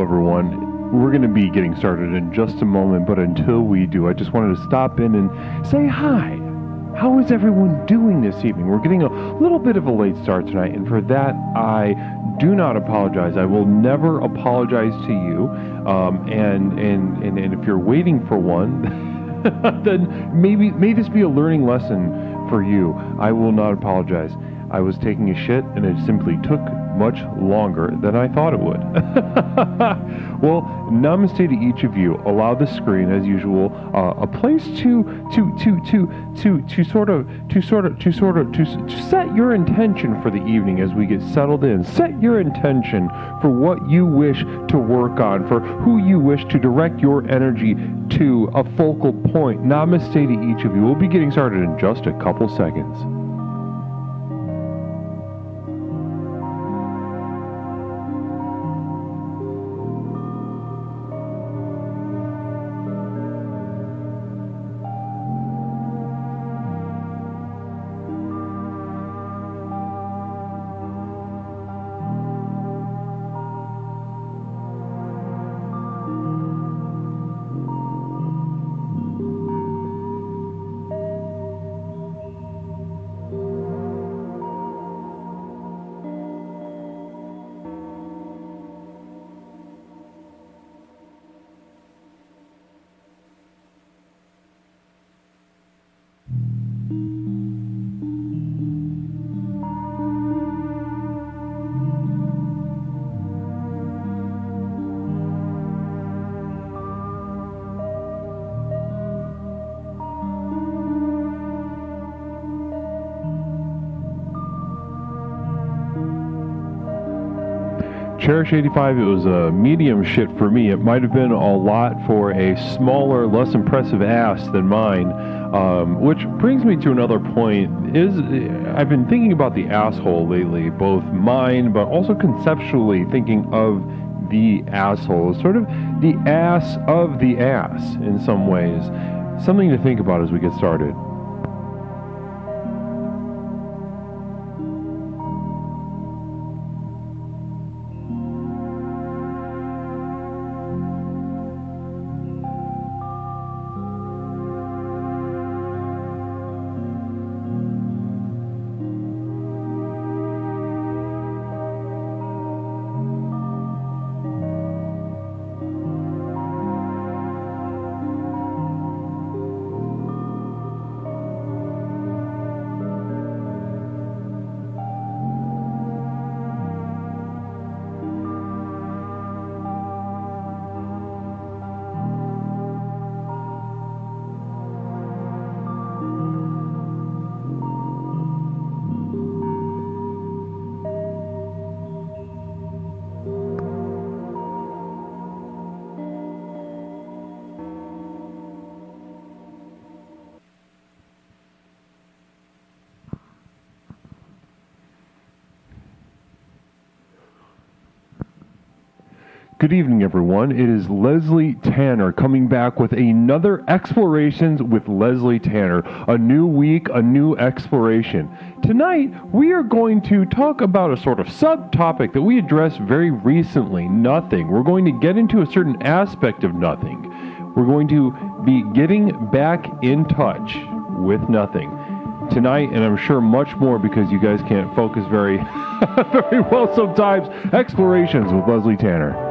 everyone. We're going to be getting started in just a moment, but until we do, I just wanted to stop in and say hi. How is everyone doing this evening? We're getting a little bit of a late start tonight, and for that, I do not apologize. I will never apologize to you. And if you're waiting for one, then may this be a learning lesson for you. I will not apologize. I was taking a shit, and it simply took much longer than I thought it would. Well, namaste to each of you. Allow the screen, as usual, a place to set your intention for the evening as we get settled in. Set your intention for what you wish to work on, for who you wish to direct your energy to a focal point. Namaste to each of you. We'll be getting started in just a couple seconds. Cherish 85, it was a medium shit for me. It might have been a lot for a smaller, less impressive ass than mine, which brings me to another point. I've been thinking about the asshole lately, both mine, but also conceptually thinking of the asshole, sort of the ass of the ass in some ways. Something to think about as we get started. Good evening, everyone. It is Leslie Tanner coming back with another Explorations with Leslie Tanner. A new week, a new exploration. Tonight, we are going to talk about a sort of subtopic that we addressed very recently, nothing. We're going to get into a certain aspect of nothing. We're going to be getting back in touch with nothing. Tonight, and I'm sure much more because you guys can't focus very, very well sometimes, Explorations with Leslie Tanner.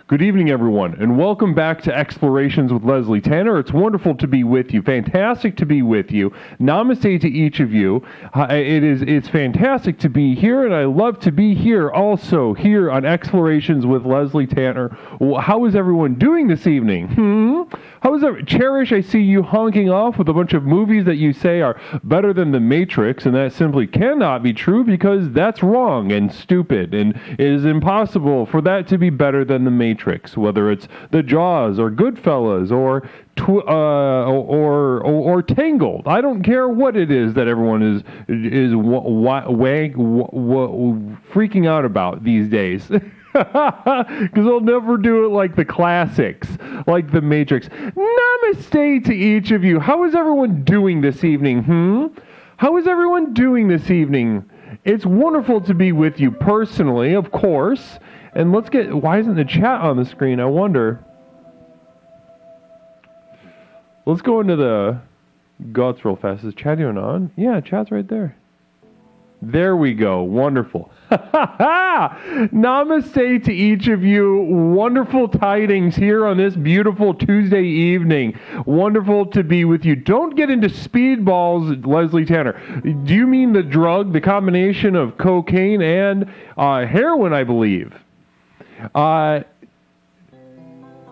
Good evening, everyone, and welcome back to Explorations with Leslie Tanner. It's wonderful to be with you. Fantastic to be with you. Namaste to each of you. It's fantastic to be here, and I love to be here also here on Explorations with Leslie Tanner. How is everyone doing this evening? How is that? Cherish, I see you honking off with a bunch of movies that you say are better than The Matrix, and that simply cannot be true because that's wrong and stupid, and it is impossible for that to be better than The Matrix. Whether it's The Jaws or Goodfellas or Tangled. I don't care what it is that everyone is freaking out about these days. Because they'll never do it like the classics, like The Matrix. Namaste to each of you. How is everyone doing this evening? How is everyone doing this evening? It's wonderful to be with you personally, of course. And why isn't the chat on the screen? I wonder. Let's go into the guts real fast. Is chat even on? Yeah, chat's right there. There we go. Wonderful. Namaste to each of you. Wonderful tidings here on this beautiful Tuesday evening. Wonderful to be with you. Don't get into speedballs, Leslie Tanner. Do you mean the drug, the combination of cocaine and heroin, I believe?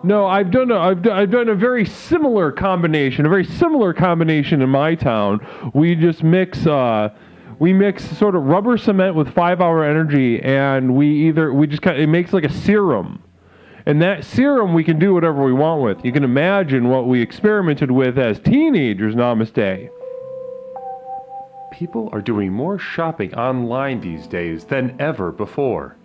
No, I've done a very similar combination in my town. We just mix sort of rubber cement with 5-hour energy, and it makes like a serum. And that serum we can do whatever we want with. You can imagine what we experimented with as teenagers. Namaste. People are doing more shopping online these days than ever before.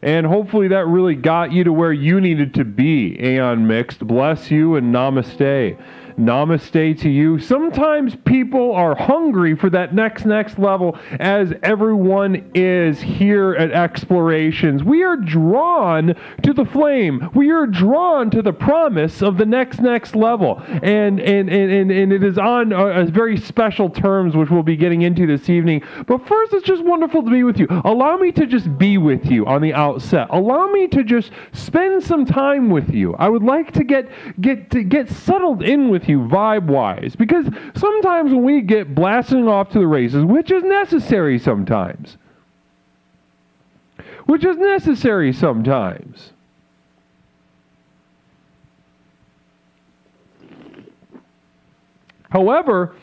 And hopefully that really got you to where you needed to be, Aeon Mixed. Bless you and namaste. Namaste to you. Sometimes people are hungry for that next level, as everyone is here at Explorations. We are drawn to the flame. We are drawn to the promise of the next level. And it is on very special terms, which we'll be getting into this evening. But first, it's just wonderful to be with you. Allow me to just be with you on the outset. Allow me to just spend some time with you. I would like to get settled in with you vibe-wise, because sometimes when we get blasting off to the races, which is necessary sometimes. However,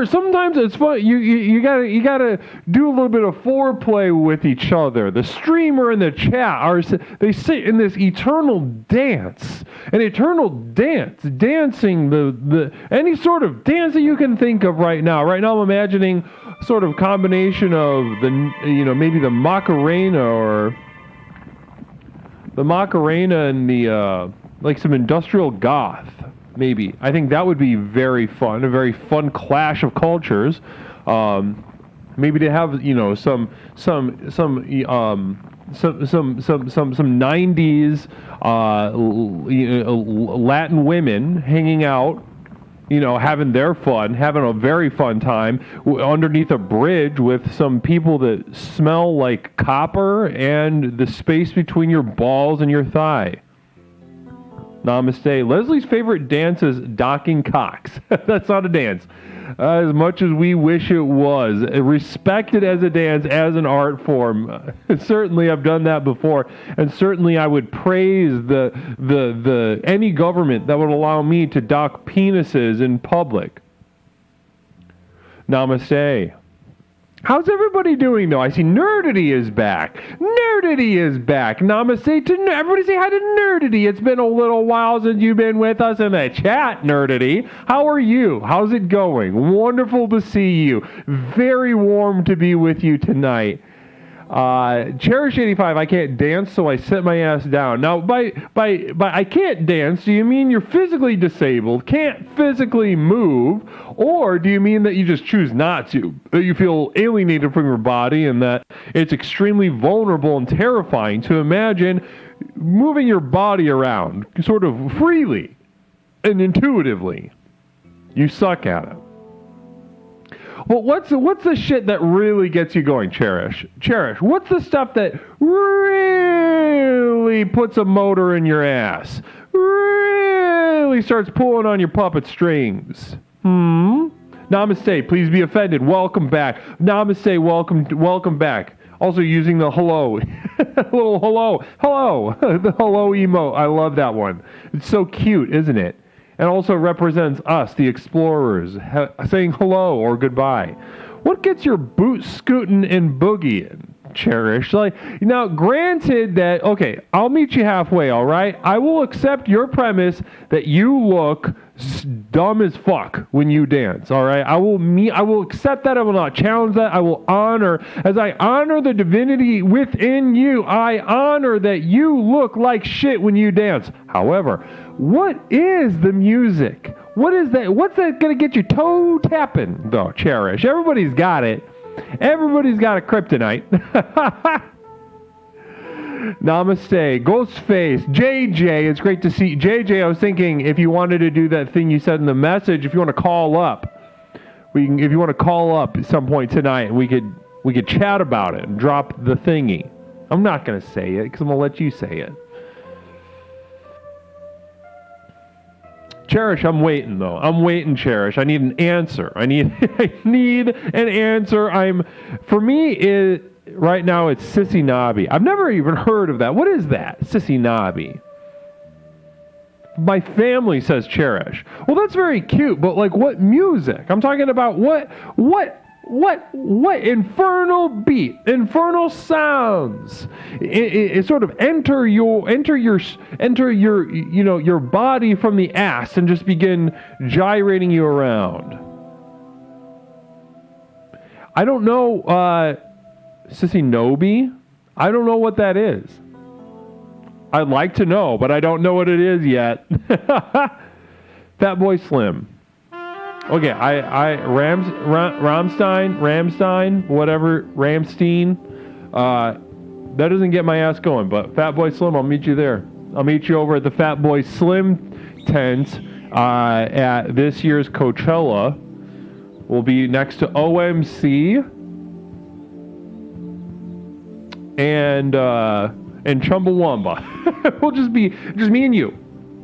sometimes it's fun. You gotta do a little bit of foreplay with each other. The streamer and the chat they sit in this eternal dance, dancing the any sort of dance that you can think of right now. Right now, I'm imagining sort of combination of maybe the Macarena and the like some industrial goth. Maybe. I think that would be very fun, a very fun clash of cultures. Maybe to have, some 90s Latin women hanging out, having their fun, having a very fun time underneath a bridge with some people that smell like copper and the space between your balls and your thigh. Namaste. Leslie's favorite dance is docking cocks. That's not a dance. As much as we wish it was. Respected as a dance, as an art form. Certainly I've done that before. And certainly I would praise any government that would allow me to dock penises in public. Namaste. How's everybody doing, though? I see Nerdity is back. Namaste to everybody. Say hi to Nerdity. It's been a little while since you've been with us in the chat, Nerdity. How are you? How's it going? Wonderful to see you. Very warm to be with you tonight. Cherish85, I can't dance, so I sit my ass down. Now, by I can't dance, do you mean you're physically disabled, can't physically move, or do you mean that you just choose not to? That you feel alienated from your body and that it's extremely vulnerable and terrifying to imagine moving your body around sort of freely and intuitively? You suck at it. Well, what's the shit that really gets you going, Cherish? What's the stuff that really puts a motor in your ass? Really starts pulling on your puppet strings? Namaste, please be offended. Welcome back. Namaste, welcome back. Also using the hello. Little hello. The hello emote. I love that one. It's so cute, isn't it? And also represents us, the explorers, saying hello or goodbye. What gets your boot scooting and boogieing, Cherish? Now, granted that, okay, I'll meet you halfway, all right? I will accept your premise that you look dumb as fuck when you dance, all right? I will accept that. I will not challenge that. I will honor, as I honor the divinity within you, I honor that you look like shit when you dance. However, what is the music? What is that? What's that going to get you toe tapping, though, Cherish? Everybody's got it. Everybody's got a kryptonite. Namaste. Ghostface. JJ, it's great to see JJ. I was thinking if you wanted to do that thing you said in the message, if you want to call up, if you want to call up at some point tonight, we could chat about it and drop the thingy. I'm not going to say it because I'm going to let you say it. Cherish, I'm waiting though. I'm waiting, Cherish. I need an answer. I need an answer. For me, right now it's Sissy Nobby. I've never even heard of that. What is that? Sissy Nobby. My family says Cherish. Well, that's very cute, but like what music? I'm talking about what infernal beat, infernal sounds. It sort of enter your your body from the ass and just begin gyrating you around. I don't know, Sissy Nobby. I don't know what that is. I'd like to know, but I don't know what it is yet. Fatboy Slim. Okay, Ramstein, whatever, Ramstein. That doesn't get my ass going, but Fatboy Slim, I'll meet you there. I'll meet you over at the Fatboy Slim tent at this year's Coachella. We'll be next to OMC and Chumbawamba. We'll just be me and you.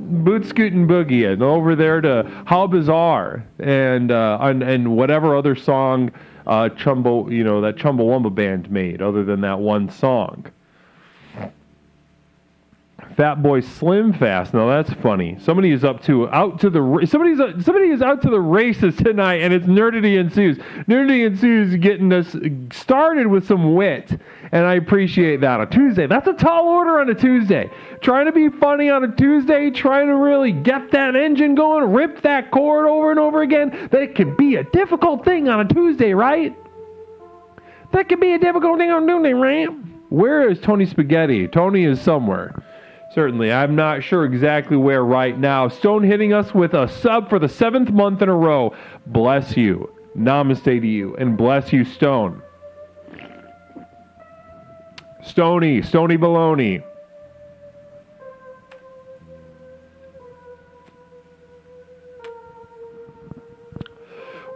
Boot Scootin' Boogie and over there to How Bizarre and whatever other song that Chumbawamba band made other than that one song. Fatboy Slim Fast. Now that's funny. Somebody is out to the races tonight, and it's Nerdity Ensues. Nerdity Ensues getting us started with some wit, and I appreciate that. On Tuesday, that's a tall order on a Tuesday. Trying to be funny on a Tuesday, trying to really get that engine going, rip that cord over and over again. That can be a difficult thing on a Tuesday, right? That can be a difficult thing on a Tuesday, right? Where is Tony Spaghetti? Tony is somewhere. Certainly. I'm not sure exactly where right now. Stone hitting us with a sub for the 7th month in a row. Bless you. Namaste to you. And bless you, Stone. Stony Baloney.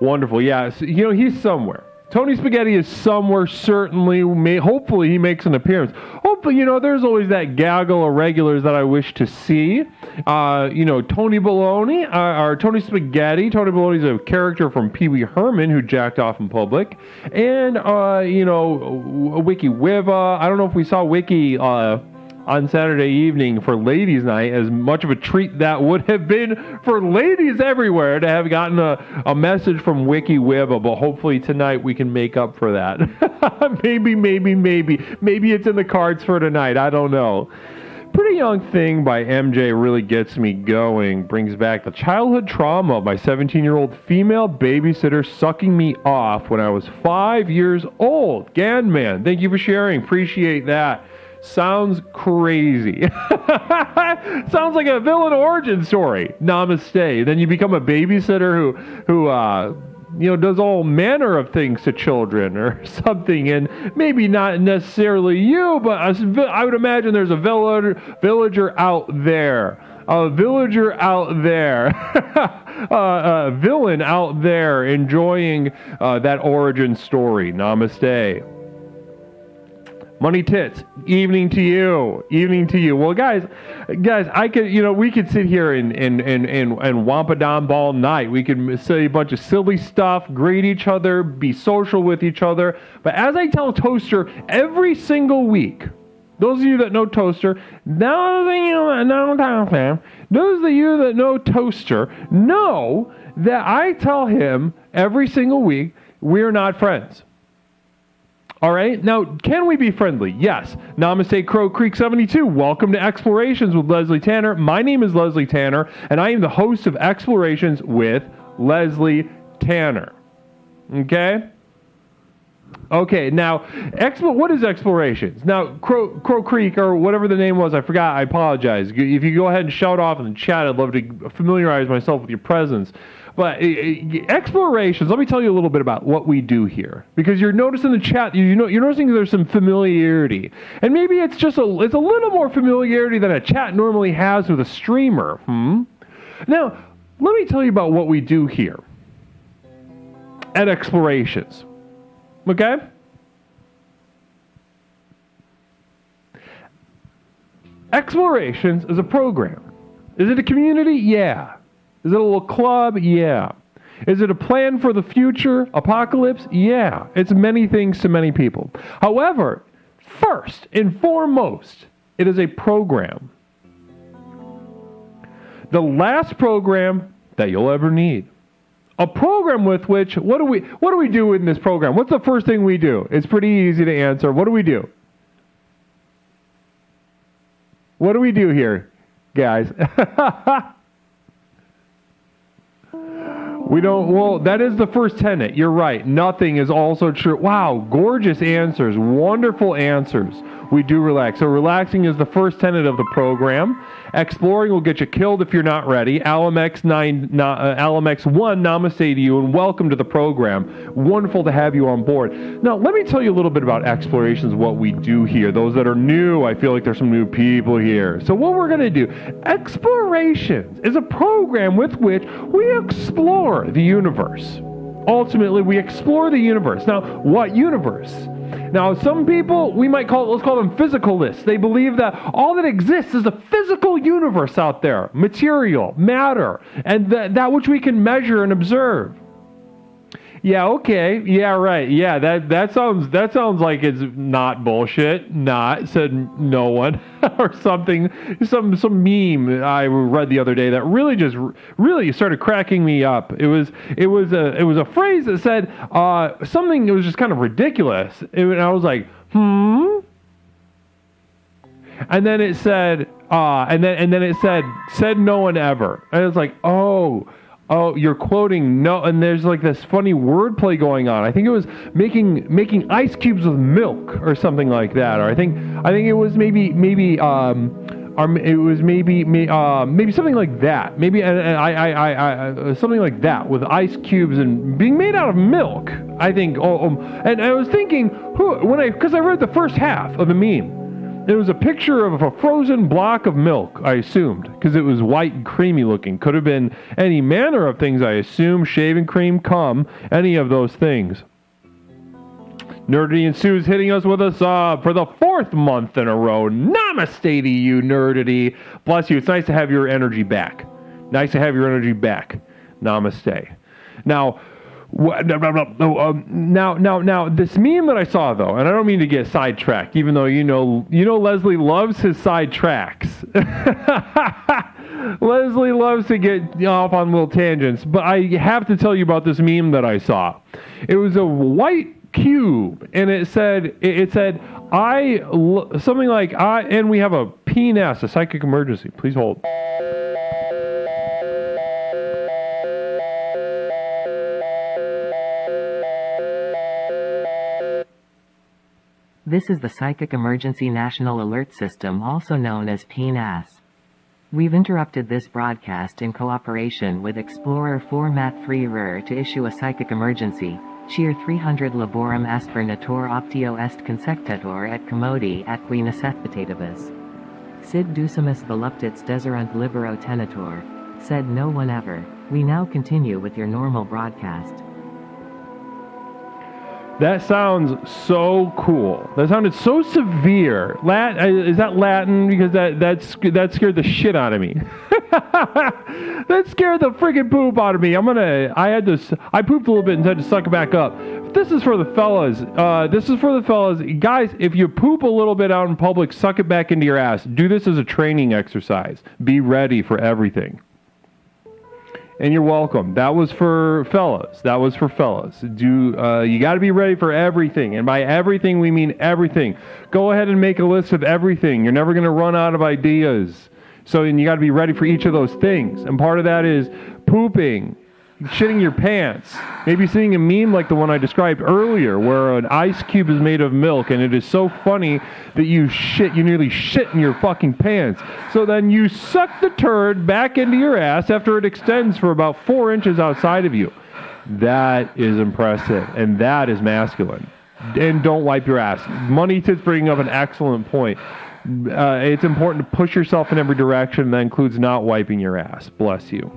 Wonderful. Yeah, so, he's somewhere. Tony Spaghetti is somewhere, certainly. Hopefully he makes an appearance. Hopefully, there's always that gaggle of regulars that I wish to see. Tony Baloney, or Tony Spaghetti. Tony Baloney's a character from Pee Wee Herman who jacked off in public. And, Wiki Wiva. I don't know if we saw Wiki on Saturday evening for Ladies' Night, as much of a treat that would have been for ladies everywhere to have gotten a message from Wiki Wiba, but hopefully tonight we can make up for that. Maybe it's in the cards for tonight. I don't know. Pretty Young Thing by MJ really gets me going. Brings back the childhood trauma of my 17-year-old female babysitter sucking me off when I was 5 years old. Ganman, thank you for sharing. Appreciate that. Sounds crazy. Sounds like a villain origin story. Namaste. Then you become a babysitter who does all manner of things to children or something, and maybe not necessarily you, but I would imagine there's a villager out there. A villager out there. A villain out there enjoying that origin story. Namaste. Money Tits, evening to you. Well, guys, we could sit here and wampadom all night. We could say a bunch of silly stuff, greet each other, be social with each other. But as I tell Toaster every single week, those of you that know Toaster, those of you that know Toaster know that I tell him every single week, we're not friends. All right. Now, can we be friendly? Yes. Namaste, Crow Creek 72. Welcome to Explorations with Leslie Tanner. My name is Leslie Tanner, and I am the host of Explorations with Leslie Tanner. Okay? Okay, now, what is Explorations? Now, Crow Creek, or whatever the name was, I forgot, I apologize. If you go ahead and shout off in the chat, I'd love to familiarize myself with your presence. But explorations, let me tell you a little bit about what we do here. Because you're noticing the chat, you're noticing there's some familiarity. And maybe it's just it's a little more familiarity than a chat normally has with a streamer. Now, let me tell you about what we do here at Explorations. Okay? Explorations is a program. Is it a community? Yeah. Is it a little club? Yeah. Is it a plan for the future? Apocalypse? Yeah. It's many things to many people. However, first and foremost, it is a program. The last program that you'll ever need. A program with which, what do we do in this program? What's the first thing we do? It's pretty easy to answer. What do we do? What do we do here, guys? We don't, well, that is the first tenet. You're right. Nothing is also true. Wow, gorgeous answers. Wonderful answers. We do relax. So relaxing is the first tenet of the program. Exploring will get you killed if you're not ready. Alamex 1, namaste to you, and welcome to the program. Wonderful to have you on board. Now, let me tell you a little bit about Explorations, what we do here. Those that are new, I feel like there's some new people here. So what we're going to do, Explorations is a program with which we explore the universe. Ultimately, we explore the universe. Now, what universe? Now, some people, let's call them physicalists. They believe that all that exists is a physical universe out there, material, matter, and that which we can measure and observe. Yeah, okay. Yeah, right. Yeah, that sounds like it's not bullshit. Not, said no one. Or something, some meme I read the other day that really started cracking me up. It was a phrase that said something that was just kind of ridiculous. And I was like, And then it said and then it said no one ever. And it's like, oh, you're quoting no, and there's like this funny wordplay going on. I think it was making ice cubes with milk or something like that. Or I think it was maybe something like that. Maybe I something like that with ice cubes and being made out of milk. I think. And I was thinking, because I read the first half of the meme. It was a picture of a frozen block of milk, I assumed, because it was white and creamy looking. Could have been any manner of things, I assume. Shaving cream, cum, any of those things. Nerdity and Sue is hitting us with us for the 4th month in a row. Namaste to you, Nerdity. Bless you. It's nice to have your energy back. Nice to have your energy back. Namaste. Now, Now, this meme that I saw, though, and I don't mean to get sidetracked, even though you know Leslie loves his sidetracks. Leslie loves to get off on little tangents, but I have to tell you about this meme that I saw. It was a white cube, and it said something like and we have a PNS, a psychic emergency. Please hold. This is the Psychic Emergency National Alert System, also known as PNAS. We've interrupted this broadcast in cooperation with Explorer 4 Mat 3 RER to issue a psychic emergency. Cheer 300 laborum aspernator optio est consectetur et commodi atqui necessitativus. Sid ducimus voluptats deserunt libero tenetur. Said no one ever. We now continue with your normal broadcast. That sounds so cool. That sounded so severe. Is that Latin? Because that scared the shit out of me. That scared the freaking poop out of me. I pooped a little bit and had to suck it back up. This is for the fellas. Guys, if you poop a little bit out in public, suck it back into your ass. Do this as a training exercise. Be ready for everything. And you're welcome. That was for fellas. You got to be ready for everything. And by everything, we mean everything. Go ahead and make a list of everything. You're never going to run out of ideas. And you got to be ready for each of those things. And part of that is pooping. shitting your pants. Maybe seeing a meme like the one I described earlier, where an ice cube is made of milk, and it is so funny that you nearly shit in your fucking pants. So then you suck the turd back into your ass after it extends for about 4 inches outside of you. That is impressive, and that is masculine. And don't wipe your ass. Money Tits bringing up an excellent point. It's important to push yourself in every direction. That includes not wiping your ass. Bless you.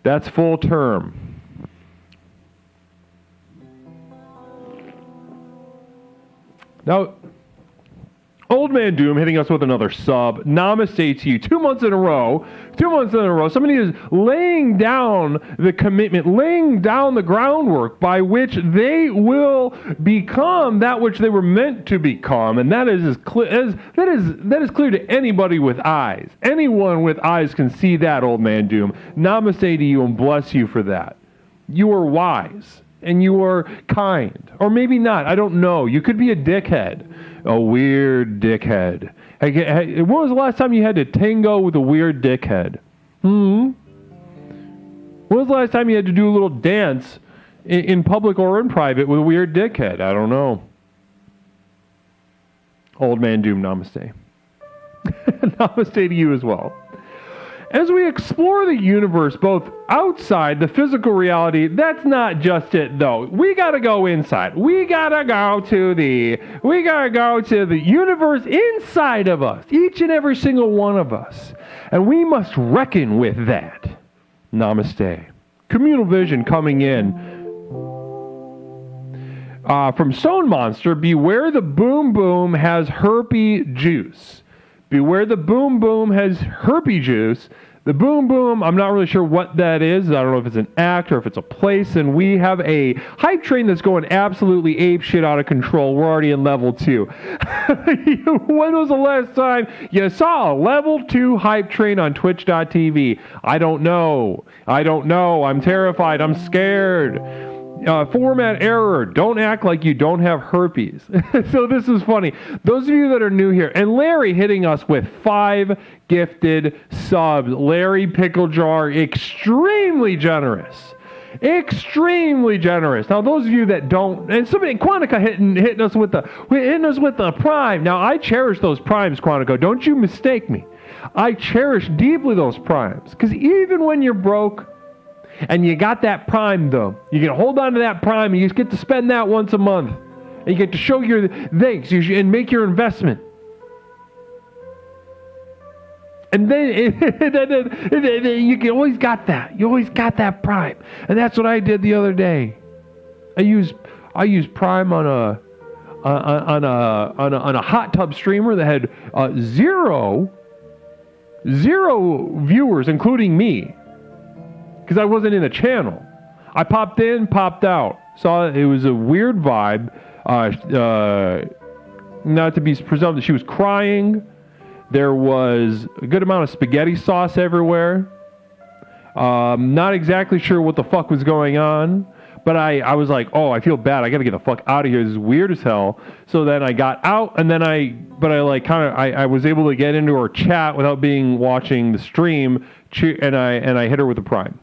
That's full term. Now, Old Man Doom hitting us with another sub. Namaste to you. 2 months in a row. 2 months in a row. Somebody is laying down the commitment, laying down the groundwork by which they will become that which they were meant to become, and that is clear. That is clear to anybody with eyes. Anyone with eyes can see that, Old Man Doom. Namaste to you and bless you for that. You are wise and you are kind, or maybe not. I don't know. You could be a dickhead. A weird dickhead. Hey, when was the last time you had to tango with a weird dickhead? When was the last time you had to do a little dance in public or in private with a weird dickhead? I don't know. Old Man Doom, namaste. Namaste to you as well. As we explore the universe, both outside the physical reality, that's not just it, though. We gotta go inside. We gotta go to the universe inside of us, each and every single one of us. And we must reckon with that. Namaste. Communal Vision coming in. From Stone Monster, beware the boom boom has herpy juice. Beware the boom boom has herpy juice. The boom boom, I'm not really sure what that is. I don't know if it's an act or if it's a place. And we have a hype train that's going absolutely ape shit out of control. We're already in level 2. When was the last time you saw a level 2 hype train on Twitch.tv? I don't know. I'm terrified. I'm scared. Format error. Don't act like you don't have herpes. So this is funny. Those of you that are new here, and Larry hitting us with 5 gifted subs. Larry Pickle Jar, extremely generous. Extremely generous. Now, those of you that don't, and somebody, Quantica hitting us with the Prime. Now, I cherish those Primes, Quantica. Don't you mistake me. I cherish deeply those Primes, because even when you're broke, and you got that Prime, though. You can hold on to that Prime, and you just get to spend that once a month. And you get to show your thanks and make your investment. And then you always got that. You always got that Prime. And that's what I did the other day. I used Prime on a hot tub streamer that had zero viewers, including me. Because I wasn't in a channel. I popped in, popped out. Saw it was a weird vibe. Not to be presumptuous, she was crying. There was a good amount of spaghetti sauce everywhere. Not exactly sure what the fuck was going on. But I was like, oh, I feel bad. I got to get the fuck out of here. This is weird as hell. So then I got out, and then I was able to get into her chat without watching the stream, and I hit her with the Prime.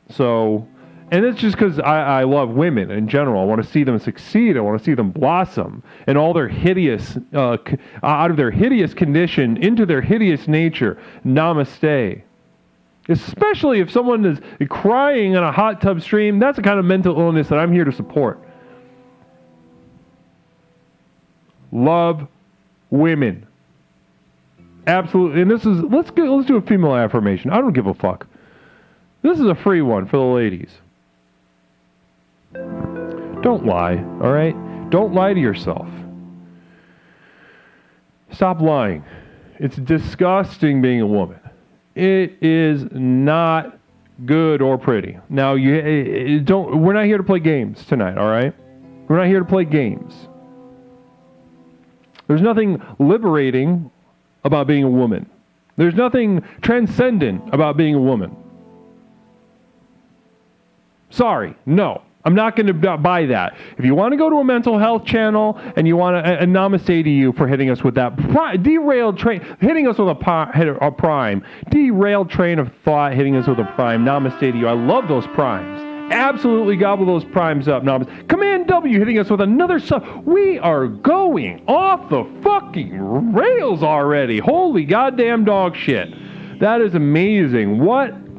So, and it's just because I love women in general. I want to see them succeed. I want to see them blossom and all their hideous, out of their hideous condition into their hideous nature. Namaste. Especially if someone is crying on a hot tub stream, that's the kind of mental illness that I'm here to support. Love women. Absolutely. And this is, let's do a female affirmation. I don't give a fuck. This is a free one for the ladies. Don't lie, all right? Don't lie to yourself. Stop lying. It's disgusting being a woman. It is not good or pretty. Now, we're not here to play games tonight, all right? We're not here to play games. There's nothing liberating about being a woman. There's nothing transcendent about being a woman. Sorry, no. I'm not going to buy that. If you want to go to a mental health channel and you want to, and namaste to you for hitting us with that derailed train, hitting us with a prime, derailed train of thought, hitting us with a prime. Namaste to you. I love those primes. Absolutely gobble those primes up. Namaste. Command W hitting us with another sub. We are going off the fucking rails already. Holy goddamn dog shit. That is amazing.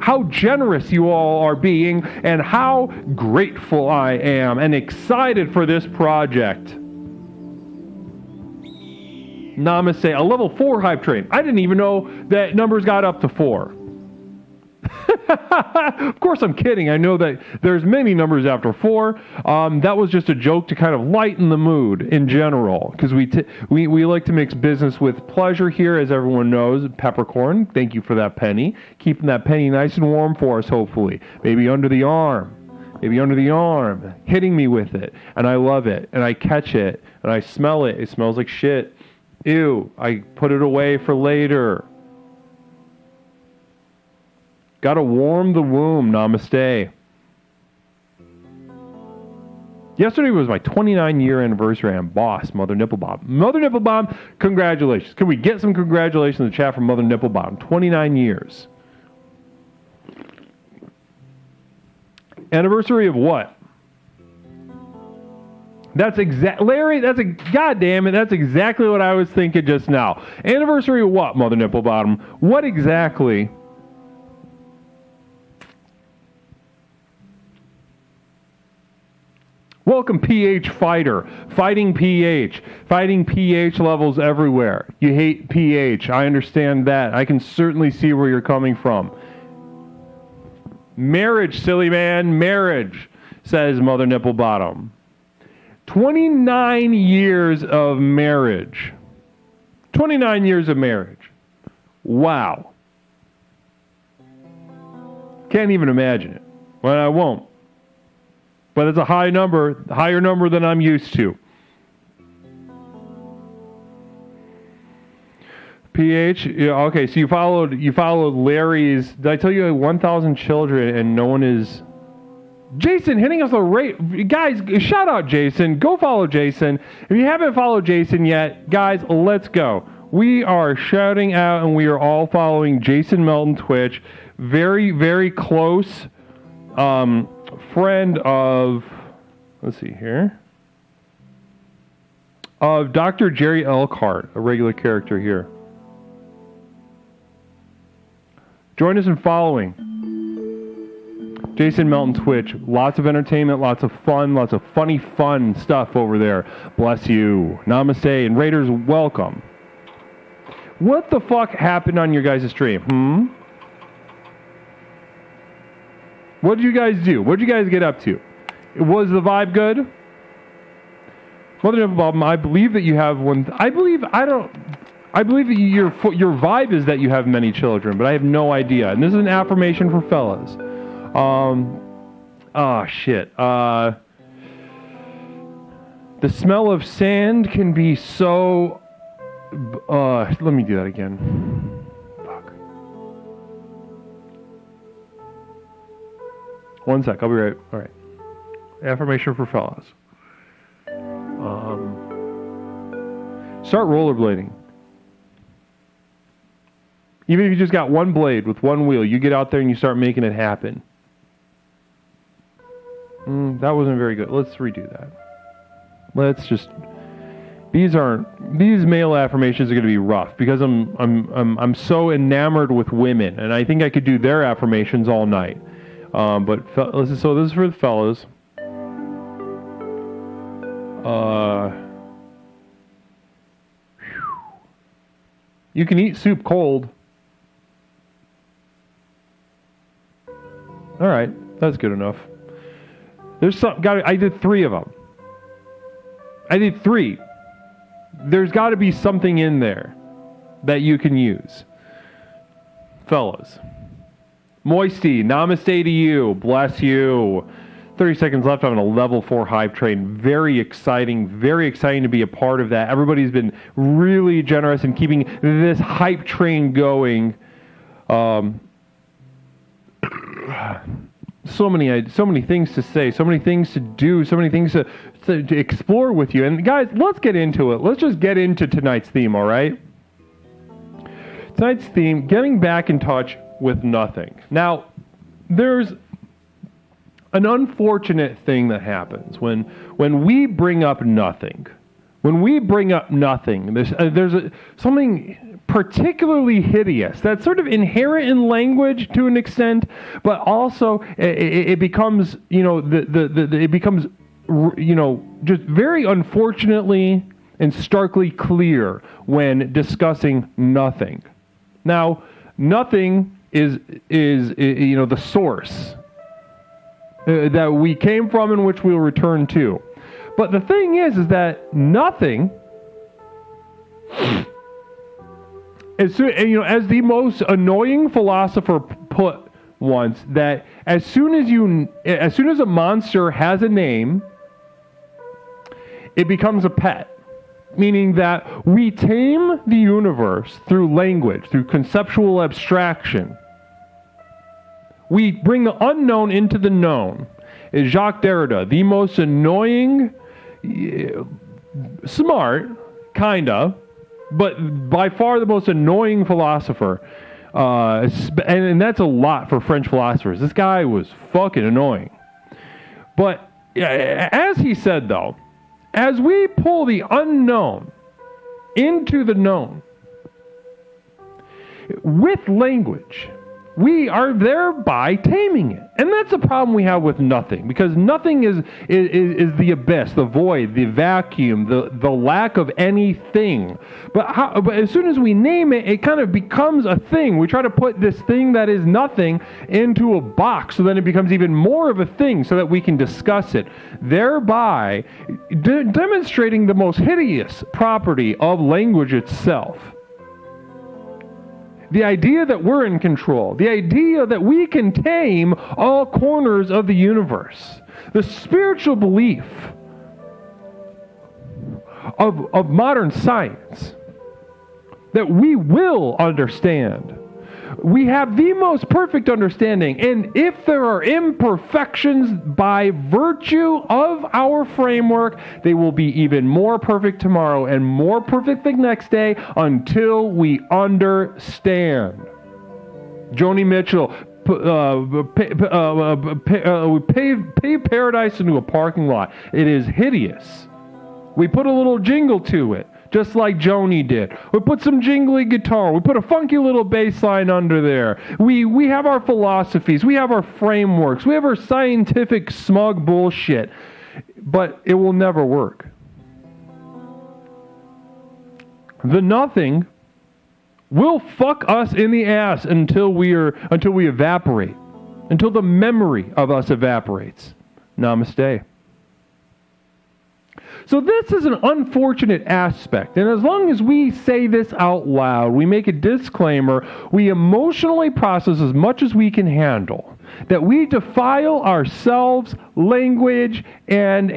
How generous you all are being, and how grateful I am and excited for this project. Namaste. A level 4 hype train. I didn't even know that numbers got up to 4. Of course I'm kidding. I know that there's many numbers after 4. That was just a joke to kind of lighten the mood in general, because we like to mix business with pleasure here, as everyone knows. Peppercorn, thank you for that penny. Keeping that penny nice and warm for us, hopefully. Maybe under the arm. Hitting me with it. And I love it. And I catch it. And I smell it. It smells like shit. Ew. I put it away for later. Gotta warm the womb. Namaste. Yesterday was my 29-year anniversary. I'm boss, Mother Nipplebomb. Mother Nipplebomb, congratulations. Can we get some congratulations in the chat from Mother Nipplebomb? 29 years. Anniversary of what? Larry, goddamn it, that's exactly what I was thinking just now. Anniversary of what, Mother Nipplebottom? What exactly? Welcome, PH Fighter. Fighting PH levels everywhere. You hate PH. I understand that. I can certainly see where you're coming from. Marriage, silly man. Marriage, says Mother Nipplebottom. 29 years of marriage. 29 years of marriage. Wow. Can't even imagine it. Well, I won't. But it's a high number, higher number than I'm used to. PH, yeah, okay, so you followed Larry's. Did I tell you 1,000 children and no one is? Jason hitting us a rate. Guys, shout out Jason. Go follow Jason. If you haven't followed Jason yet, guys, let's go. We are shouting out and we are all following Jason Melton Twitch. Very, very close. Friend of, let's see here, of Dr. Jerry Elkhart, a regular character here. Join us in following Jason Melton Twitch. Lots of entertainment, lots of fun, lots of funny, fun stuff over there. Bless you. Namaste. And Raiders, welcome. What the fuck happened on your guys' stream? What did you guys do? What did you guys get up to? Was the vibe good? Mother Nipplebottom, I believe that you have one. I believe that your vibe is that you have many children, but I have no idea. And this is an affirmation for fellas. Shit. The smell of sand can be so. Let me do that again. One sec, I'll be right. All right. Affirmation for fellas. Start rollerblading. Even if you just got one blade with one wheel, you get out there and you start making it happen. That wasn't very good. Let's redo that. These male affirmations are going to be rough because I'm so enamored with women, and I think I could do their affirmations all night. This is for the fellas. You can eat soup cold. All right, that's good enough. I did 3 of them. I did 3. There's got to be something in there that you can use, fellas. Moisty, namaste to you. Bless you. 30 seconds left. I'm on a level 4 hype train. Very exciting to be a part of that. Everybody's been really generous in keeping this hype train going. so many things to say, so many things to do, so many things to explore with you. And guys, let's get into it. Let's just get into tonight's theme, all right? Tonight's theme, getting back in touch with nothing. Now, there's an unfortunate thing that happens when we bring up nothing. When we bring up nothing, there's something particularly hideous that's sort of inherent in language to an extent, but also it becomes, it becomes, just very unfortunately and starkly clear when discussing nothing. Now, nothing is the source that we came from and which we'll return to. But the thing is that nothing, as the most annoying philosopher put once, that as soon as a monster has a name, it becomes a pet. Meaning that we tame the universe through language, through conceptual abstraction. We bring the unknown into the known. Jacques Derrida, the most annoying, smart, kinda, but by far the most annoying philosopher. And that's a lot for French philosophers. This guy was fucking annoying. But as he said, though, as we pull the unknown into the known with language, we are thereby taming it. And that's a problem we have with nothing, because nothing is the abyss, the void, the vacuum, the lack of anything. But as soon as we name it, it kind of becomes a thing. We try to put this thing that is nothing into a box, so then it becomes even more of a thing so that we can discuss it, thereby demonstrating the most hideous property of language itself. The idea that we're in control. The idea that we can tame all corners of the universe. The spiritual belief of modern science that we will understand. We have the most perfect understanding, and if there are imperfections by virtue of our framework, they will be even more perfect tomorrow and more perfect the next day until we understand. Joni Mitchell paved paradise into a parking lot. It is hideous. We put a little jingle to it, just like Joni did. We put some jingly guitar. We put a funky little bass line under there. We have our philosophies. We have our frameworks. We have our scientific smug bullshit. But it will never work. The nothing will fuck us in the ass until we evaporate. Until the memory of us evaporates. Namaste. So this is an unfortunate aspect, and as long as we say this out loud, we make a disclaimer, we emotionally process as much as we can handle, that we defile ourselves, language, and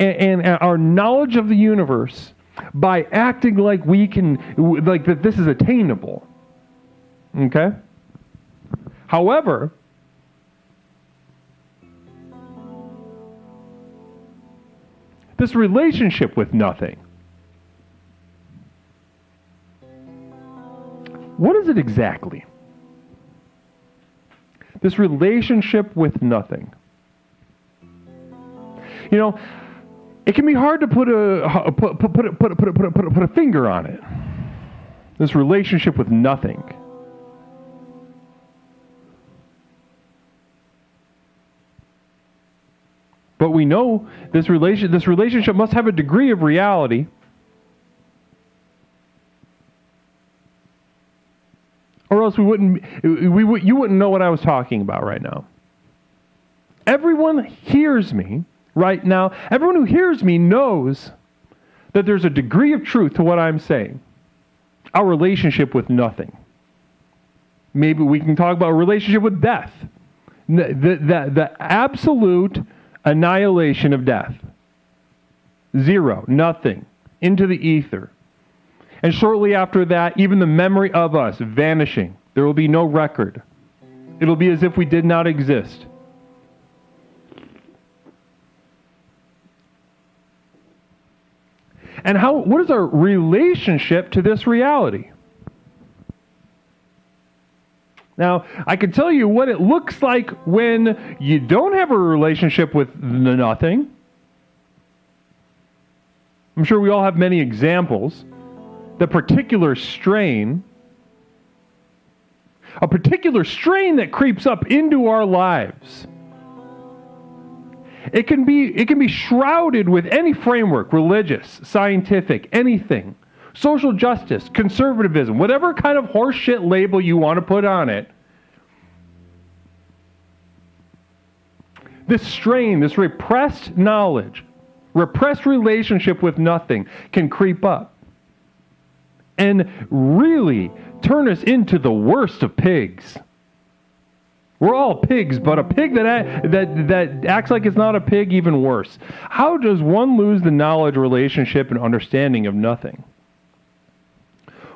our knowledge of the universe by acting like that this is attainable. Okay? However, this relationship with nothing. What is it exactly? This relationship with nothing. It can be hard to put a finger on it. This relationship with nothing. But we know this relationship must have a degree of reality. Or else you wouldn't know what I was talking about right now. Everyone hears me right now. Everyone who hears me knows that there's a degree of truth to what I'm saying. Our relationship with nothing. Maybe we can talk about a relationship with death. The absolute annihilation of death. Zero, nothing, into the ether. And shortly after that, even the memory of us vanishing. There will be no record. It'll be as if we did not exist. And what is our relationship to this reality? Now, I can tell you what it looks like when you don't have a relationship with nothing. I'm sure we all have many examples. The particular strain, a particular strain that creeps up into our lives. It can be shrouded with any framework, religious, scientific, anything. Social justice, conservatism, whatever kind of horseshit label you want to put on it. This strain, this repressed knowledge, repressed relationship with nothing can creep up and really turn us into the worst of pigs. We're all pigs, but a pig that acts like it's not a pig, even worse. How does one lose the knowledge, relationship, and understanding of nothing?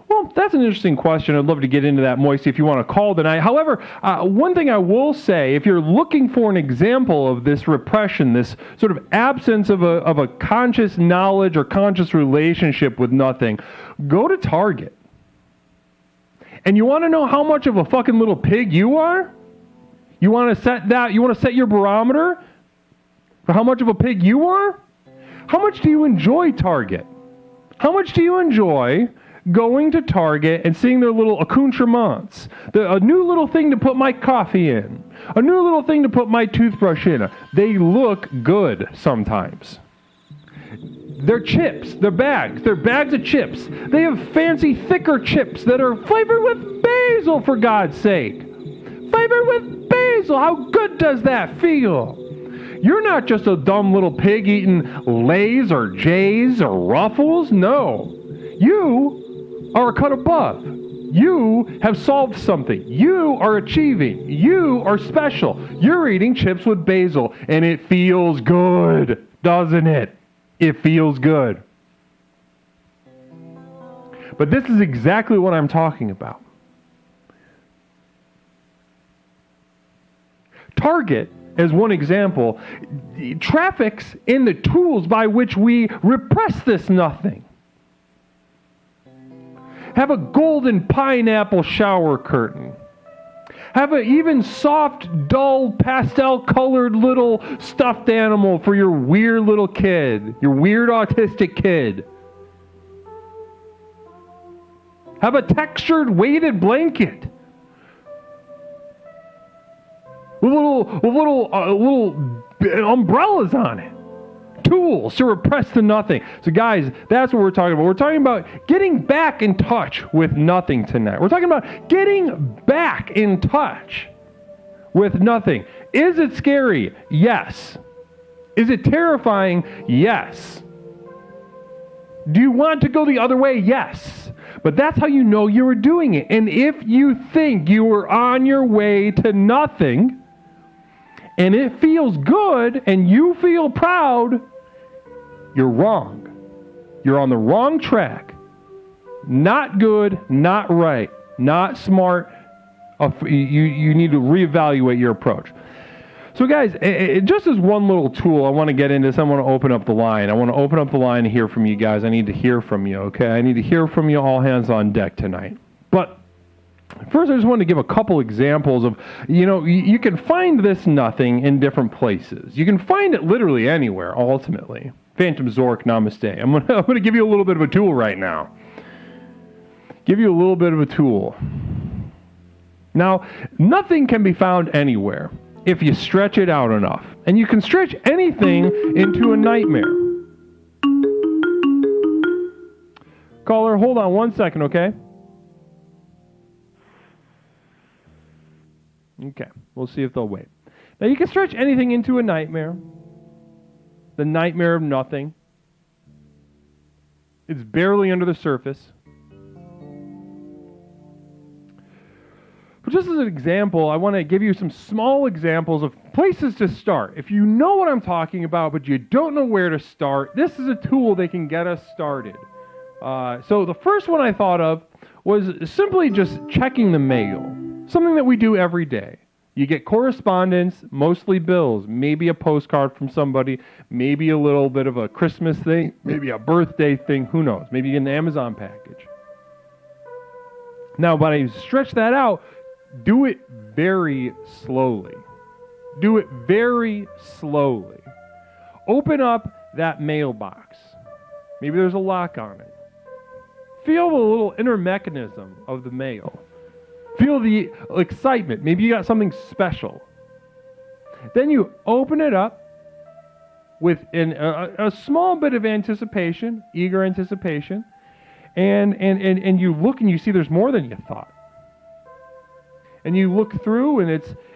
Well, that's an interesting question. I'd love to get into that, Moisty, if you want to call tonight. However, one thing I will say, if you're looking for an example of this repression, this sort of absence of a conscious knowledge or conscious relationship with nothing, go to Target. And you want to know how much of a fucking little pig you are? You want to set your barometer for how much of a pig you are? How much do you enjoy Target? How much do you enjoy going to Target and seeing their little accoutrements? A new little thing to put my coffee in. A new little thing to put my toothbrush in. They look good sometimes. They're chips. They're bags. They're bags of chips. They have fancy, thicker chips that are flavored with basil, for God's sake. Flavored with basil. How good does that feel? You're not just a dumb little pig eating Lay's or J's or Ruffles. No. You are a cut above. You have solved something. You are achieving. You are special. You're eating chips with basil, and it feels good, doesn't it? It feels good. But this is exactly what I'm talking about. Target, as one example, traffics in the tools by which we repress this nothing. Have a golden pineapple shower curtain. Have an even soft, dull, pastel-colored little stuffed animal for your weird little kid, your weird autistic kid. Have a textured, weighted blanket with little umbrellas on it. Tools to repress the nothing. So guys, that's what we're talking about. We're talking about getting back in touch with nothing tonight. We're talking about getting back in touch with nothing. Is it scary? Yes. Is it terrifying? Yes. Do you want to go the other way? Yes. But that's how you know you were doing it. And if you think you were on your way to nothing, and it feels good, and you feel proud, you're wrong. You're on the wrong track. Not good, not right, not smart. You need to reevaluate your approach. So guys, just as one little tool I want to get into this, I want to open up the line. I want to open up the line and hear from you guys. I need to hear from you, okay? I need to hear from you, all hands on deck tonight. But first, I just wanted to give a couple examples of, you can find this nothing in different places. You can find it literally anywhere, ultimately. Phantom Zork, namaste. I'm gonna give you a little bit of a tool right now. Give you a little bit of a tool. Now, nothing can be found anywhere if you stretch it out enough. And you can stretch anything into a nightmare. Caller, hold on 1 second, okay? Okay, we'll see if they'll wait. Now, you can stretch anything into a nightmare. The nightmare of nothing. It's barely under the surface. But just as an example, I want to give you some small examples of places to start. If you know what I'm talking about, but you don't know where to start, this is a tool that can get us started. So the first one I thought of was simply just checking the mail. Something that we do every day. You get correspondence, mostly bills, maybe a postcard from somebody, maybe a little bit of a Christmas thing, maybe a birthday thing, who knows? Maybe you get an Amazon package. Now, when I stretch that out, do it very slowly. Do it very slowly. Open up that mailbox. Maybe there's a lock on it. Feel the little inner mechanism of the mail. Feel the excitement. Maybe you got something special. Then you open it up with a small bit of anticipation, eager anticipation, and you look and you see there's more than you thought. And you look through and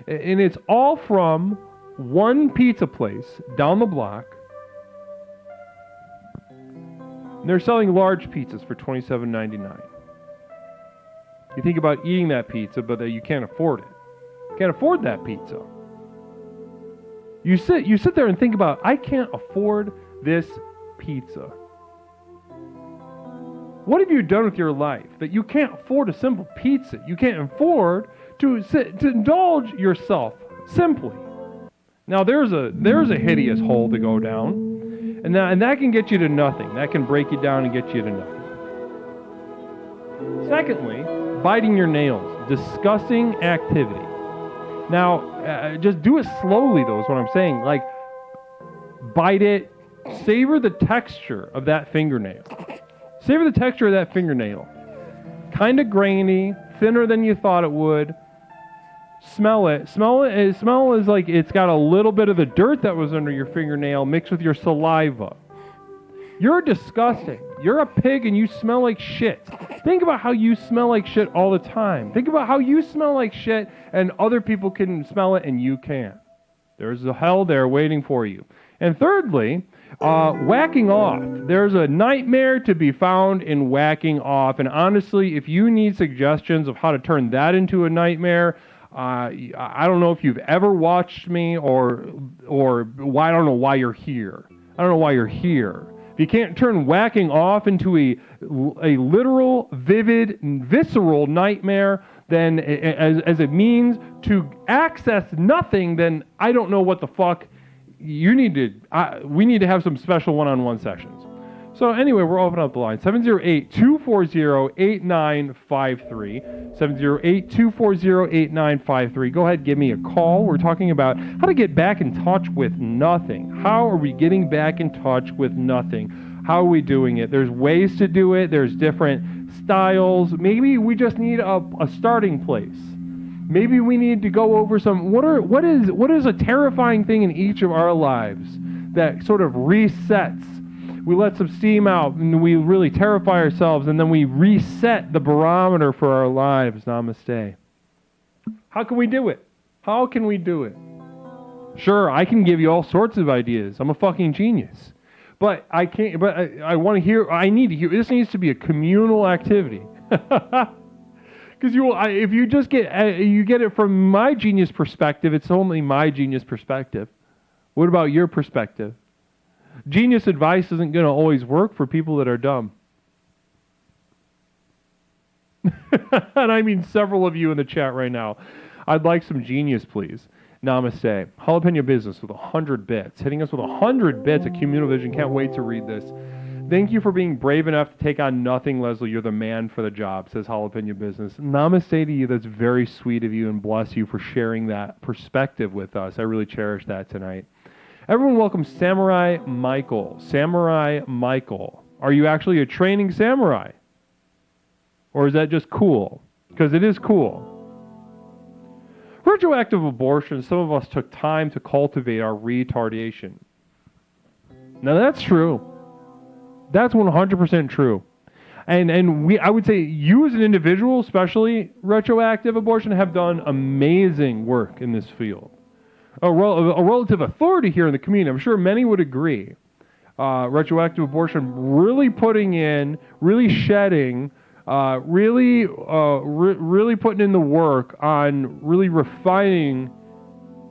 it's all from one pizza place down the block. And they're selling large pizzas for $27.99. You think about eating that pizza, but you can't afford it. You can't afford that pizza. You sit there and think about, I can't afford this pizza. What have you done with your life that you can't afford a simple pizza? You can't afford to indulge yourself simply. Now there's a hideous hole to go down, and that can get you to nothing. That can break you down and get you to nothing. Secondly, biting your nails, disgusting activity. Now, just do it slowly, though, is what I'm saying. Like, bite it, savor the texture of that fingernail. Savor the texture of that fingernail. Kind of grainy, thinner than you thought it would. Smell it. Smell is like it's got a little bit of the dirt that was under your fingernail mixed with your saliva. You're disgusting. You're a pig and you smell like shit. Think about how you smell like shit all the time. Think about how you smell like shit and other people can smell it and you can't. There's a hell there waiting for you. And thirdly, whacking off. There's a nightmare to be found in whacking off. And honestly, if you need suggestions of how to turn that into a nightmare, I don't know if you've ever watched me or why I don't know why you're here. I don't know why you're here. If you can't turn whacking off into a literal, vivid, visceral nightmare, then as a means to access nothing, then I don't know what the fuck we need to have some special one-on-one sessions. So anyway, we're opening up the line. 708-240-8953. 708-240-8953. Go ahead, give me a call. We're talking about how to get back in touch with nothing. How are we getting back in touch with nothing? How are we doing it? There's ways to do it. There's different styles. Maybe we just need a starting place. Maybe we need to go over what is a terrifying thing in each of our lives that sort of resets. We let some steam out, and we really terrify ourselves, and then we reset the barometer for our lives. Namaste. How can we do it? How can we do it? Sure, I can give you all sorts of ideas. I'm a fucking genius. But I can't, but I want to hear, I need to hear, this needs to be a communal activity. Because if you just you get it from my genius perspective, it's only my genius perspective. What about your perspective? Genius advice isn't going to always work for people that are dumb. And I mean several of you in the chat right now. I'd like some genius, please. Namaste. Jalapeno Business with 100 bits. Hitting us with 100 bits at Communal Vision. Can't wait to read this. Thank you for being brave enough to take on nothing, Leslie. You're the man for the job, says Jalapeno Business. Namaste to you. That's very sweet of you, and bless you for sharing that perspective with us. I really cherish that tonight. Everyone welcome Samurai Michael. Samurai Michael. Are you actually a training samurai? Or is that just cool? Because it is cool. Retroactive abortion, some of us took time to cultivate our retardation. Now that's true. That's 100% true. And I would say you as an individual, especially retroactive abortion, have done amazing work in this field. A relative authority here in the community, I'm sure many would agree. Retroactive abortion really putting in, really shedding, really putting in the work on really refining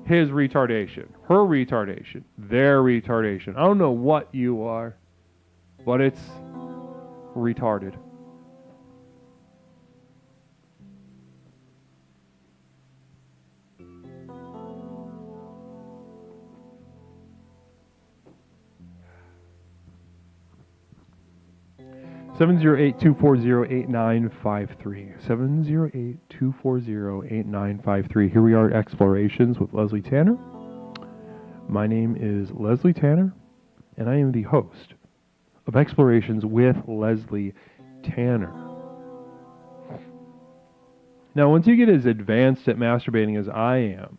his retardation, her retardation, their retardation. I don't know what you are, but it's retarded. 708-240-8953. 708-240-8953. Here we are at Explorations with Leslie Tanner. My name is Leslie Tanner, and I am the host of Explorations with Leslie Tanner. Now, once you get as advanced at masturbating as I am,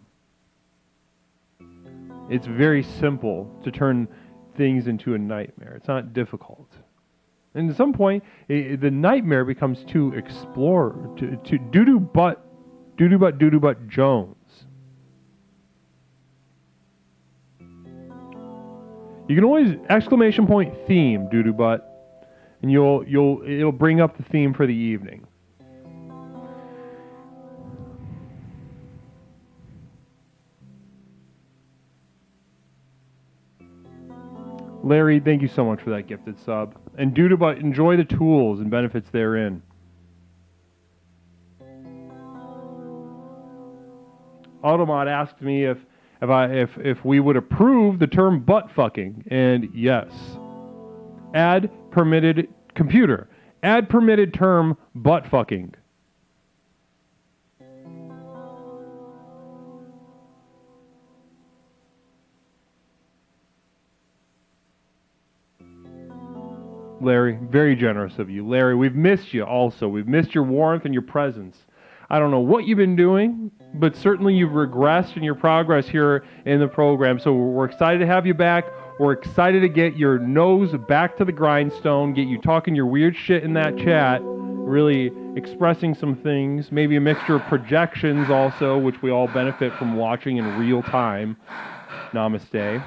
it's very simple to turn things into a nightmare. It's not difficult. And at some point, the nightmare becomes to explore, to doo-doo butt Jones. You can always exclamation point theme doo-doo butt, and it'll bring up the theme for the evening. Larry, thank you so much for that gifted sub. And Doodabut, enjoy the tools and benefits therein. Automod asked me if we would approve the term butt fucking, and yes. Add permitted computer. Add permitted term butt fucking. Larry, very generous of you. Larry, we've missed you also. We've missed your warmth and your presence. I don't know what you've been doing, but certainly you've regressed in your progress here in the program. So we're excited to have you back. We're excited to get your nose back to the grindstone, get you talking your weird shit in that chat, really expressing some things, maybe a mixture of projections also, which we all benefit from watching in real time. Namaste.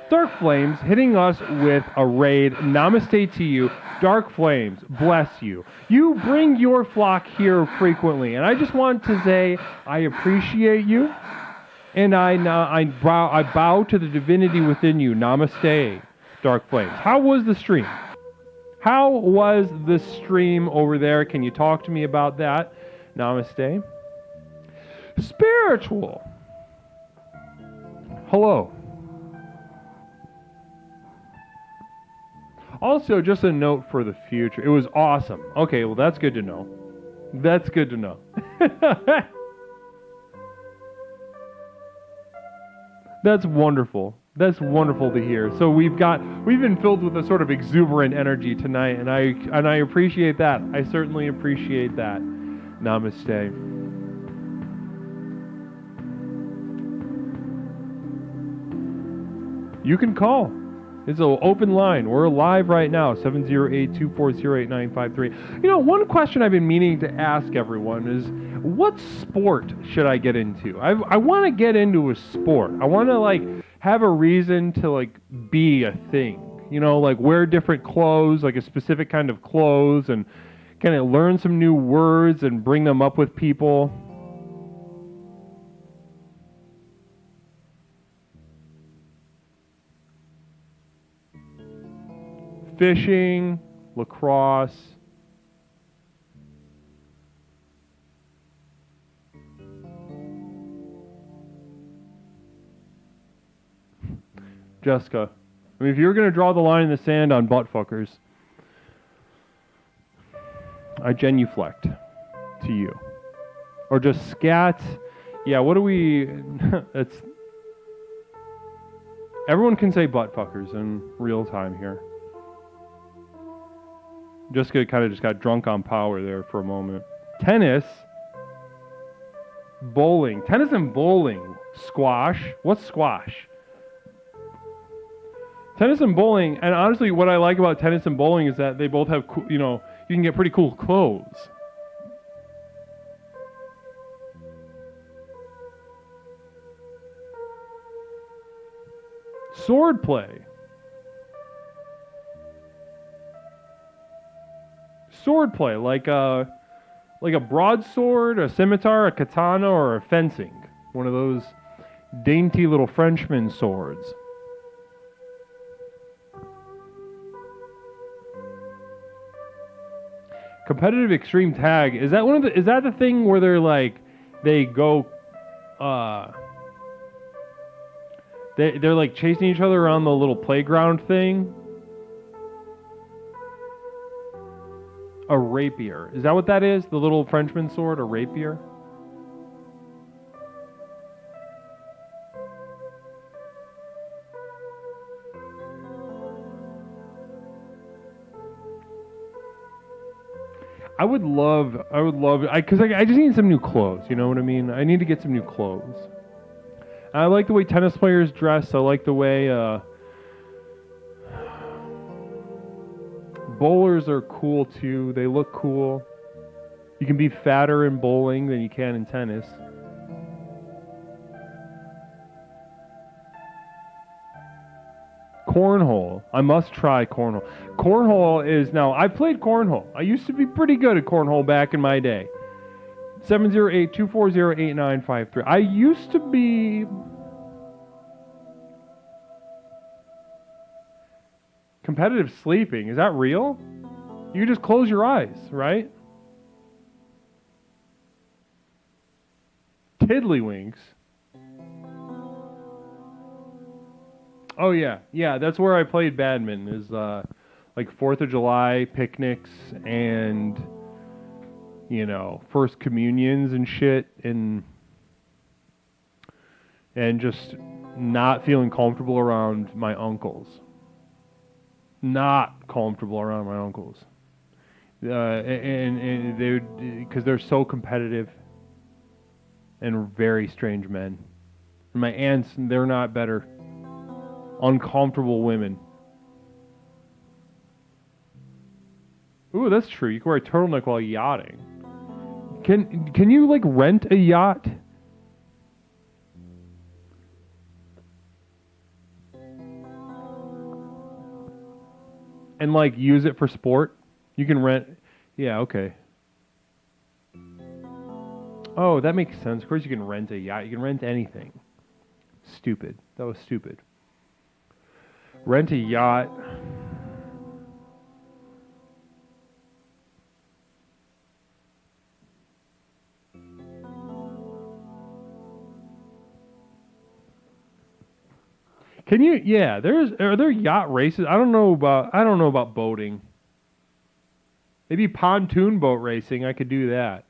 Dark Flames hitting us with a raid. Namaste to you. Dark Flames, bless you. You bring your flock here frequently, and I just want to say I appreciate you, and I bow to the divinity within you. Namaste, Dark Flames. How was the stream? How was the stream over there? Can you talk to me about that? Namaste. Spiritual. Hello. Also, just a note for the future. It was awesome. Okay, well, that's good to know. That's good to know. That's wonderful. That's wonderful to hear. So we've been filled with a sort of exuberant energy tonight, and I appreciate that. I certainly appreciate that. Namaste. You can call. It's an open line. We're live right now, 708-240-8953. You know, one question I've been meaning to ask everyone is, what sport should I get into? I want to get into a sport. I want to, have a reason to, be a thing. You know, wear different clothes, a specific kind of clothes, and kind of learn some new words and bring them up with people. Fishing, lacrosse. Jessica, I mean, if you're going to draw the line in the sand on butt fuckers, I genuflect to you. Or just scat. Yeah, what do we... It's... Everyone can say butt fuckers in real time here. Jessica kind of just got drunk on power there for a moment. Tennis. Bowling. Tennis and bowling. Squash. What's squash? Tennis and bowling, and honestly what I like about tennis and bowling is that they both have, you can get pretty cool clothes. Sword play. Sword play, like a broadsword, a scimitar, a katana, or a fencing. One of those dainty little Frenchman swords. Competitive extreme tag, is that the thing where they go they're chasing each other around the little playground thing? A rapier. Is that what that is? The little Frenchman sword? A rapier? I would love, because I just need some new clothes, you know what I mean? I need to get some new clothes. I like the way tennis players dress. I like the way bowlers are cool too. They look cool. You can be fatter in bowling than you can in tennis. Cornhole. I must try cornhole. Cornhole is now, I played cornhole. I used to be pretty good at cornhole back in my day. 708-240-8953. I used to be competitive sleeping. Is that real? You just close your eyes, right? Tiddlywinks. Oh yeah, that's where I played badminton. Is like 4th of July picnics and first communions and shit, and just not feeling comfortable around my uncles. Not comfortable around my uncles, and they would, because they're so competitive and very strange men. My aunts, they're not better. Uncomfortable women. Ooh, that's true. You can wear a turtleneck while yachting. Can you like rent a yacht? And like use it for sport? You can rent. Yeah, okay. Oh, that makes sense. Of course you can rent a yacht. You can rent anything. Stupid. That was stupid. Rent a yacht. Can you? Yeah, are there yacht races? I don't know about boating. Maybe pontoon boat racing. I could do that.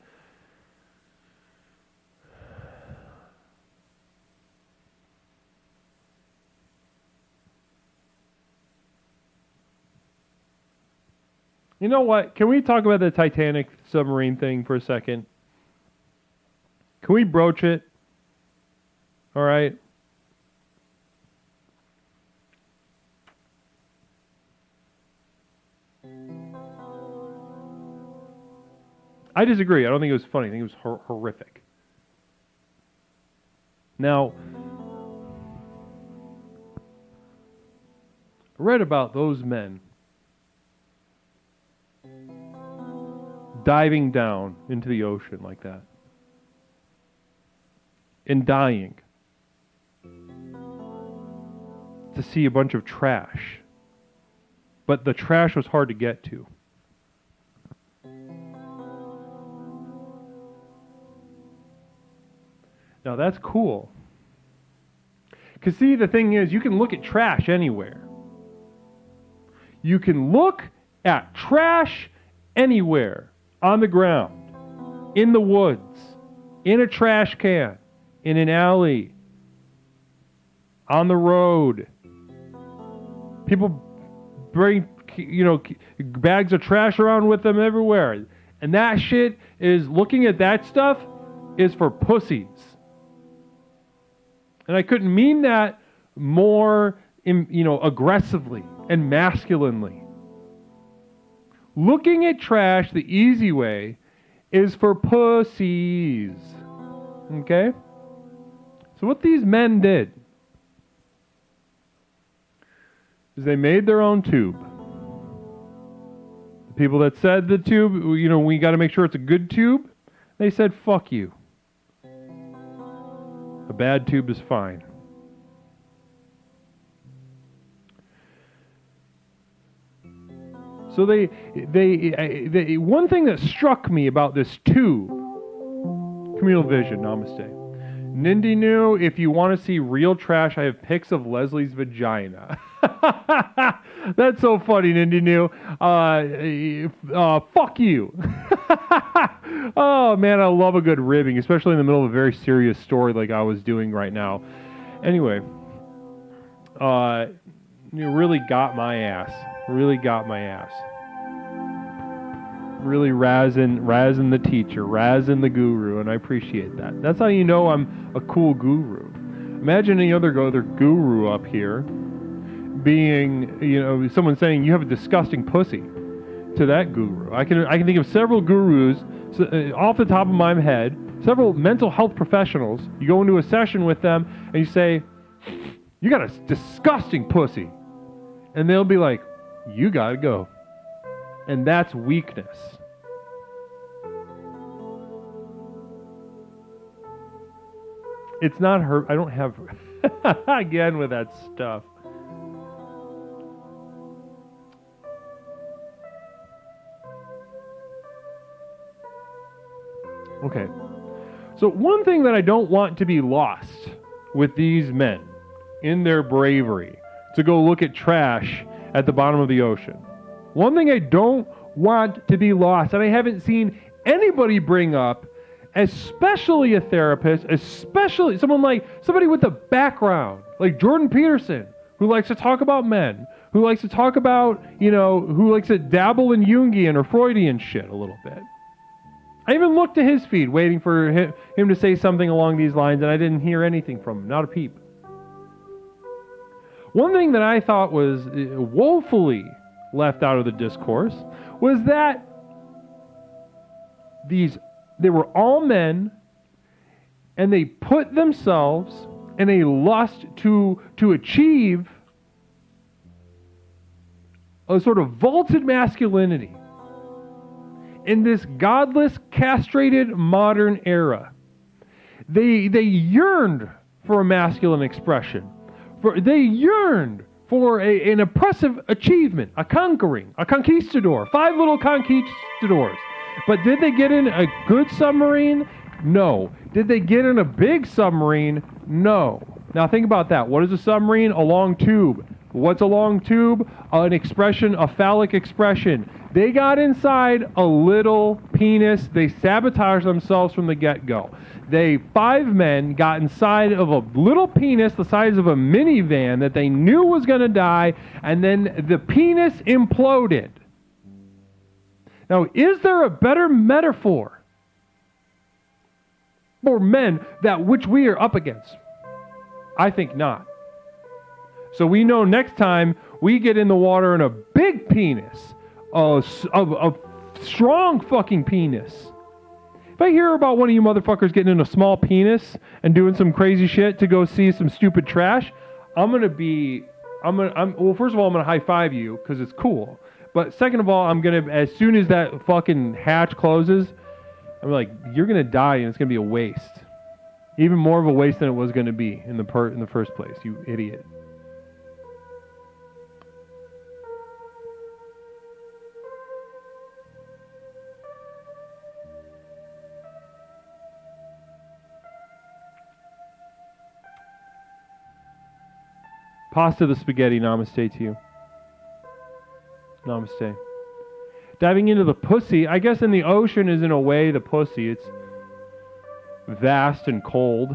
You know what? Can we talk about the Titanic submarine thing for a second? Can we broach it? All right. I disagree. I don't think it was funny. I think it was horrific. Now, I read about those men diving down into the ocean like that and dying to see a bunch of trash. But the trash was hard to get to. Now that's cool. Because see, the thing is, you can look at trash anywhere. You can look at trash anywhere. On the ground, in the woods, in a trash can, in an alley, on the road. People bring, bags of trash around with them everywhere. And that shit is, looking at that stuff is for pussies. And I couldn't mean that more, aggressively and masculinely. Looking at trash the easy way is for pussies. Okay? So what these men did is they made their own tube. The people that said the tube, we got to make sure it's a good tube, they said, fuck you. A bad tube is fine. So they one thing that struck me about this tube, communal vision, namaste. Nindy knew, if you want to see real trash, I have pics of Leslie's vagina. That's so funny, Nindy New. Fuck you. Oh man, I love a good ribbing, especially in the middle of a very serious story like I was doing right now. Anyway, you really got my ass. Really got my ass. Really razzing the teacher, razzing the guru, and I appreciate that. That's how you know I'm a cool guru. Imagine any other guru up here being, someone saying you have a disgusting pussy to that guru. I can think of several gurus off the top of my head, several mental health professionals. You go into a session with them and you say, you got a disgusting pussy. And they'll be like, you gotta go. And that's weakness. It's not her. I don't have again with that stuff. Okay. So one thing that I don't want to be lost with these men in their bravery to go look at trash at the bottom of the ocean. One thing I don't want to be lost, and I haven't seen anybody bring up, especially a therapist, especially somebody with a background, like Jordan Peterson, who likes to talk about men, who likes to talk about, who likes to dabble in Jungian or Freudian shit a little bit. I even looked at his feed, waiting for him to say something along these lines, and I didn't hear anything from him, not a peep. One thing that I thought was woefully left out of the discourse was that they were all men, and they put themselves in a lust to achieve a sort of vaulted masculinity in this godless, castrated modern era. They yearned for a masculine expression. They yearned for an oppressive achievement, a conquistador, 5 little conquistadors. But did they get in a good submarine? No. Did they get in a big submarine? No. Now think about that. What is a submarine? A long tube. What's a long tube? An expression, a phallic expression. They got inside a little penis. They sabotaged themselves from the get-go. 5 men got inside of a little penis the size of a minivan that they knew was going to die, and then the penis imploded. Now, is there a better metaphor for men that which we are up against? I think not. So we know next time we get in the water in a big penis, a strong fucking penis. If I hear about one of you motherfuckers getting in a small penis and doing some crazy shit to go see some stupid trash, well, first of all, I'm gonna high five you because it's cool. But second of all, I'm gonna, as soon as that fucking hatch closes, I'm like, you're gonna die and it's gonna be a waste. Even more of a waste than it was gonna be in the first place, you idiot. Pasta the spaghetti, namaste to you. Namaste. Diving into the pussy, I guess in the ocean is in a way the pussy. It's vast and cold.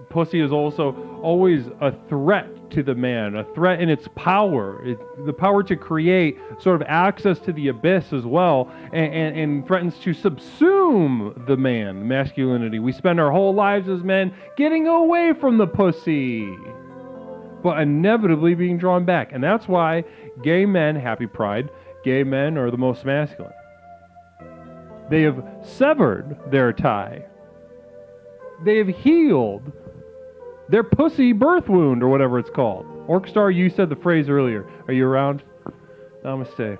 Pussy is also always a threat to the man, a threat in its power, the power to create sort of access to the abyss as well, and threatens to subsume the man, masculinity. We spend our whole lives as men getting away from the pussy, but inevitably being drawn back. And that's why gay men, happy pride, gay men are the most masculine. They have severed their tie. They have healed their pussy birth wound, or whatever it's called. Orkstar, you said the phrase earlier. Are you around? Namaste.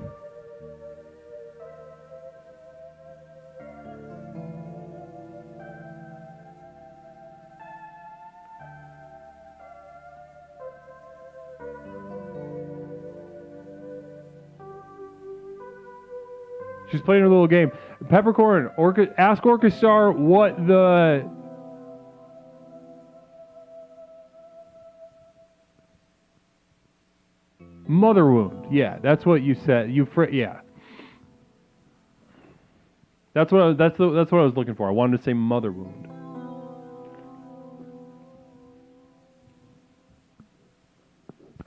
She's playing her little game. Peppercorn, ask Orchestar what the... Mother wound. Yeah, that's what you said. Yeah. That's what I was looking for. I wanted to say mother wound.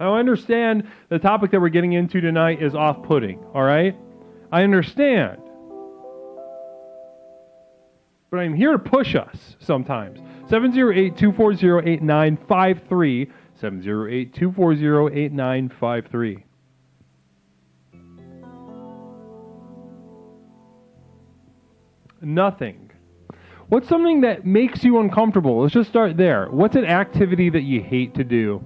I understand the topic that we're getting into tonight is off-putting, all right? I understand. But I'm here to push us sometimes. 708-240-8953. 708-240-8953. Nothing. What's something that makes you uncomfortable? Let's just start there. What's an activity that you hate to do?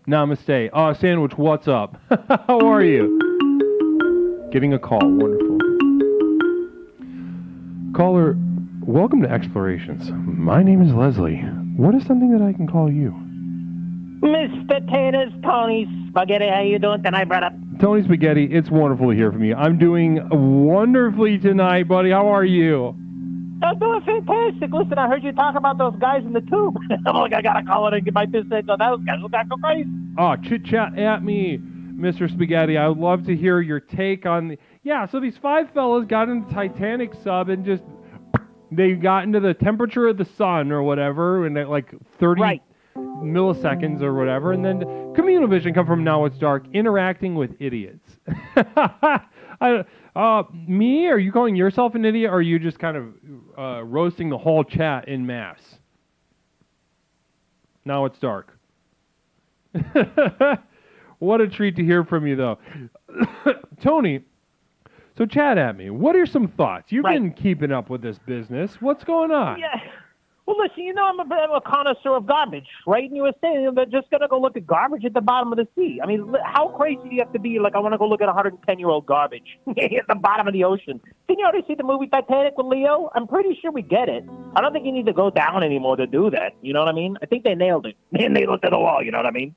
Namaste. Oh, Sandwich, what's up? How are you? Getting a call. Wonderful. Caller, welcome to Explorations. My name is Leslie. What is something that I can call you? Mr. Taters, Tony Spaghetti, how you doing tonight, brother? Tony Spaghetti, it's wonderful to hear from you. I'm doing wonderfully tonight, buddy. How are you? I'm doing fantastic. Listen, I heard you talk about those guys in the tube. I'm like, I gotta call it and get my business on those guys. Those guys go crazy. Oh, chit-chat at me, Mr. Spaghetti. I would love to hear your take on the... Yeah, so these five fellas got in the Titanic sub and they got into the temperature of the sun or whatever, and at like 30 milliseconds or whatever, and then communal vision come from Now It's Dark, interacting with idiots. Me? Are you calling yourself an idiot, or are you just kind of roasting the whole chat in mass? Now It's Dark. What a treat to hear from you, though. Tony, so chat at me. What are some thoughts? You've been keeping up with this business. What's going on? Yeah. Well, listen, I'm a connoisseur of garbage, right? And you were saying they're just going to go look at garbage at the bottom of the sea. I mean, how crazy do you have to be? Like, I want to go look at 110-year-old garbage at the bottom of the ocean. Didn't you already see the movie Titanic with Leo? I'm pretty sure we get it. I don't think you need to go down anymore to do that. You know what I mean? I think they nailed it. And they looked at the wall, you know what I mean?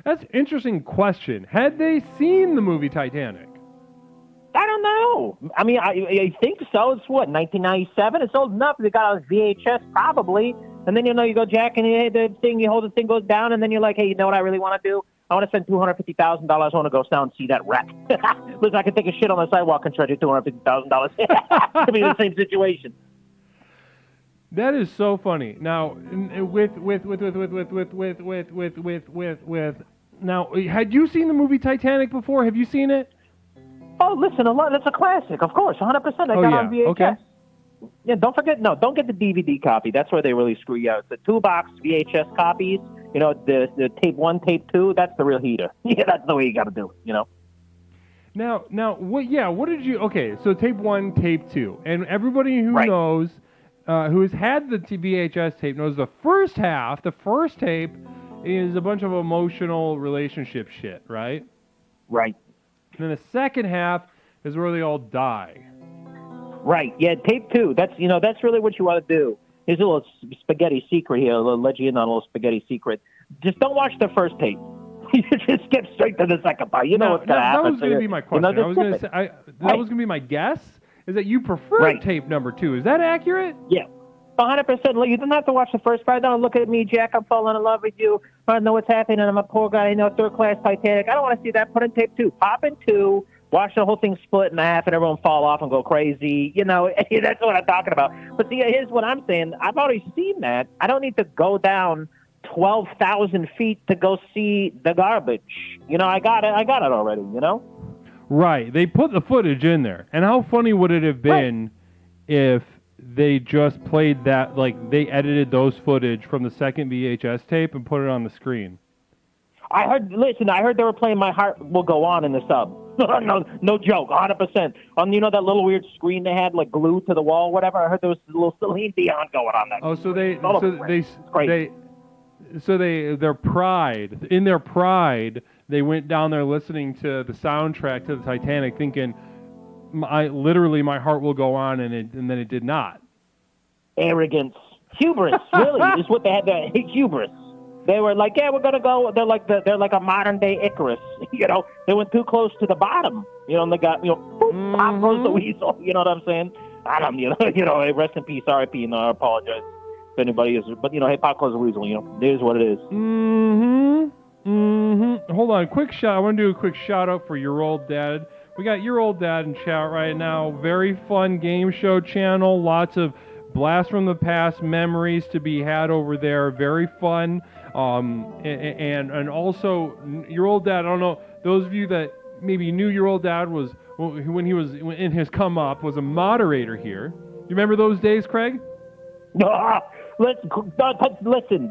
That's an interesting question. Had they seen the movie Titanic? I don't know. I mean, I think so. It's what, 1997? It's old enough. They got a VHS probably. And then, you go jacking the thing, you hold the thing goes down, and then you're like, hey, you know what I really want to do? I want to spend $250,000. I want to go down and see that wreck. Listen, I can take a shit on the sidewalk and charge you $250,000. It'll be the same situation. That is so funny. Now, now, had you seen the movie Titanic before? Have you seen it? Oh, listen, that's a classic, of course, 100%. I got on VHS. Okay. Yeah, don't get the DVD copy. That's where they really screw you out. It's the 2-box VHS copies. The tape 1, tape 2. That's the real heater. Yeah, that's the way you got to do it. Now, what? Yeah, what did you? Okay, so tape 1, tape 2, and everybody who knows, who has had the VHS tape knows the first half. The first tape is a bunch of emotional relationship shit, right? Right. And then the second half is where they all die. Right. Yeah, tape 2. That's really what you want to do. Here's a little spaghetti secret here. I'll let you in on a little spaghetti secret. Just don't watch the first tape. You just skip straight to the second part. You know what's going to happen. That was going to be my question. I was going to say that was going to be my guess. Is that you prefer tape number 2? Is that accurate? Yeah. 100%. You don't have to watch the first part. Don't look at me, Jack. I'm falling in love with you. I don't know what's happening. I'm a poor guy. Third-class Titanic. I don't want to see that. Put in tape 2. Pop in 2. Watch the whole thing split in half and everyone fall off and go crazy. That's what I'm talking about. But see, here's what I'm saying. I've already seen that. I don't need to go down 12,000 feet to go see the garbage. I got it already, Right. They put the footage in there. And how funny would it have been if they just played that, like they edited those footage from the second VHS tape and put it on the screen? I heard they were playing My Heart Will Go On in the sub. no joke, 100%. On that little weird screen they had like glued to the wall, whatever. I heard there was a little Celine Dion going on there. Oh, in their pride, they went down there listening to the soundtrack to the Titanic, thinking, My Heart Will Go On, and then it did not. Arrogance, hubris, really is what they had. There, hubris. They were like, yeah, we're gonna go. They're like a modern day Icarus. They went too close to the bottom. And they got boom. Pop goes the weasel. You know what I'm saying? I don't, hey, rest in peace, R.I.P. I apologize if anybody is, but hey, Pop goes the weasel. It is what it is. Hold on, quick shot. I want to do a quick shout out for Your Old Dad. We got Your Old Dad in chat right now. Very fun game show channel. Lots of blast from the past memories to be had over there. Very fun. And also Your Old Dad. I don't know, those of you that maybe knew Your Old Dad was when he was in his come up was a moderator here. You remember those days, Craig? Listen,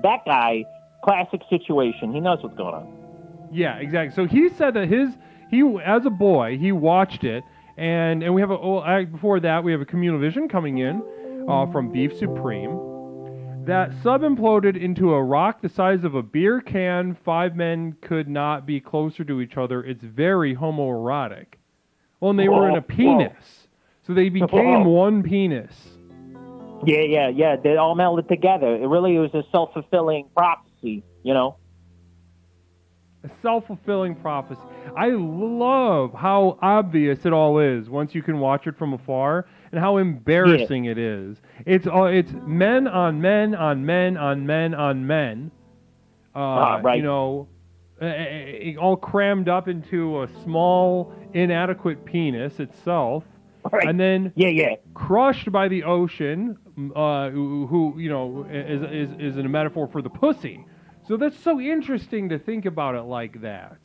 that guy, classic situation. He knows what's going on. Yeah, exactly. So he said that he as a boy he watched it, and we have before that we have a Communal Vision coming in from Beef Supreme. That sub imploded into a rock the size of a beer can. 5 men could not be closer to each other. It's very homoerotic. Well, and they were in a penis, so they became one penis. Yeah. They all melded together. It really was a self-fulfilling prophecy, A self-fulfilling prophecy. I love how obvious it all is once you can watch it from afar, and how embarrassing it is. It's men on men on men on men on men. Right. All crammed up into a small, inadequate penis itself. Right. And then crushed by the ocean, who is a metaphor for the pussy. So that's so interesting to think about it like that.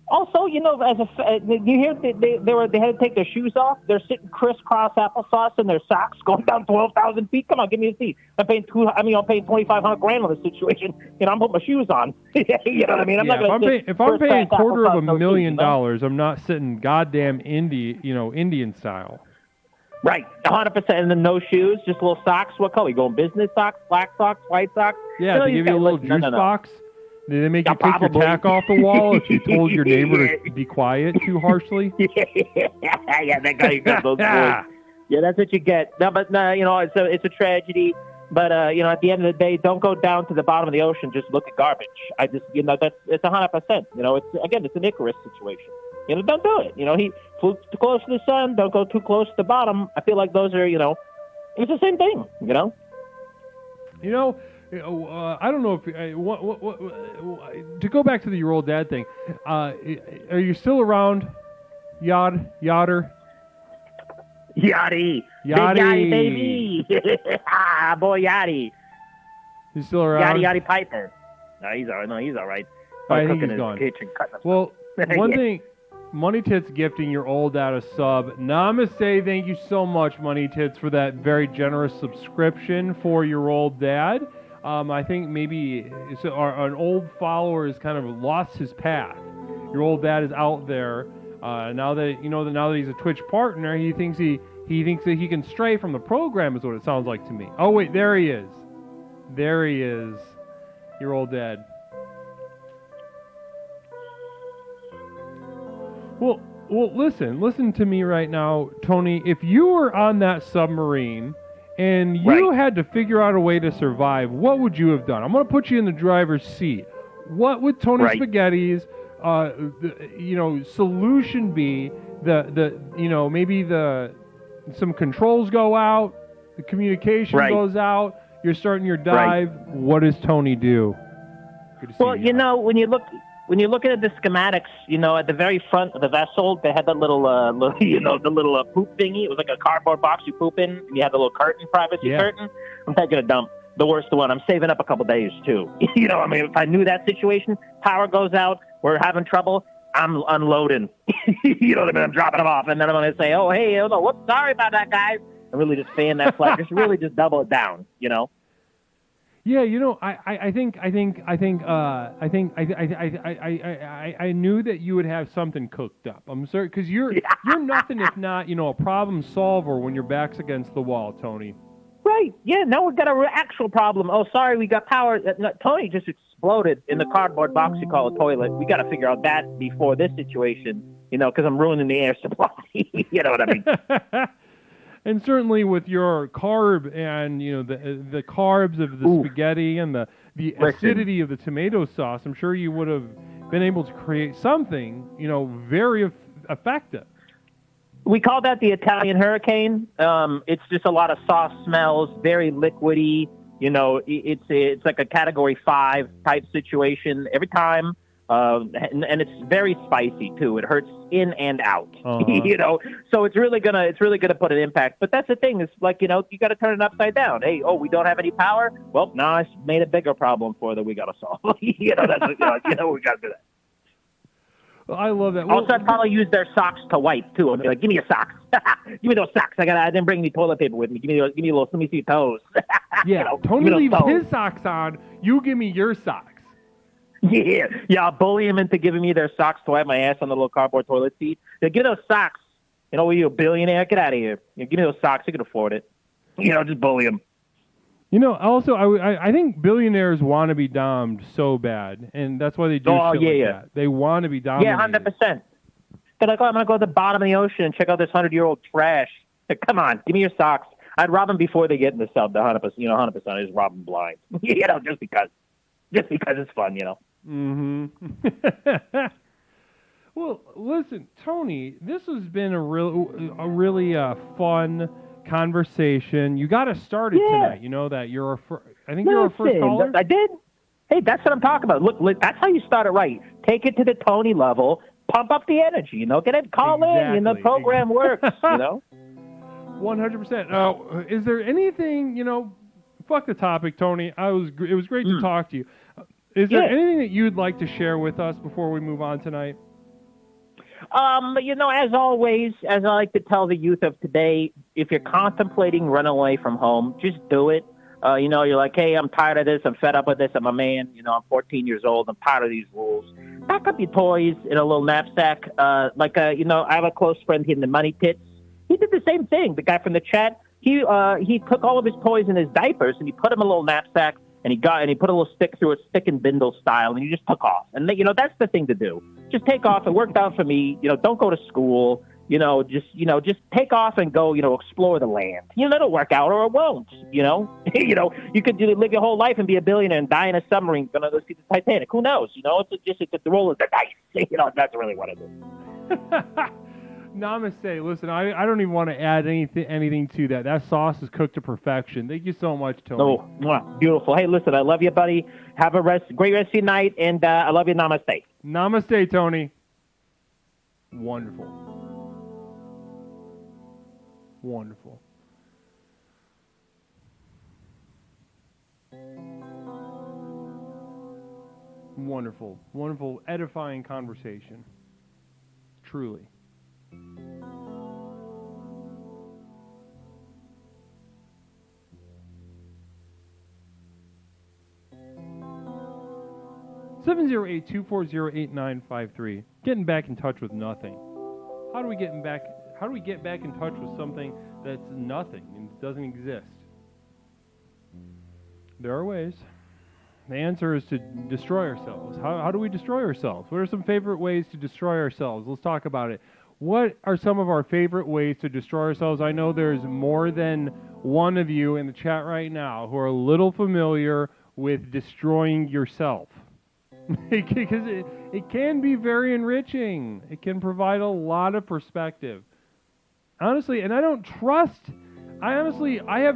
Also, you hear they had to take their shoes off. They're sitting crisscross applesauce in their socks, going down 12,000 feet. Come on, give me a seat. I'm paying $2,500 on this situation. I'm putting my shoes on. You know what I mean? If I'm paying $250,000, I'm not sitting goddamn Indian style. Right, 100%. And then no shoes, just little socks. What color? You going business socks, black socks, white socks? Yeah, they give you a little juice box. Did they make you take your tack off the wall if you told your neighbor to be quiet too harshly? Yeah, that guy got those boys. Yeah, that's what you get. No, but it's a tragedy. But at the end of the day, don't go down to the bottom of the ocean. Just look at garbage. It's 100%. It's an Icarus situation. Don't do it. He flew too close to the sun. Don't go too close to the bottom. I feel like those are, it's the same thing. I don't know if to go back to the Your Old Dad thing. Are you still around, Yotter? Yachty. Big Yachty, baby. Boy Yachty. He's still around? Yachty Piper. No, he's all right. I think he's gone. Well, one thing, Money Tits gifting Your Old Dad a sub. Namaste, thank you so much, Money Tits, for that very generous subscription for Your Old Dad. I think maybe an old follower has kind of lost his path. Your Old Dad is out there now that now that he's a Twitch partner. He thinks that he can stray from the program, is what it sounds like to me. Oh wait, there he is. Your Old Dad. Well, listen to me right now, Tony. If you were on that submarine and you had to figure out a way to survive, what would you have done? I'm going to put you in the driver's seat. What would Tony Spaghetti's solution be? Maybe some controls go out, the communication goes out, you're starting your dive. What does Tony do? Well, when you look at the schematics, at the very front of the vessel, they had that little poop thingy. It was like a cardboard box you poop in, and you had the little privacy curtain. I'm taking a dump. The worst one. I'm saving up a couple days, too. If I knew that situation, power goes out, we're having trouble, I'm unloading. I'm dropping them off, and then I'm going to say, oh, hey, whoops, sorry about that, guys. And really just fan that flag. just double it down, Yeah, I knew that you would have something cooked up. I'm sorry, because you're nothing if not, a problem solver when your back's against the wall, Tony. Right. Yeah. Now we've got an actual problem. Oh, sorry, we got power. Tony just exploded in the cardboard box you call a toilet. We got to figure out that before this situation, because I'm ruining the air supply. You know what I mean? And certainly with your carb and the carbs of the spaghetti and the acidity of the tomato sauce, I'm sure you would have been able to create something very effective. We call that the Italian hurricane. It's just a lot of soft smells, very liquidy. You know, it's like a Category 5 type situation every time, and it's very spicy too. It hurts in and out. You know, so it's really gonna put an impact. But that's the thing. It's like, you know, you got to turn it upside down. Hey, we don't have any power. Well, now I made a bigger problem for that we got to solve. You know, that's we got to do that. Well, I love that. Also, I'd probably use their socks to wipe too. I'd be like, "Give me your socks. Give me those socks. I didn't bring any toilet paper with me. Give me a little. Let me see your toes." Yeah, You know, Tony leaves toes. his socks on. You give me your socks. Yeah. I'll bully him into giving me their socks to wipe my ass on the little cardboard toilet seat. Give me those socks. You know, you're a billionaire. Get out of here. Give me those socks. You can afford it. You know, just bully him. You know, also, I think billionaires want to be domed so bad, and that's why they do shit like that. They want to be dominated. Yeah, 100%. They're like, I'm going to go to the bottom of the ocean and check out this 100-year-old trash. Like, come on, give me your socks. I'd rob them before they get in the cell. The 100%, 100%. I just rob them blind. You know, just because it's fun, you know. Mm-hmm. Well, listen, Tony, this has been a really fun conversation. You got to start it tonight. You know that you're you're our first caller. I did. Hey, that's what I'm talking about. Look, that's how you start it right. Take it to the Tony level. Pump up the energy. You know, get it. Call in. And the program works. You know. 100%. Is there anything, you know? Fuck the topic, Tony. It was great to talk to you. Is there anything that you'd like to share with us before we move on tonight? You know, as always, as I like to tell the youth of today, if you're contemplating running away from home, just do it. You know, you're like, hey, I'm tired of this. I'm fed up with this. I'm a man. You know, I'm 14 years old. I'm tired of these rules. Pack up your toys in a little knapsack. You know, I have a close friend here in the Money Pits. He did the same thing. The guy from the chat, he took all of his toys in his diapers and he put them in a little knapsack and he put a little stick through it, stick and bindle style, and he just took off. And you know, that's the thing to do. Just take off. It worked out for me. You know, don't go to school. Just take off and go, explore the land. It'll work out or it won't, you could live your whole life and be a billionaire and die in a submarine going to go see the Titanic. Who knows? It's the roll of the dice. That's really what it is. Namaste. Listen, I don't even want to add anything to that. That sauce is cooked to perfection. Thank you so much, Tony. Oh, beautiful. Hey, listen, I love you, buddy. Have a great rest of your night, and I love you. Namaste. Namaste, Tony. Wonderful. Wonderful. Wonderful. Wonderful, edifying conversation. Truly. Seven 708-240-8953. Getting back in touch with nothing. How do we get back in touch with something that's nothing and doesn't exist? There are ways. The answer is to destroy ourselves. How do we destroy ourselves? What are some favorite ways to destroy ourselves? Let's talk about it. What are some of our favorite ways to destroy ourselves? I know there's more than one of you in the chat right now who are a little familiar with destroying yourself. Because it can be very enriching. It can provide a lot of perspective. Honestly, and I have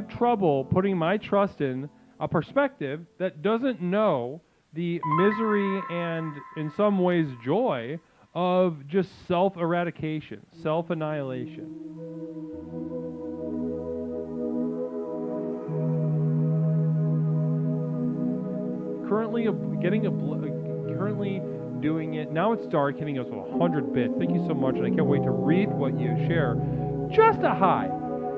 trouble putting my trust in a perspective that doesn't know the misery and, in some ways, joy of just self-eradication, self-annihilation. Currently doing it. Now it's dark, hitting us with 100 bits. Thank you so much, and I can't wait to read what you share. Just a hi.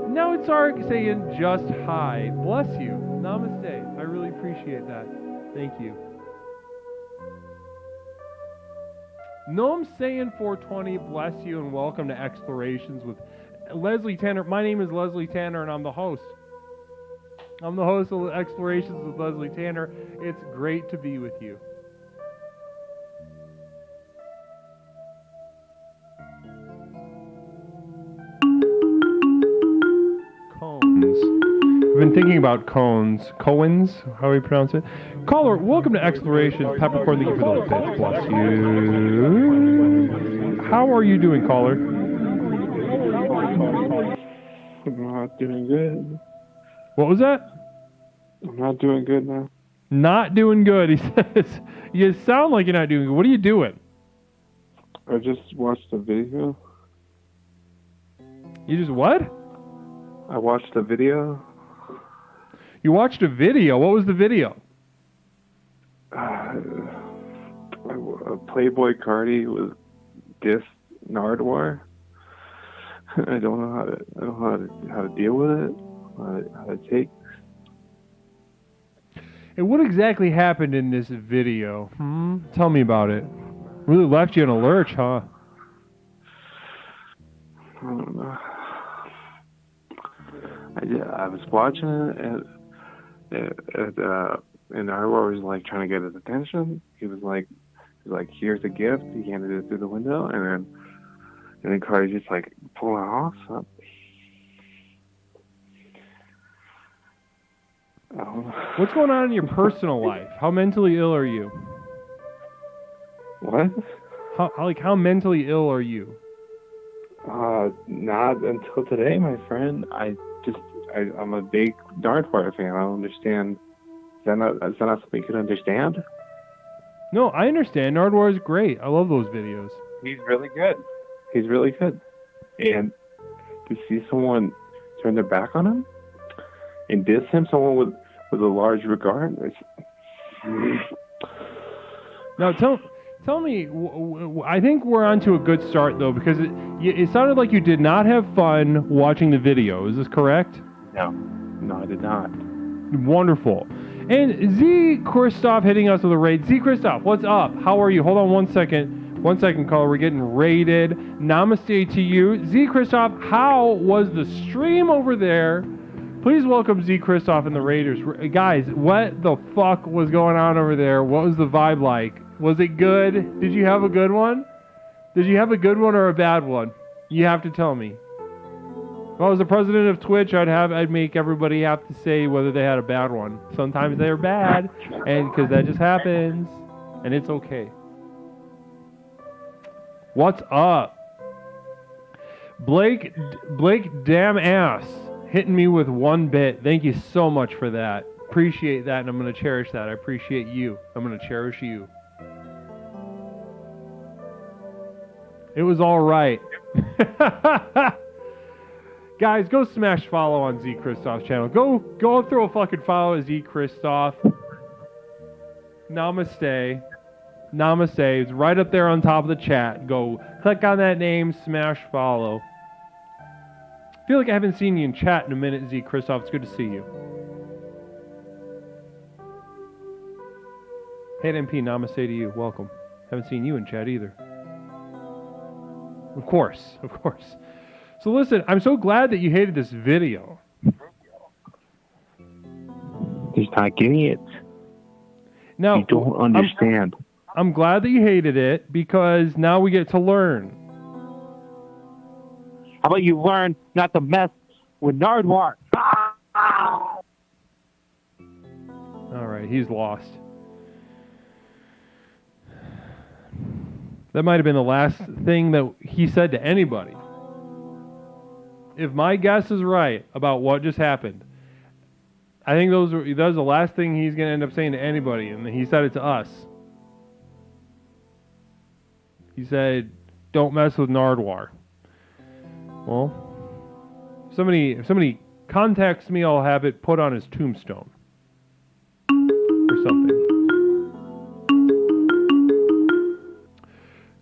Now it's dark, saying just hi. Bless you. Namaste. I really appreciate that. Thank you. Noam saying 420, bless you, and welcome to Explorations with Leslie Tanner. My name is Leslie Tanner, and I'm the host. I'm the host of Explorations with Leslie Tanner. It's great to be with you. Cones. I've been thinking about cones. Coens? How do we pronounce it? Caller, welcome to Explorations. Peppercorn, thank you for the pitch. Bless you. How are you doing, caller? I'm not doing good. What was that? I'm not doing good now. Not doing good, he says. You sound like you're not doing good. What are you doing? I just watched a video. You just what? I watched a video. You watched a video. What was the video? Playboy Cardi was dissed Nardwuar. I don't know how to deal with it. How to take. And what exactly happened in this video? Tell me about it. Really left you in a lurch, huh? I don't know. I was watching it, and Nardwuar was like trying to get his attention. He was like, "Here's a gift." He handed it through the window, and then Cardi just like pulling off. What's going on in your personal life? How mentally ill are you? What? How mentally ill are you? Not until today, my friend. I'm a big Nardwuar fan. I don't understand. Is that not something you can understand? No, I understand. Nardwuar is great. I love those videos. He's really good. And to see someone turn their back on him and diss him, someone with a large regard. Now, tell me. I think we're on to a good start though, because it sounded like you did not have fun watching the video. Is this correct? No, I did not. Wonderful. And Z Christoph hitting us with a raid. Z Christoph, what's up? How are you? Hold on 1 second. 1 second, caller. We're getting raided. Namaste to you. Z Christoph, how was the stream over there? Please welcome Z Christoph and the Raiders. Guys, what the fuck was going on over there? What was the vibe like? Was it good? Did you have a good one? Did you have a good one or a bad one? You have to tell me. If I was the president of Twitch, I'd make everybody have to say whether they had a bad one. Sometimes they're bad, and because that just happens, and it's okay. What's up? Blake damn ass hitting me with 1 bit. Thank you so much for that. Appreciate that, and I'm going to cherish that. I appreciate you. I'm going to cherish you. It was all right. Guys, go smash follow on Z Christoph's channel. Go throw a fucking follow at Z Christoph. Namaste. Namaste. It's right up there on top of the chat. Go click on that name, smash follow. I feel like I haven't seen you in chat in a minute, Z Christoph. It's good to see you. Hey MP, namaste to you. Welcome. Haven't seen you in chat either. Of course. So listen, I'm so glad that you hated this video. He's not getting it. Now, you don't understand. I'm glad that you hated it because now we get to learn. How about you learn not to mess with Nardwuar? All right, he's lost. That might have been the last thing that he said to anybody. If my guess is right about what just happened, I think that was the last thing he's going to end up saying to anybody, and he said it to us. He said, "Don't mess with Nardwuar." Well, if somebody contacts me, I'll have it put on his tombstone or something.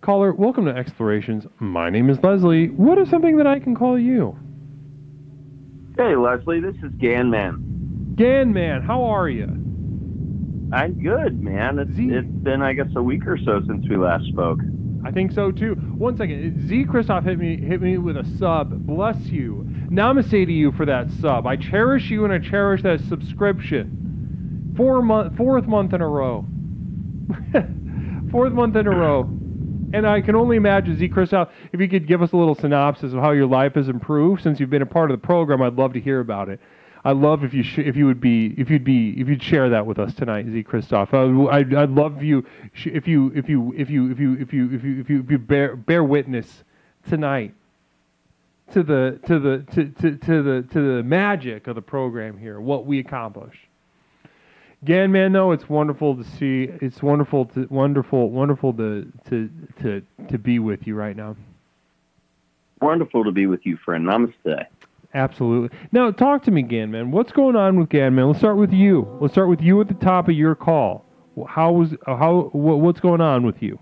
Caller, welcome to Explorations. My name is Leslie. What is something that I can call you? Hey, Leslie, this is Ganman. Ganman, how are you? I'm good, man. It's been, I guess, a week or so since we last spoke. I think so, too. 1 second. Z Christoph hit me with a sub. Bless you. Namaste to you for that sub. I cherish you and I cherish that subscription. Fourth month in a row. 4th month in a row. And I can only imagine, Z Christoph, if you could give us a little synopsis of how your life has improved since you've been a part of the program. I'd love to hear about it. I'd love if you'd share that with us tonight, Z Christoph. I'd love you if you bear witness tonight. to the magic of the program here, what we accomplish. Again, man, though, it's wonderful to see. It's wonderful to be with you right now. Wonderful to be with you, friend. Namaste. Absolutely. Now, talk to me, Gan, man. What's going on with Gan, man? Let's start with you. Let's start with you at the top of your call. What's going on with you?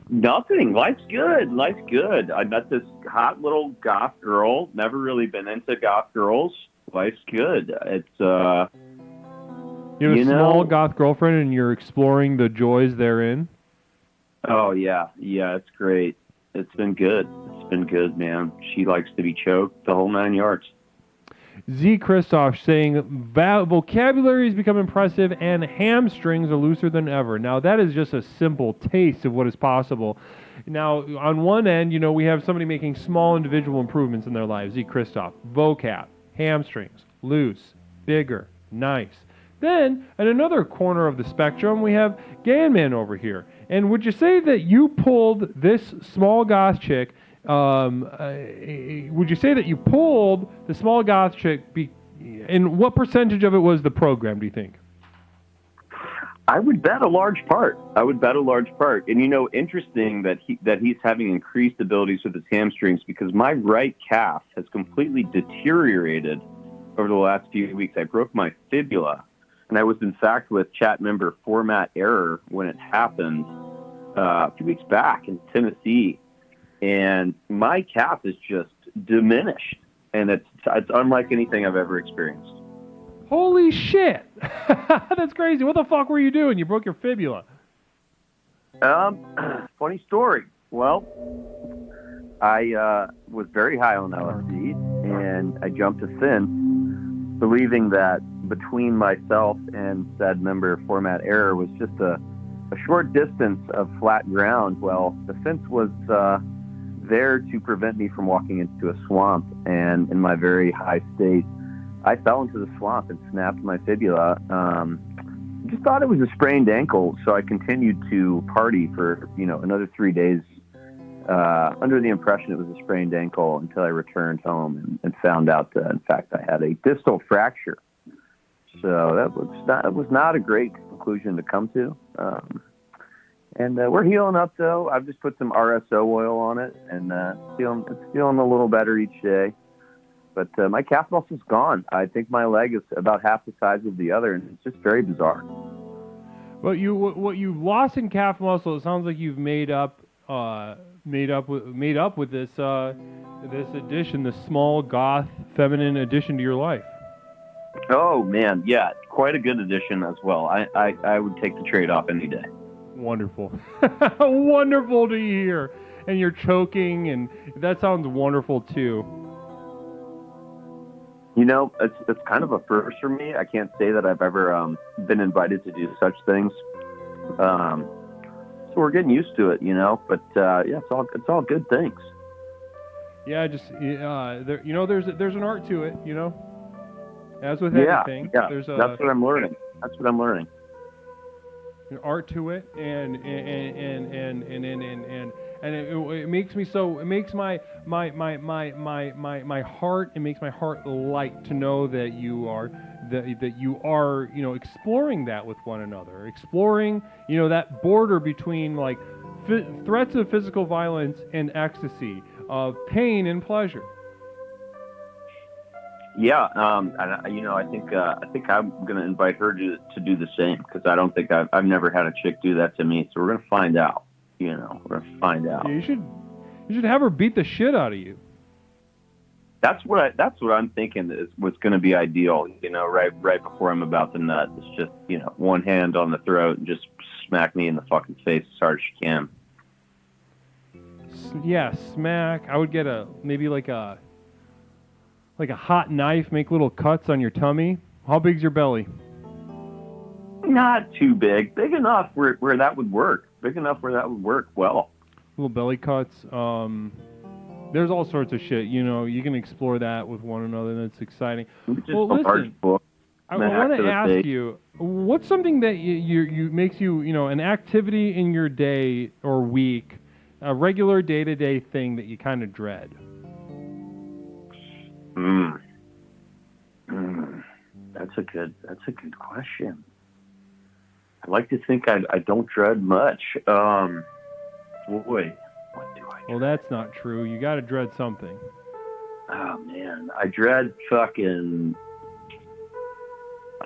Nothing. Life's good. Life's good. I met this hot little goth girl. Never really been into goth girls. Life's good. It's you have a small goth girlfriend, and you're exploring the joys therein. Oh yeah, it's great. It's been good. It's been good, man. She likes to be choked, the whole 9 yards. Z. Christoph saying vocabulary has become impressive and hamstrings are looser than ever. Now, that is just a simple taste of what is possible. Now, on one end, we have somebody making small individual improvements in their lives. Z. Christoph, vocab, hamstrings, loose, bigger, nice. Then, at another corner of the spectrum, we have Ganman over here. And would you say that you pulled this small goth chick? Would you say that you pulled the small goth chick? And what percentage of it was the program, do you think? I would bet a large part. And interesting that he's having increased abilities with his hamstrings, because my right calf has completely deteriorated over the last few weeks. I broke my fibula, and I was in fact with chat member Format Error when it happened a few weeks back in Tennessee. And my calf is just diminished, and it's unlike anything I've ever experienced. Holy shit! That's crazy. What the fuck were you doing? You broke your fibula. Funny story. Well, I was very high on LSD, and I jumped a fence, believing that between myself and said member Format Error was just a short distance of flat ground. Well, the fence was there to prevent me from walking into a swamp, and in my very high state, I fell into the swamp and snapped my fibula. Just thought it was a sprained ankle, so I continued to party for another 3 days under the impression it was a sprained ankle, until I returned home and found out that in fact I had a distal fracture. So that was not a great conclusion to come to. And we're healing up, though. I've just put some RSO oil on it, and it's feeling a little better each day. But my calf muscle's gone. I think my leg is about half the size of the other, and it's just very bizarre. Well, what you lost in calf muscle, it sounds like you've made up with this addition, the small goth feminine addition to your life. Oh man, yeah, quite a good addition as well. I would take the trade off any day. Wonderful. Wonderful to hear. And you're choking, and that sounds wonderful too. It's kind of a first for me. I can't say that I've ever been invited to do such things. So we're getting used to it, But yeah, it's all good things. Yeah, there's an art to it, As with anything, yeah. There's that's what I'm learning. An art to it, and it makes me so. It makes my heart. It makes my heart light to know that you are exploring that with one another, exploring that border between like threats of physical violence and ecstasy, of pain and pleasure. Yeah, I think I'm gonna invite her to do the same, because I don't think I've never had a chick do that to me. So we're gonna find out. We're gonna find out. Yeah, you should have her beat the shit out of you. That's what I'm thinking is what's gonna be ideal. Right before I'm about to nut, it's just one hand on the throat and just smack me in the fucking face as hard as she can. Yeah, smack. I would get maybe like a hot knife, make little cuts on your tummy. How big's your belly? Not too big. Big enough where that would work. Big enough where that would work well. Little belly cuts. There's all sorts of shit. You can explore that with one another. That's exciting. Well, listen, I want to ask you, what's something that you makes you, an activity in your day or week, a regular day-to-day thing that you kind of dread? Mm. That's a good question. I like to think I don't dread much. Boy, what do I? Well, that's not true. You got to dread something. Oh man, I dread fucking.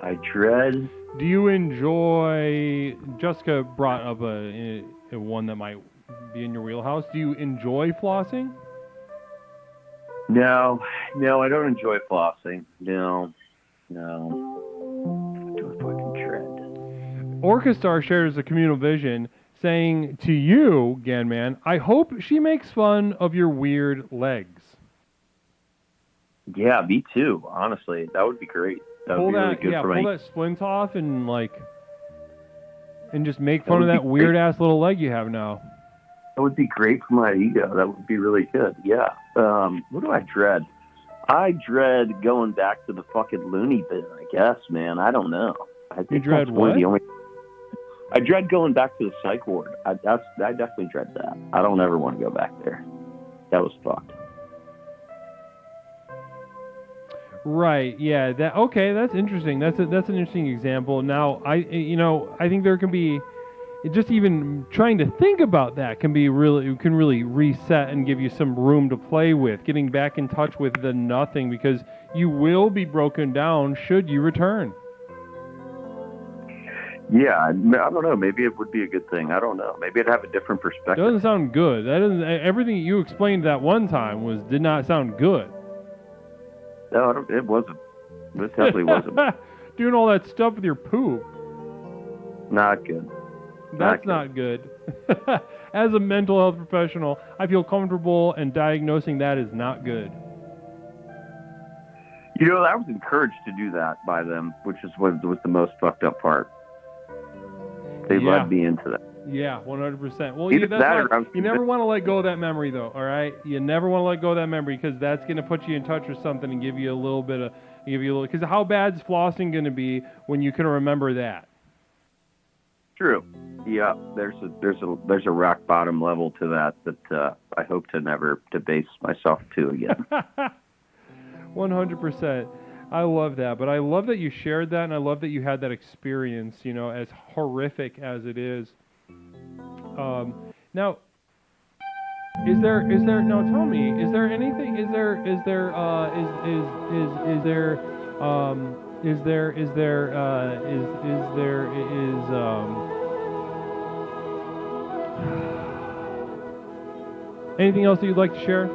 I dread. Do you enjoy? Jessica brought up a one that might be in your wheelhouse. Do you enjoy flossing? No, I don't enjoy flossing. No. What do I fucking dread? Orchestar shares a communal vision, saying to you, Ganman, I hope she makes fun of your weird legs. Yeah, me too. Honestly, that would be great. That would be really good for pull me. that splint off and just make fun of would be that weird ass little leg you have now. That would be great for my ego. That would be really good. Yeah. What do I dread? I dread going back to the fucking loony bin, I guess, man. I don't know. I think You dread that's one of what? the only. I dread going back to the psych ward. I definitely dread that. I don't ever want to go back there. That was fucked. Right. Yeah. That's interesting. That's an interesting example. Now, I think there can be, just even trying to think about that can really reset and give you some room to play with, getting back in touch with the nothing, because you will be broken down should you return. Yeah, I don't know. Maybe it would be a good thing. I don't know. Maybe I'd have a different perspective. Doesn't sound good. That doesn't. Everything you explained that one time did not sound good. No, it wasn't. It definitely wasn't. Doing all that stuff with your poop. Not good. That's not good. As a mental health professional, I feel comfortable in diagnosing that is not good. You know, I was encouraged to do that by them, which is what was the most fucked up part. They led me into that. Yeah, 100%. Well, Either that or you never want to let go of that memory, though, all right? You never want to let go of that memory, because that's going to put you in touch with something and give you a little bit of, because how bad's flossing going to be when you can remember that? True. Yeah, there's a rock bottom level to that I hope to never debase myself to again. 100%. I love that, but I love that you shared that, and I love that you had that experience, as horrific as it is. Now, now tell me, is there anything, anything else that you'd like to share?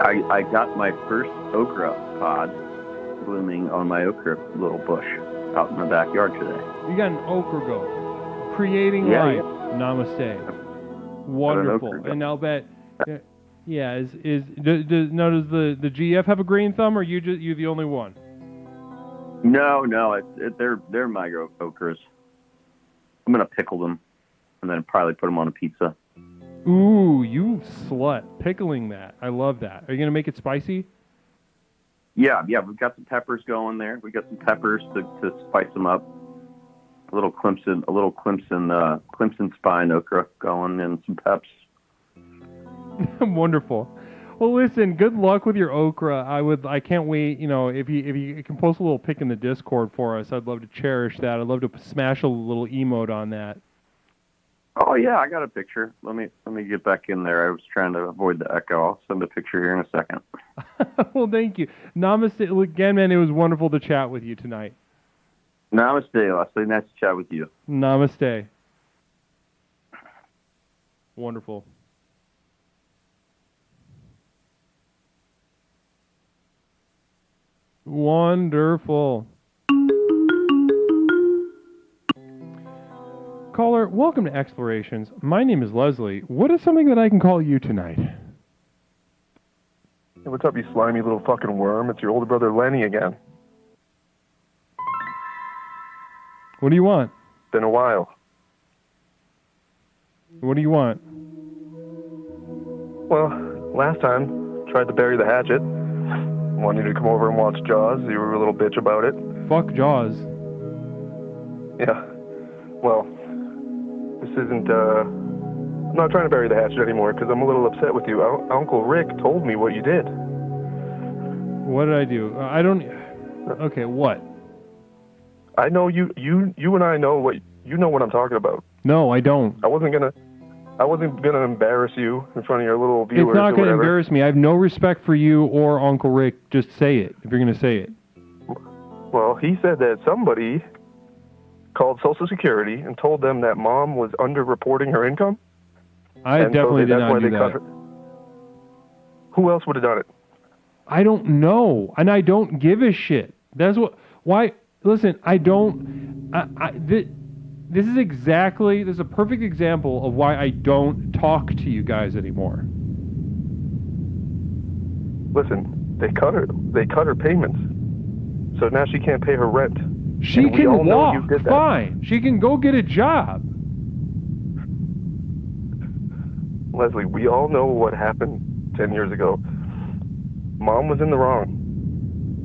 I got my first okra pod blooming on my okra little bush out in my backyard today. You got an okra go, creating life. Yeah. Namaste. Wonderful. And I'll bet. Yeah. Does the GF have a green thumb, or you the only one? No, they're my okras. I'm gonna pickle them, and then probably put them on a pizza. Ooh, you slut! Pickling that, I love that. Are you gonna make it spicy? Yeah, we've got some peppers going there. We got some peppers to spice them up. A little Clemson spine okra going, and some peps. Wonderful. Well, listen. Good luck with your okra. I can't wait. If you can post a little pic in the Discord for us, I'd love to cherish that. I'd love to smash a little emote on that. Oh yeah, I got a picture. Let me get back in there. I was trying to avoid the echo. I'll send a picture here in a second. Well, thank you. Namaste again, man. It was wonderful to chat with you tonight. Namaste, Leslie. Nice to chat with you. Namaste. Wonderful. Wonderful. Caller, welcome to Explorations. My name is Leslie. What is something that I can call you tonight? Hey, what's up, you slimy little fucking worm? It's your older brother Lenny again. What do you want? Been a while. What do you want? Well, last time, tried to bury the hatchet. Wanted you to come over and watch Jaws. You were a little bitch about it. Fuck Jaws. Yeah. Well, this isn't, I'm not trying to bury the hatchet anymore because I'm a little upset with you. Uncle Rick told me what you did. What did I do? I don't. Okay, what? I know you and I know what I'm talking about. No, I don't. I wasn't gonna embarrass you in front of your little viewers. It's not or going to whatever. embarrass me. I have no respect for you or Uncle Rick. Just say it if you're going to say it. Well, he said that somebody called Social Security and told them that mom was underreporting her income. I and definitely so did that's not why do they cut that. her. Who else would have done it? I don't know, and I don't give a shit. That's what. Why? Listen, I don't. This is a perfect example of why I don't talk to you guys anymore. Listen, they cut her payments, so now she can't pay her rent. She And we all can know walk. you did that. Fine. She can go get a job. Leslie, we all know what happened 10 years ago. Mom was in the wrong.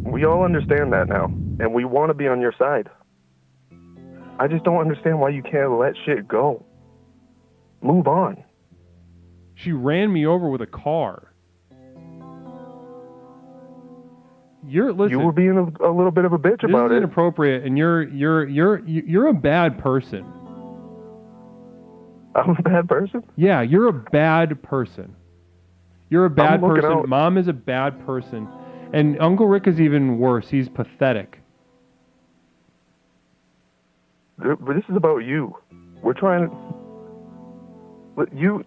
We all understand that now, and we want to be on your side. I just don't understand why you can't let shit go. Move on. She ran me over with a car. Listen. You were being a little bit of a bitch about This is it. inappropriate, and you're a bad person. I'm a bad person? Yeah, you're a bad person. You're a bad I'm looking person. out. Mom is a bad person, and Uncle Rick is even worse. He's pathetic. But this is about you. We're trying to... You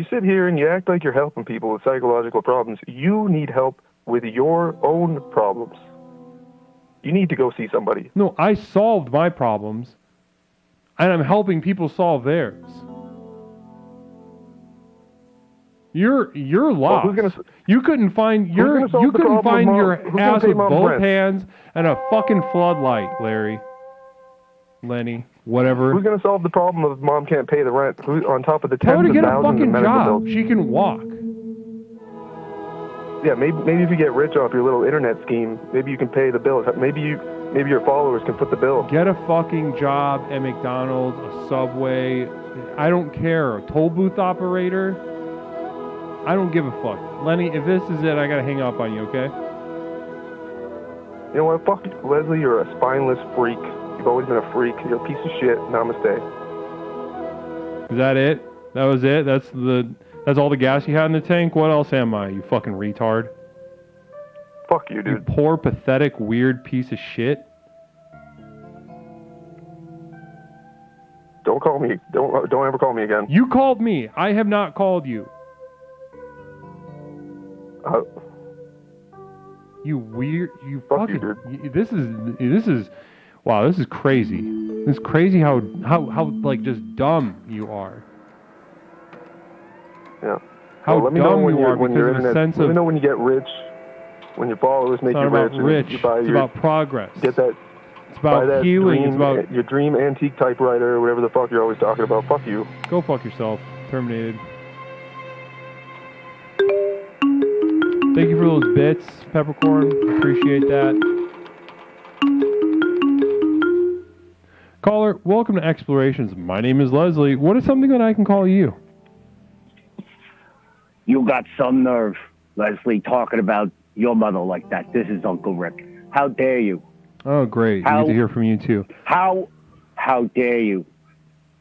sit here and you act like you're helping people with psychological problems. You need help with your own problems. You need to go see somebody. No, I solved my problems, and I'm helping people solve theirs. You're lost. who's gonna- You couldn't find gonna solve you the couldn't problem of find Mom? your Who's gonna ass pay with Mom's both rent? hands and a fucking floodlight, Larry. Lenny, whatever. Who's going to solve the problem if mom can't pay the rent? Who's on top of the Tell her tens to of get a thousands of fucking medical job. bills? She can walk. Yeah, maybe if you get rich off your little internet scheme, maybe you can pay the bills. Maybe your followers can foot the bill. Get a fucking job at McDonald's, a Subway. I don't care. A toll booth operator. I don't give a fuck. Lenny, if this is it, I gotta hang up on you, okay? You know what? Fuck you. Leslie, you're a spineless freak. You've always been a freak. You're a piece of shit. Namaste. Is that it? That was it? That's all the gas you had in the tank? What else am I, you fucking retard? Fuck you, You dude. poor, pathetic, weird piece of shit. Don't call me. Don't ever call me again. You called me. I have not called you. You weird. You Fuck you, fucking. This is. Wow, this is crazy. This is crazy how like just dumb you are. Yeah. How Well, let me know dumb when you are when because your of a internet. sense Let of. me know when you get rich. When your followers make It's not you about rich. and rich. You buy It's your, about progress. Get that. It's Buy about that healing. dream, It's about your dream antique typewriter or whatever the fuck you're always talking about. Fuck you. go fuck yourself. Terminated. Thank you for those bits, Peppercorn. Appreciate that. Caller, welcome to Explorations. My name is Leslie. What is something that I can call you? You got some nerve, Leslie, talking about your mother like that. This is Uncle Rick. How dare you? Oh, great. How- Good to hear from you, too. How dare you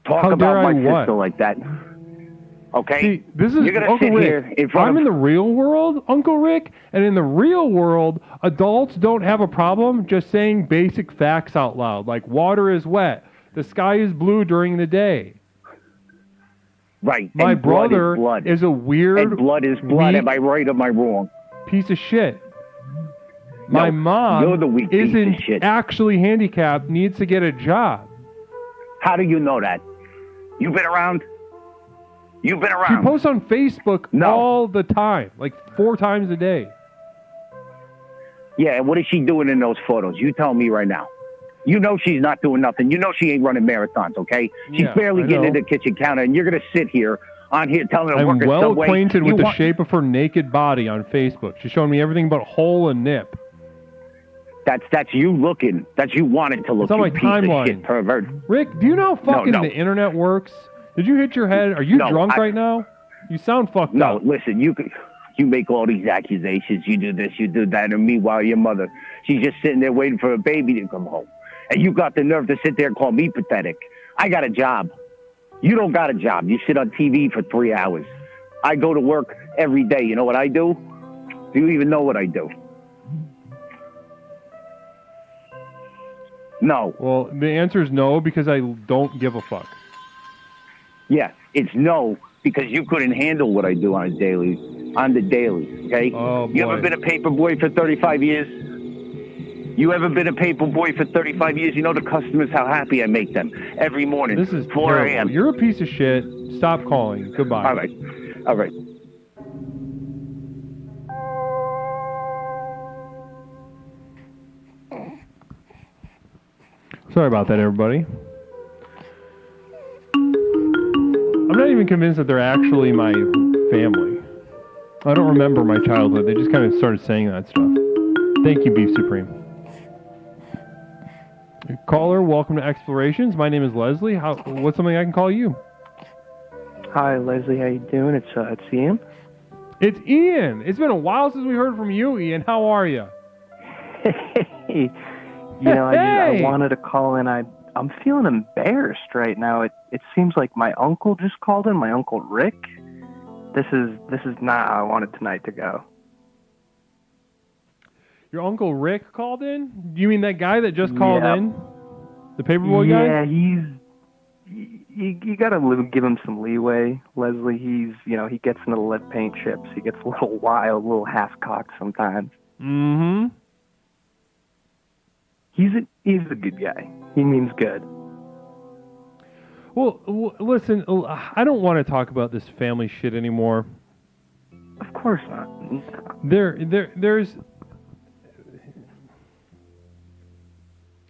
talk How about dare my I what? sister like that? Okay? See, this is You're gonna Uncle sit Rick. here in front I'm of... in the real world, Uncle Rick, and in the real world, adults don't have a problem just saying basic facts out loud, like water is wet, the sky is blue during the day. Right. My and blood brother is blood. is a weird And blood is blood. weak Am I right or am I wrong? piece of shit. My No, mom you're the weak piece isn't of shit. actually handicapped, needs to get a job. How do you know that? You've been around? You've been She around. posts on Facebook No. all the time, like 4 times a day. Yeah, and what is she doing in those photos? You tell me right now. You know she's not doing nothing. You know she ain't running marathons, okay? She's Yeah, barely I getting know. to the kitchen counter, and you're going to sit here on here telling her to I'm work at well Subway. acquainted You with the want- shape of her naked body on Facebook. She's showing me everything but hole and nip. That's you looking. That's you wanting to look. It's on you my piece timeline. Of shit pervert. Rick, do you know how fucking no. the internet works? Did you hit your head? Are you No, drunk right now? You sound fucked No, up. listen. You make all these accusations. You do this, you do that. And meanwhile, your mother, she's just sitting there waiting for a baby to come home. And you got the nerve to sit there and call me pathetic. I got a job. You don't got a job. You sit on TV for 3 hours. I go to work every day. You know what I do? Do you even know what I do? No. Well, the answer is no, because I don't give a fuck. Yeah, it's no, because you couldn't handle what I do on the daily, okay? Oh, boy. You ever been a paper boy for 35 years? You ever been a paper boy for 35 years? You know the customers, how happy I make them every morning. This is 4 terrible. a.m. You're a piece of shit. Stop calling. Goodbye. All right. Sorry about that, everybody. I'm not even convinced that they're actually my family. I don't remember my childhood. They just kind of started saying that stuff. Thank you, Beef Supreme. Caller, welcome to Explorations. My name is Leslie. What's something I can call you? Hi, Leslie. How you doing? It's Ian. It's Ian. It's been a while since we heard from you, Ian. How are you? Hey. I wanted to call in. I'm feeling embarrassed right now. It seems like my uncle just called in, my Uncle Rick. This is not how I wanted tonight to go. Your Uncle Rick called in? Do you mean that guy that just called in? The paperboy guy? Yeah, you gotta give him some leeway, Leslie. He gets into the lead paint chips. He gets a little wild, a little half-cocked sometimes. Mm-hmm. He's a good guy. He means good. Well, listen, I don't want to talk about this family shit anymore. Of course not. There's...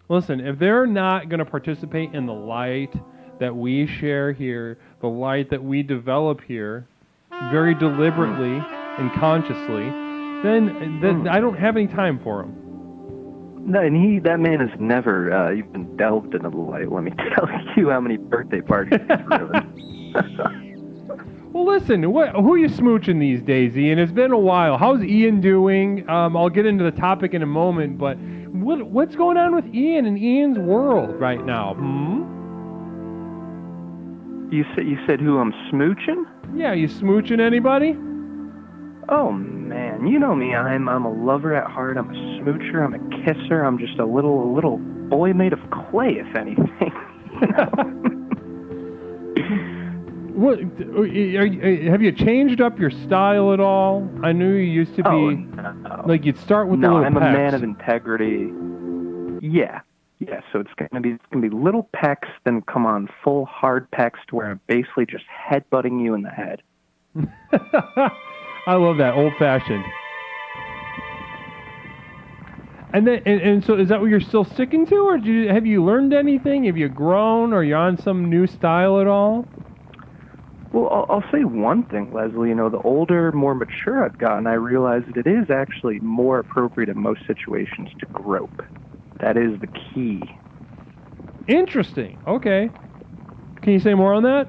Listen, if they're not going to participate in the light that we share here, the light that we develop here, very deliberately and consciously, then I don't have any time for them. No, and that man has never even delved into the light. Let me tell you how many birthday parties he's ruined. Well, listen, who are you smooching these days, Ian? It's been a while. How's Ian doing? I'll get into the topic in a moment, but what's going on with Ian and Ian's world right now? You said who I'm smooching? Yeah, you smooching anybody? Oh man, you know me. I'm a lover at heart. I'm a smoocher. I'm a kisser. I'm just a little boy made of clay, if anything. What have you changed up your style at all? I knew you used to be like you'd start with the little I'm pecs. a man of integrity. Yeah. So it's gonna be little pecs, then come on full hard pecs to where I'm basically just headbutting you in the head. I love that, old fashioned. And then, and so, is that what you're still sticking to, or have you learned anything? Have you grown, or you on some new style at all? Well, I'll say one thing, Leslie. The older, more mature I've gotten, I realize that it is actually more appropriate in most situations to grope. That is the key. Interesting. Okay. Can you say more on that?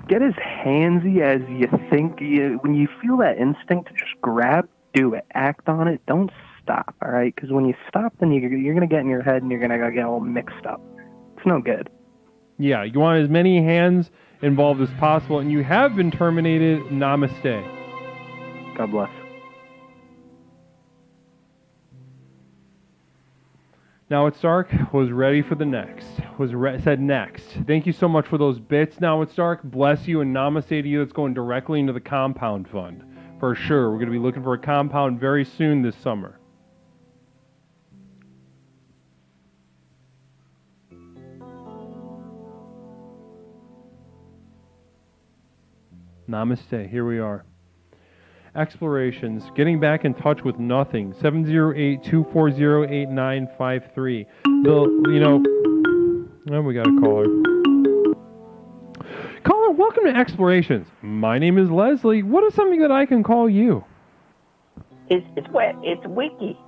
Get as handsy as you think. When you feel that instinct to just grab, do it. Act on it. Don't stop, all right? Because when you stop, then you're going to get in your head and you're going to get all mixed up. It's no good. Yeah, you want as many hands involved as possible, and you have been terminated. Namaste. God bless. Now It's Dark was ready for the next. Said next. Thank you so much for those bits. Now It's Dark. Bless you and namaste to you. That's going directly into the compound fund. For sure. We're going to be looking for a compound very soon this summer. Namaste. Here we are. Explorations, getting back in touch with nothing. 708-240-8953. Oh, we got a caller. Caller, welcome to Explorations. My name is Leslie. What is something that I can call you? It's Wiki.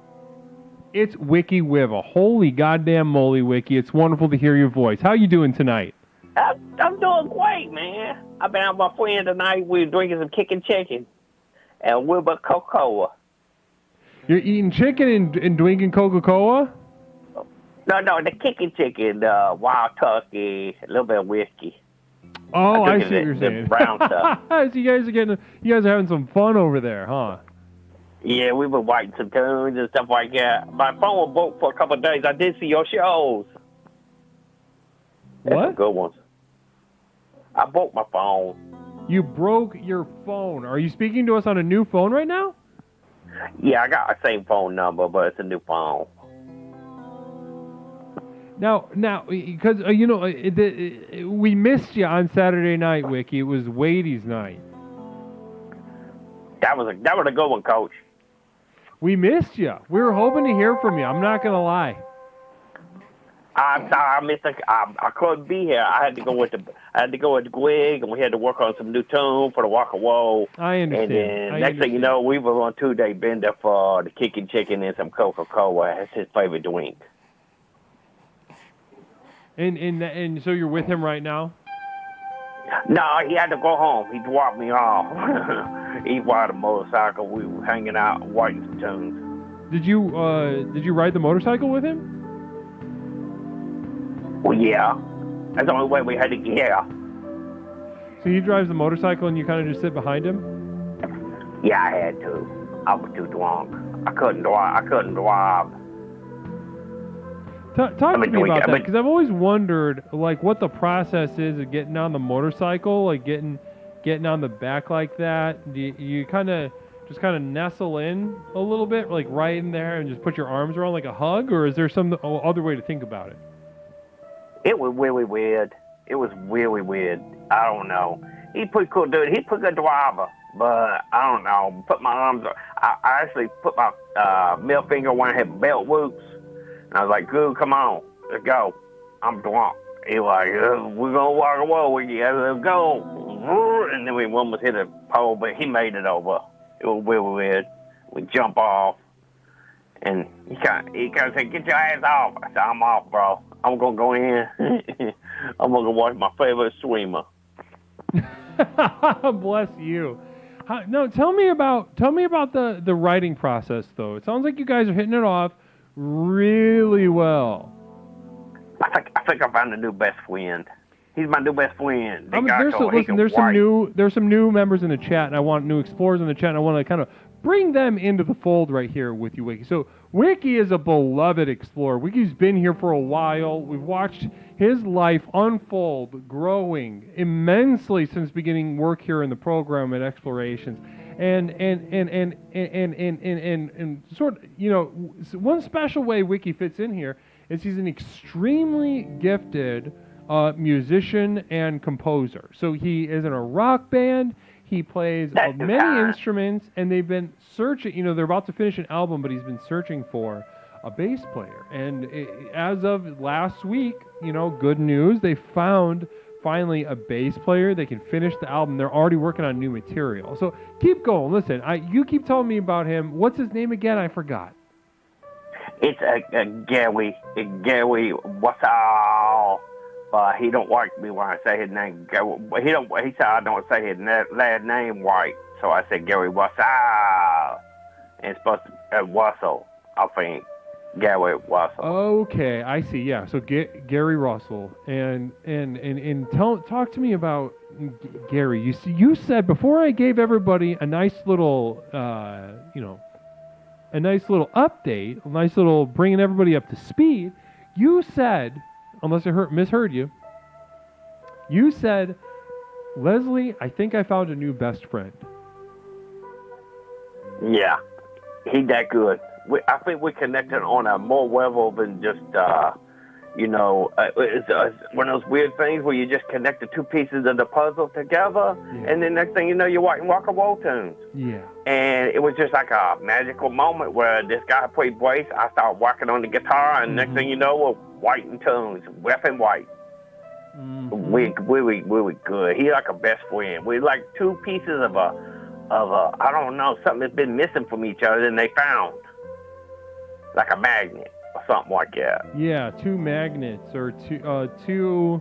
It's Wiki Wiva. Holy goddamn moly, Wiki. It's wonderful to hear your voice. How you doing tonight? I'm doing great, man. I've been out with my friend tonight. We're drinking some chicken and we're about Coca-Cola. You're eating chicken and drinking Coca-Cola? No, the chicken, wild turkey, a little bit of whiskey. Oh, I see what the, you're the saying. brown stuff. So you guys are having some fun over there, huh? Yeah, we've been writing some tunes and stuff like that. My phone was broke for a couple of days. I did see your shows. That's What? some good ones. I broke my phone. You broke your phone. Are you speaking to us on a new phone right now? Yeah, I got the same phone number, but it's a new phone. Now, because we missed you on Saturday night, Wiki. It was Wadey's night. That was a good one, Coach. We missed you. We were hoping to hear from you. I'm not gonna lie. I'm sorry, I missed. I couldn't be here. I had to go with Gwig, and we had to work on some new tune for the Walk of Woe. I understand. And then next thing you know, we were on 2-day bender for the kicking chicken and some Coca-Cola. That's his favorite drink. And so you're with him right now? No, he had to go home. He dropped me off. He rode a motorcycle. We were hanging out, writing some tunes. Did you ride the motorcycle with him? Well, yeah. That's the only way we had to get here. So he drives the motorcycle and you kind of just sit behind him? Yeah, I had to. I was too drunk. I couldn't drive. Talk to me about that, because I've always wondered, like, what the process is of getting on the motorcycle, like getting on the back like that. Do you kind of nestle in a little bit, like right in there, and just put your arms around like a hug, or is there some other way to think about it? It was really weird. It was really weird. I don't know. He's pretty cool dude. He's pretty good driver, but I don't know. Put my arms. I actually put my middle finger on one of his belt loops. And I was like, "Good, come on, let's go." I'm drunk. He was like, "We're gonna walk away with you. Let's go." And then we almost hit a pole, but he made it over. It was really weird. We jump off, and he kind of said, "Get your ass off." I said, "I'm off, bro. I'm gonna go in. I'm gonna go watch my favorite swimmer." Bless you. No, tell me about the writing process though. It sounds like you guys are hitting it off really well. I think I found a new best friend. He's my new best friend. There's some new members in the chat, and I want new explorers in the chat, and I want to kind of bring them into the fold right here with you, Wiki. So Wiki is a beloved explorer. Wiki's been here for a while. We've watched his life unfold, growing immensely since beginning work here in the program at Explorations. And sort of, one special way Wiki fits in here is he's an extremely gifted musician and composer. So he is in a rock band. He plays many instruments, and they've been searching. They're about to finish an album, but he's been searching for a bass player. And as of last week, good news, they found finally a bass player. They can finish the album. They're already working on new material. So keep going. Listen, you keep telling me about him. What's his name again? I forgot. It's Gary. Gary, what's up? He don't like me when I say his name. He said I don't say his last name right. So I said Gary, what's up? And it's supposed to be Russell, I think. Gary Russell. Okay, I see. Yeah, so Gary Russell, and talk to me about Gary. You said before I gave everybody a nice little update, a nice little bringing everybody up to speed. You said, unless I misheard you, you said, Leslie, I think I found a new best friend. Yeah, he that good. I think we connected on a more level than just, it's one of those weird things where you just connect the two pieces of the puzzle together, and then next thing you know, you're writing Walk of Woe tunes. Yeah. And it was just like a magical moment where this guy played bass, I started working on the guitar, and next thing you know, we're writing tunes, left and right. We're really good. He's like a best friend. We're like two pieces of a I don't know, something that's been missing from each other, and they found. Like a magnet or something like that. Yeah, two magnets or two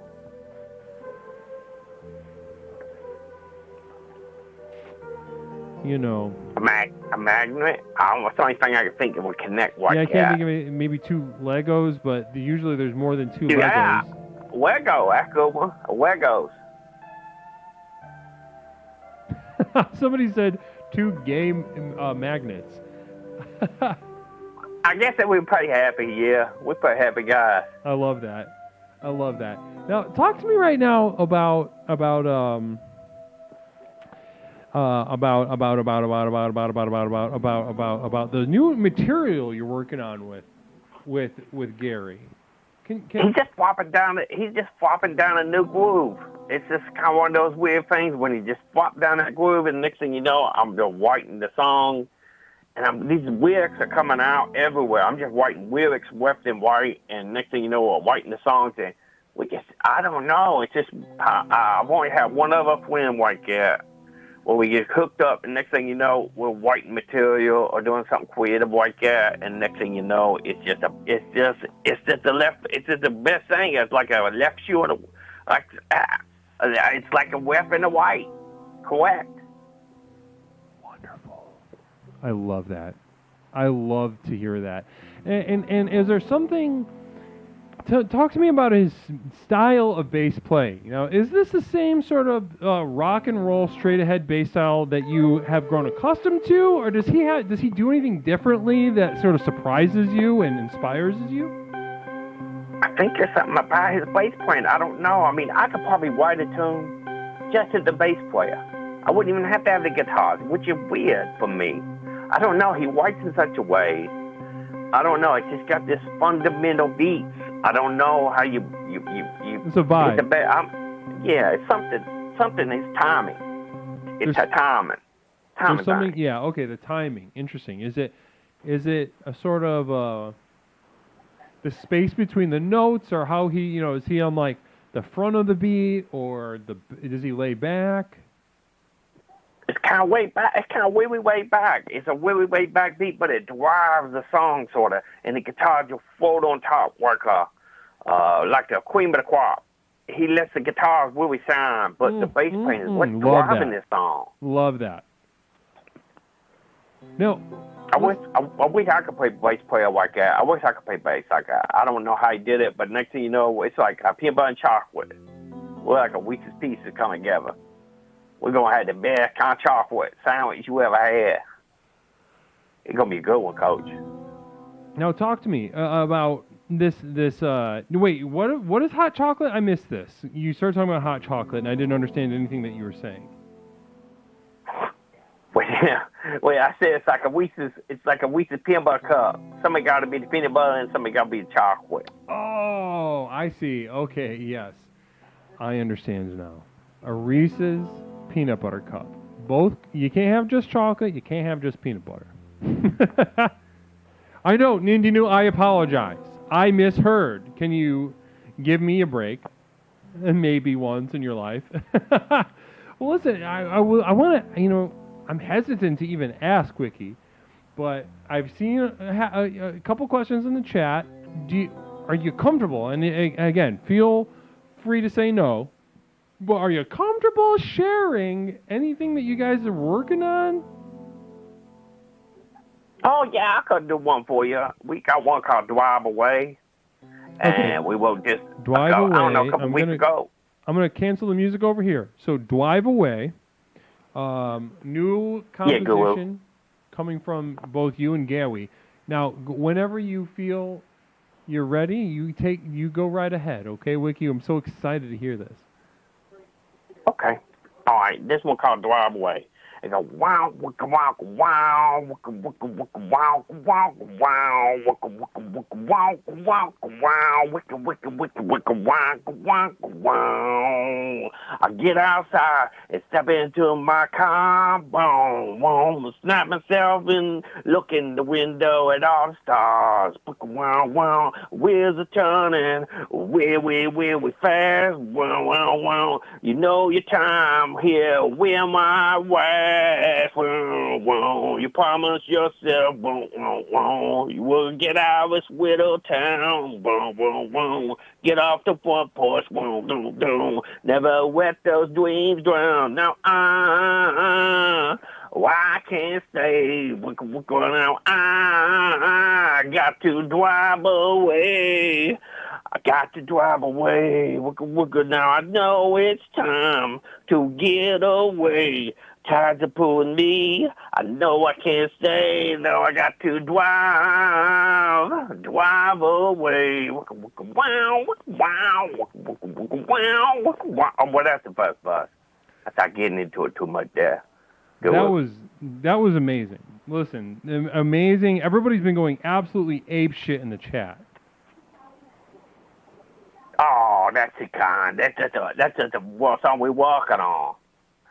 you know. A magnet? I don't know. It's the only thing I can think of would connect White Yeah, I Cat. can't think of it. Maybe 2 Legos, but usually there's more than 2 Yeah. Legos. Lego, that's a good one. Legos. Somebody said 2 game magnets. I guess that we're pretty happy, yeah. We're pretty happy guys. I love that. I love that. Now, talk to me right now about the new material you're working on with Gary. He's just flopping down a new groove. It's just kind of one of those weird things when he just flops down that groove, and next thing you know, I'm just writing the song, and these lyrics are coming out everywhere. I'm just writing lyrics left and right, and next thing you know, we're writing the songs, and I don't know. It's just I've only had one other friend like that, where we get hooked up, and next thing you know, we're writing material or doing something creative like that, and next thing you know, it's just the best thing. It's like a left shoe and it's like a left and a right. Correct. Wonderful. I love that. I love to hear that. And is there something? Talk to me about his style of bass playing. You know, is this the same sort of rock and roll straight ahead bass style that you have grown accustomed to, or does he do anything differently that sort of surprises you and inspires you? I think there's something about his bass playing. I don't know. I mean, I could probably write a tune just as the bass player. I wouldn't even have to have the guitars, which is weird for me. I don't know. He writes in such a way. I don't know. It's just got this fundamental beats. I don't know how you. It's a vibe. It's something. It's timing. It's a timing. There's something. Yeah. Okay. The timing. Interesting. Is it a sort of the space between the notes, or how he, is he on like the front of the beat, or does he lay back? It's kind of way back. It's kind of way back. It's a way back beat, but it drives the song sort of, and the guitar just float on top like the cream of the crop. He lets the guitars really shine, but the bass playing is what's driving this song. Love that. No. I wish I could play bass player like that. I wish I could play bass like that. I don't know how he did it, but next thing you know, it's like peanut butter and chocolate. We're like a Reese's Pieces coming together. We're going to have the best kind of chocolate sandwich you ever had. It's going to be a good one, Coach. Now talk to me about this. Wait, what is hot chocolate? I missed this. You started talking about hot chocolate, and I didn't understand anything that you were saying. Well, I said it's like a Reese's peanut butter cup. Somebody got to be the peanut butter, and somebody got to be the chocolate. Oh, I see. Okay, yes. I understand now. A Reese's peanut butter cup. Both. You can't have just chocolate. You can't have just peanut butter. I know, Nindy New. I apologize. I misheard. Can you give me a break? And maybe once in your life. Well, listen. I want to. I'm hesitant to even ask Wiki, but I've seen a couple questions in the chat. Are you comfortable? And again, feel free to say no. But are you comfortable sharing anything that you guys are working on? Oh, yeah, I could do one for you. We got one called Drive Away. And we will just... Drive Away. I don't know, a couple weeks ago. I'm going to cancel the music over here. So, Drive Away. New composition coming from both you and Gary. Now, whenever you feel you're ready, you go right ahead, okay, Wiki? I'm so excited to hear this. Okay. All right. This one called Drive Away. It goes wow, wicka, wow, wow, wicka, wicka, wicka, wow, wow, wow, wicka, wicka, wicka, wow, wow, wow, wicka, wicka, wicka, wicka, wow, wow, wow. I get outside and step into my car, boom, boom, snap myself and look in the window at all the stars. Wow, wow, wheels are turning, we fast, wow, wow, wow. You know your time here, where my way. You promise yourself, you will get out of this widow town. Get off the front porch, never let those dreams drown. Now Why I can't stay? What's going on? I got to drive away. I got to drive away. Now I know it's time to get away. Tired of pulling me. I know I can't stay. No, I got to drive away. Wow, well, that's the first bus. I start getting into it too much there. That was amazing. Listen, amazing. Everybody's been going absolutely ape shit in the chat. Oh, that's the kind. That's just the song we're working on.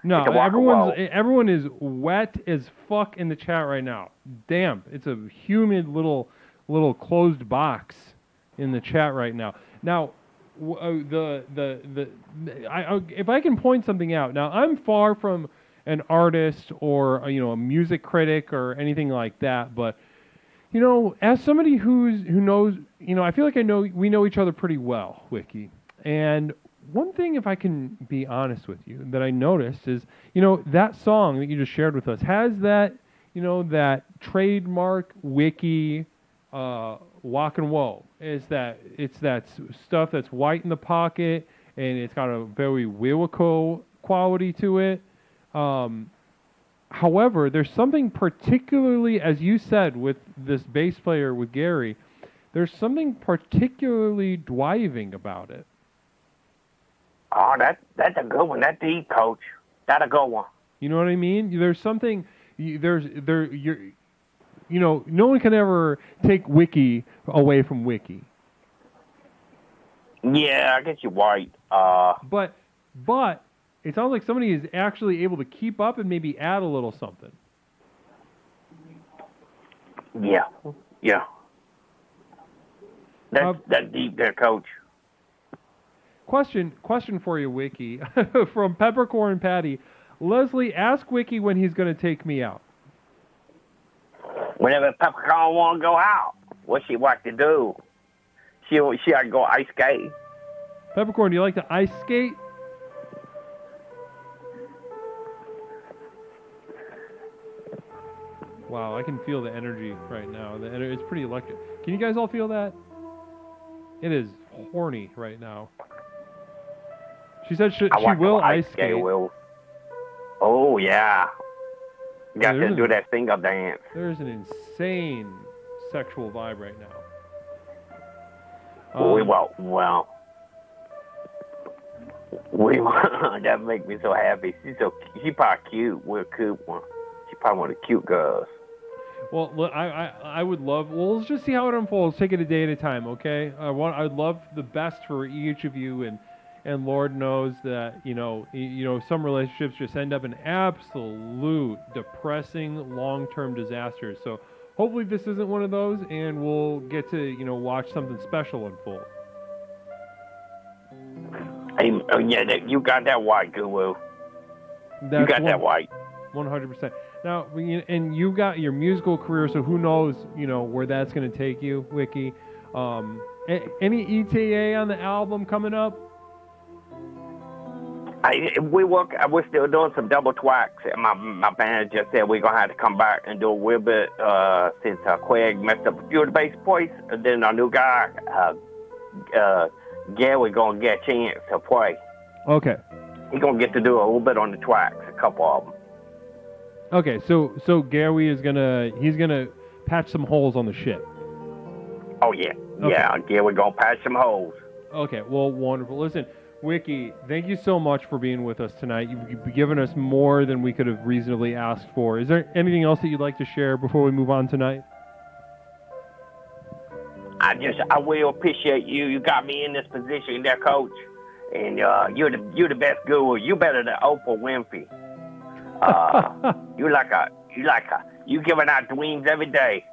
No, everyone is wet as fuck in the chat right now. Damn, it's a humid little closed box in the chat right now. Now, if I can point something out. Now, I'm far from an artist or a music critic or anything like that, but as somebody who knows, I feel like we know each other pretty well, Wiki. And one thing, if I can be honest with you, that I noticed is, that song that you just shared with us has that, that trademark Wiki walk and woe. It's that stuff that's white in the pocket, and it's got a very Wilco quality to it. However, there's something particularly, as you said, with this bass player with Gary, there's something particularly driving about it. Oh, that's a good one. That's deep, Coach. That's a good one. You know what I mean? There's something. No one can ever take Wiki away from Wiki. Yeah, I guess you're right. But it sounds like somebody is actually able to keep up and maybe add a little something. Yeah. That's deep there, Coach. Question for you, Wiki, from Peppercorn Patty. Leslie, ask Wiki when he's going to take me out. Whenever Peppercorn want to go out, what she like to do? She like to go ice skate. Peppercorn, do you like to ice skate? Wow, I can feel the energy right now. It's pretty electric. Can you guys all feel that? It is horny right now. She said she will ice skate. Oh, yeah. You got to do that finger dance. There's an insane sexual vibe right now. That makes me so happy. She probably cute. We're a cute one. She probably one of the cute girls. Well, I would love. Well, let's just see how it unfolds. Take it a day at a time, okay? I'd love the best for each of you, and Lord knows that some relationships just end up in absolute depressing long-term disasters. So hopefully this isn't one of those, and we'll get to watch something special unfold. You got that white, Guru. You got that white. 100%. Now, and you got your musical career, so who knows, where that's going to take you, Wiki. Any ETA on the album coming up? We're still doing some double tracks. My band just said we're going to have to come back and do a little bit since Craig messed up a few of the bass points. And then our new guy, Gary, going to get a chance to play. Okay. He's going to get to do a little bit on the tracks, a couple of them. Okay, so Gary is he's gonna patch some holes on the ship. Oh yeah, okay. Yeah, Gary gonna patch some holes. Okay, well, wonderful. Listen, Wiki, thank you so much for being with us tonight. You've given us more than we could have reasonably asked for. Is there anything else that you'd like to share before we move on tonight? I will appreciate you. You got me in this position there, Coach, and you're the best guru. You better than Oprah Winfrey. You giving out dreams every day.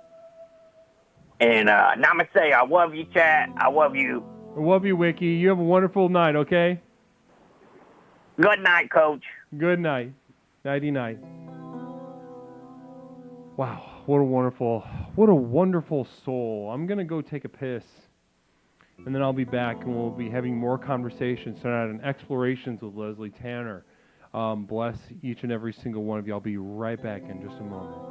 And namaste. I love you, chat. I love you. I love you, Wiki. You have a wonderful night, okay? Good night, Coach. Good night. Nighty-night. Wow, what a wonderful soul. I'm going to go take a piss. And then I'll be back, and we'll be having more conversations tonight on Explorations with Leslie Tanner. Bless each and every single one of you. I'll be right back in just a moment.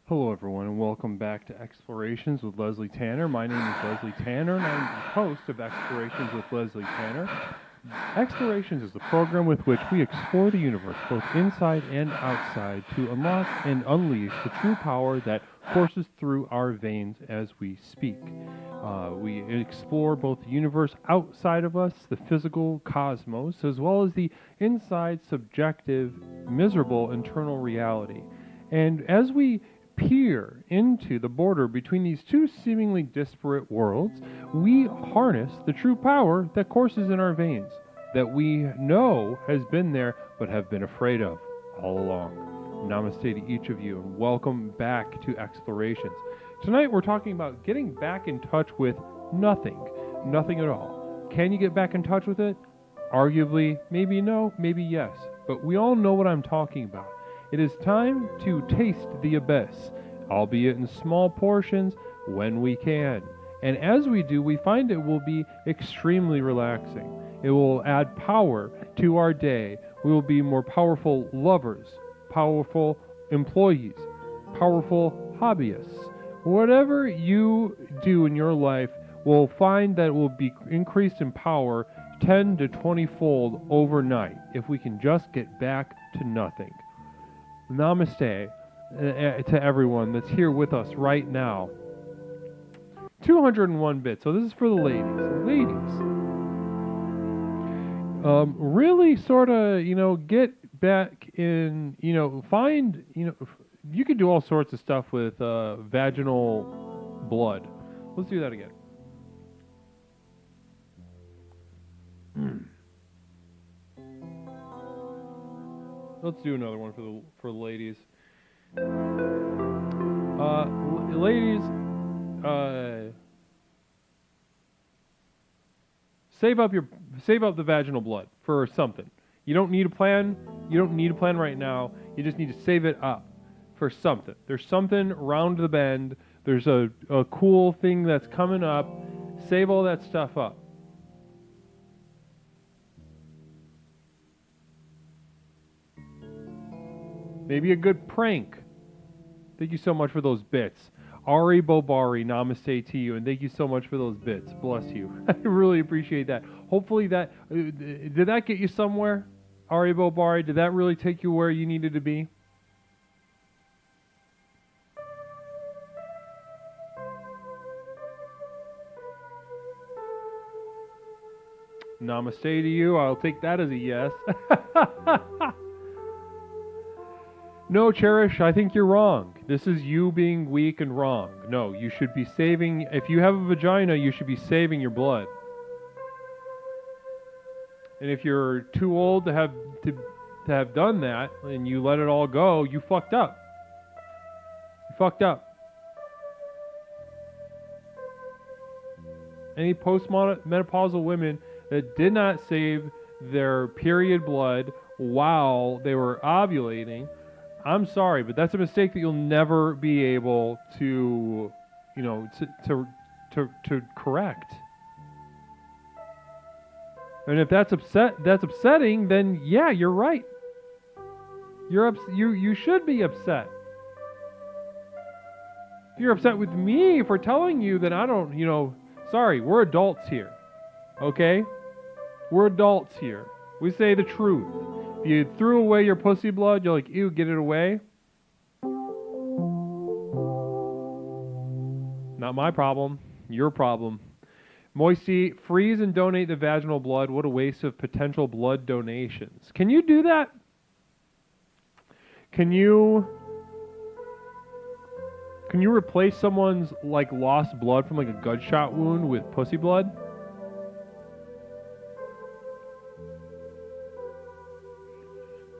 Hello, everyone, and welcome back to Explorations with Leslie Tanner. My name is Leslie Tanner, and I'm the host of Explorations with Leslie Tanner. Explorations is the program with which we explore the universe, both inside and outside, to unlock and unleash the true power that courses through our veins as we speak. We explore both the universe outside of us, the physical cosmos, as well as the inside, subjective, miserable internal reality. And as we peer into the border between these two seemingly disparate worlds, we harness the true power that courses in our veins, that we know has been there but have been afraid of all along. Namaste to each of you, and welcome back to Explorations. Tonight we're talking about getting back in touch with nothing at all. Can you get back in touch with it? Arguably, maybe no, maybe yes, but we all know what I'm talking about. It is time to taste the abyss, albeit in small portions when we can. And as we do, we find it will be extremely relaxing. It will add power to our day. We will be more powerful lovers, powerful employees, powerful hobbyists. Whatever you do in your life will find that it will be increased in power 10 to 20 fold overnight if we can just get back to nothing. Namaste to everyone that's here with us right now. 201 bits. So this is for the ladies. Really sort of, get back in, find, you can do all sorts of stuff with vaginal blood. Let's do that again. Let's do another one for the ladies. Ladies, save up the vaginal blood for something. You don't need a plan. You don't need a plan right now. You just need to save it up for something. There's something round the bend. There's a cool thing that's coming up. Save all that stuff up. Maybe a good prank. Thank you so much for those bits. Ari Bobari, namaste to you, and thank you so much for those bits. Bless you. I really appreciate that. Hopefully that, did that get you somewhere? Ari Bobari, did that really take you where you needed to be? Namaste to you. I'll take that as a yes. No, Cherish, I think you're wrong. This is you being weak and wrong. No, you should be saving... If you have a vagina, you should be saving your blood. And if you're too old to have done that, and you let it all go, you fucked up. You fucked up. Any postmenopausal women that did not save their period blood while they were ovulating... I'm sorry, but that's a mistake that you'll never be able to, to correct. And if that's upsetting, then yeah, you're right. You should be upset. If you're upset with me for telling you that I don't, sorry, we're adults here. Okay? We're adults here. We say the truth. If you threw away your pussy blood, you're like, ew, get it away. Not my problem. Your problem. Moisty, freeze and donate the vaginal blood. What a waste of potential blood donations. Can you do that? Can you replace someone's lost blood from a gunshot wound with pussy blood?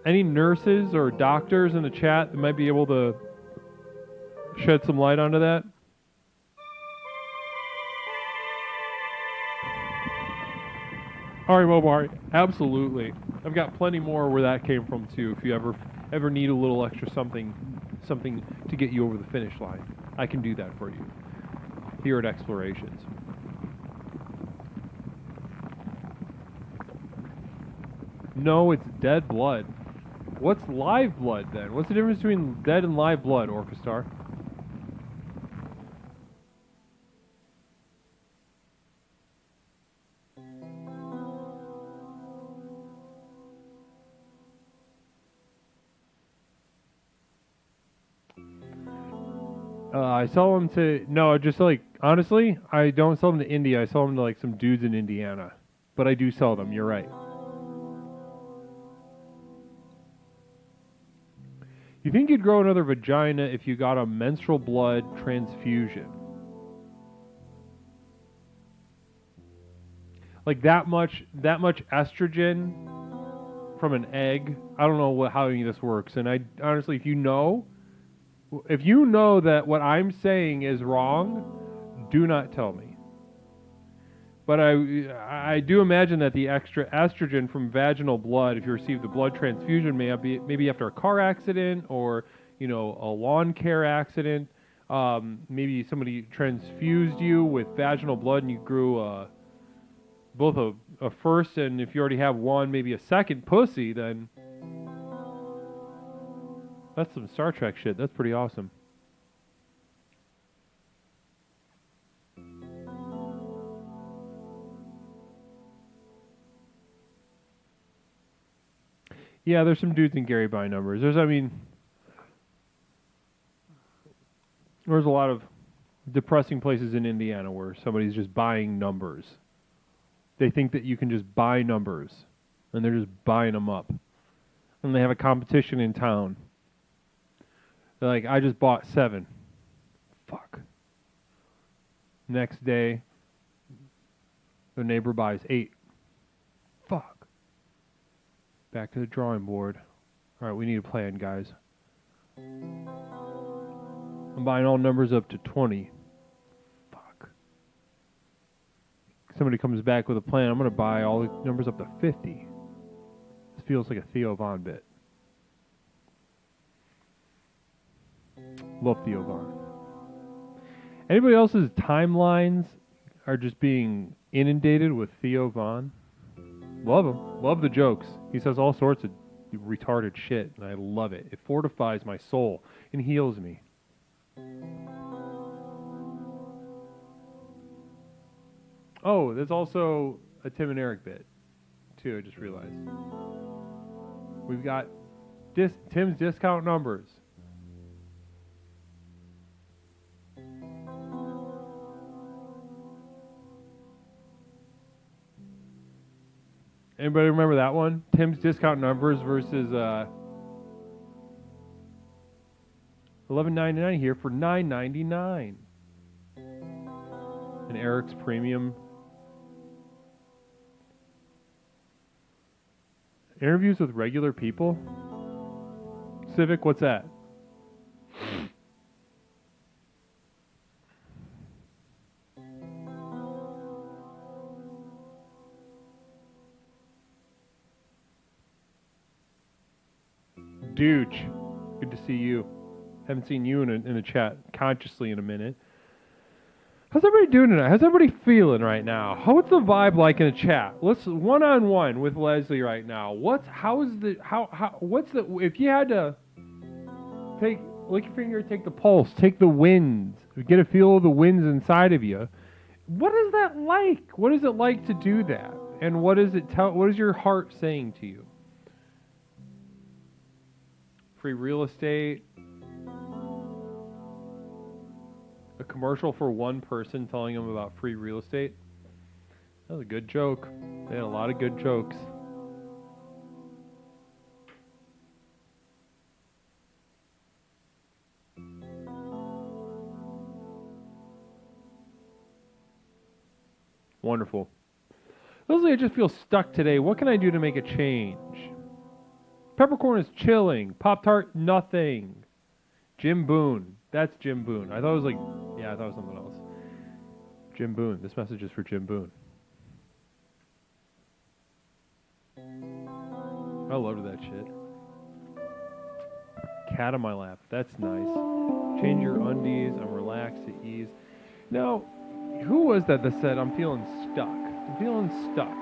Any nurses or doctors in the chat that might be able to shed some light onto that? Ari Mobari, absolutely. I've got plenty more where that came from too. If you ever need a little extra something to get you over the finish line, I can do that for you here at Explorations. No, it's dead blood. What's live blood then? What's the difference between dead and live blood, Orchestar? I sell them to... No, just honestly, I don't sell them to India. I sell them to some dudes in Indiana. But I do sell them, you're right. You think you'd grow another vagina if you got a menstrual blood transfusion? That much estrogen from an egg? I don't know how any of this works. And I honestly, if you know that what I'm saying is wrong, do not tell me. But I do imagine that the extra estrogen from vaginal blood, if you receive the blood transfusion, maybe after a car accident or a lawn care accident, maybe somebody transfused you with vaginal blood and you grew both a first and if you already have one, maybe a second pussy, then that's some Star Trek shit. That's pretty awesome. Yeah, there's some dudes in Gary buying numbers. There's a lot of depressing places in Indiana where somebody's just buying numbers. They think that you can just buy numbers, and they're just buying them up. And they have a competition in town. They're like, I just bought 7. Fuck. Next day, the neighbor buys 8. Fuck. Back to the drawing board. All right, we need a plan, guys. I'm buying all numbers up to 20. Fuck. Somebody comes back with a plan. I'm going to buy all the numbers up to 50. This feels like a Theo Von bit. Love Theo Von. Anybody else's timelines are just being inundated with Theo Von? Love him. Love the jokes. He says all sorts of retarded shit, and I love it. It fortifies my soul and heals me. Oh, there's also a Tim and Eric bit, too, I just realized. We've got Tim's discount numbers. Anybody remember that one? Tim's discount numbers versus $11.99 here for $9.99. And Eric's premium. Interviews with regular people? Civic, what's that? Dude, good to see you. Haven't seen you in a chat consciously in a minute. How's everybody doing tonight? How's everybody feeling right now? What's the vibe like in a chat? Let's one-on-one with Leslie right now. If you had to lick your finger, take the pulse, take the winds, get a feel of the winds inside of you. What is that like? What is it like to do that? And what is your heart saying to you? Free real estate. A commercial for one person telling them about free real estate. That was a good joke. They had a lot of good jokes. Wonderful. Leslie, I just feel stuck today. What can I do to make a change? Peppercorn is chilling. Pop-Tart, nothing. Jim Boone. That's Jim Boone. I thought it was something else. Jim Boone. This message is for Jim Boone. I loved that shit. Cat on my lap. That's nice. Change your undies. I'm relaxed at ease. Now, who was that said, I'm feeling stuck? I'm feeling stuck.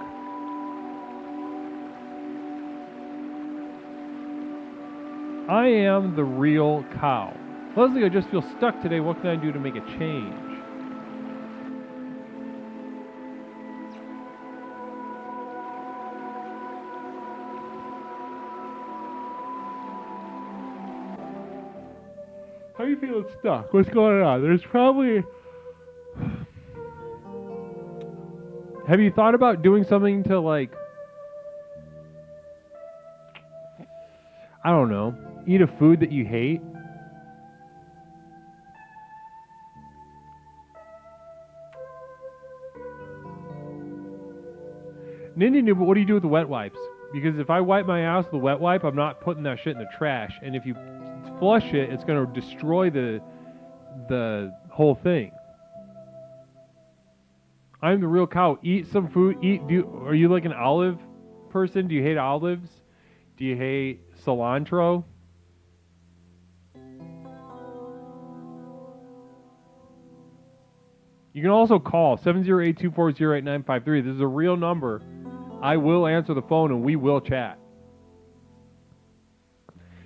I am the real cow. Leslie, I just feel stuck today. What can I do to make a change? How are you feeling stuck? What's going on? There's probably... Have you thought about doing something to, like... I don't know. Eat a food that you hate? Ninja knew, but what do you do with the wet wipes? Because if I wipe my ass with a wet wipe, I'm not putting that shit in the trash. And if you flush it, it's going to destroy the whole thing. I'm the real cow. Eat some food. Are you like an olive person? Do you hate olives? Do you hate cilantro? You can also call 708-240-8953. This is a real number. I will answer the phone and we will chat.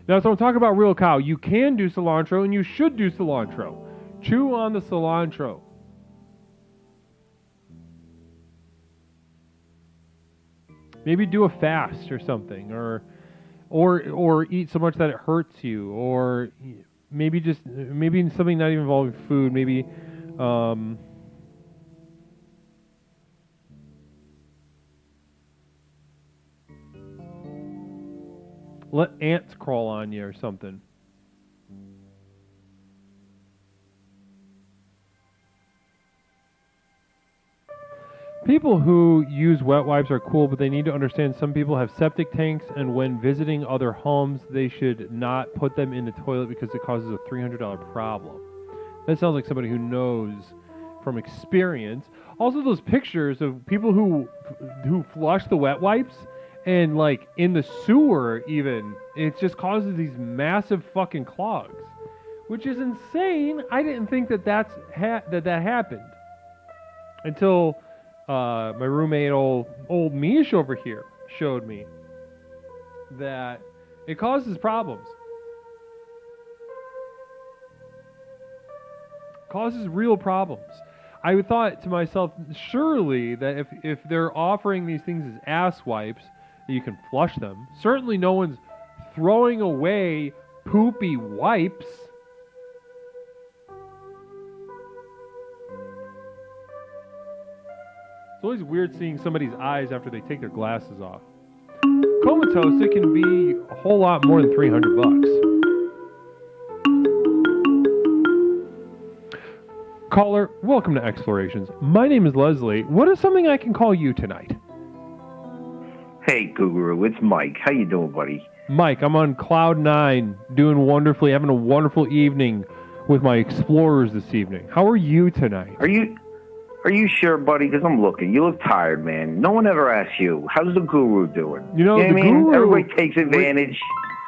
Now, so I'm talking about real cow. You can do cilantro and you should do cilantro. Chew on the cilantro. Maybe do a fast or something, or or eat so much that it hurts you, or maybe something not even involving food, maybe let ants crawl on you or something. People who use wet wipes are cool, but they need to understand some people have septic tanks, and when visiting other homes, they should not put them in the toilet because it causes a $300 problem. That sounds like somebody who knows from experience. Also, those pictures of people who flush the wet wipes and like in the sewer, even it just causes these massive fucking clogs, which is insane. I didn't think that happened until my roommate, old Mish over here, showed me that it causes problems. Causes real problems. I thought to myself, surely that if they're offering these things as ass wipes, that you can flush them. Certainly no one's throwing away poopy wipes. It's always weird seeing somebody's eyes after they take their glasses off. Comatose, it can be a whole lot more than $300. Caller, welcome to Explorations. My name is Leslie. What is something I can call you tonight? Hey, Guru, it's Mike. How you doing, buddy? Mike, I'm on cloud 9, doing wonderfully, having a wonderful evening with my explorers this evening. How are you tonight? Are you sure, buddy? Because I'm looking. You look tired, man. No one ever asks you. How's the Guru doing? You know what the I mean? Guru, everybody takes advantage.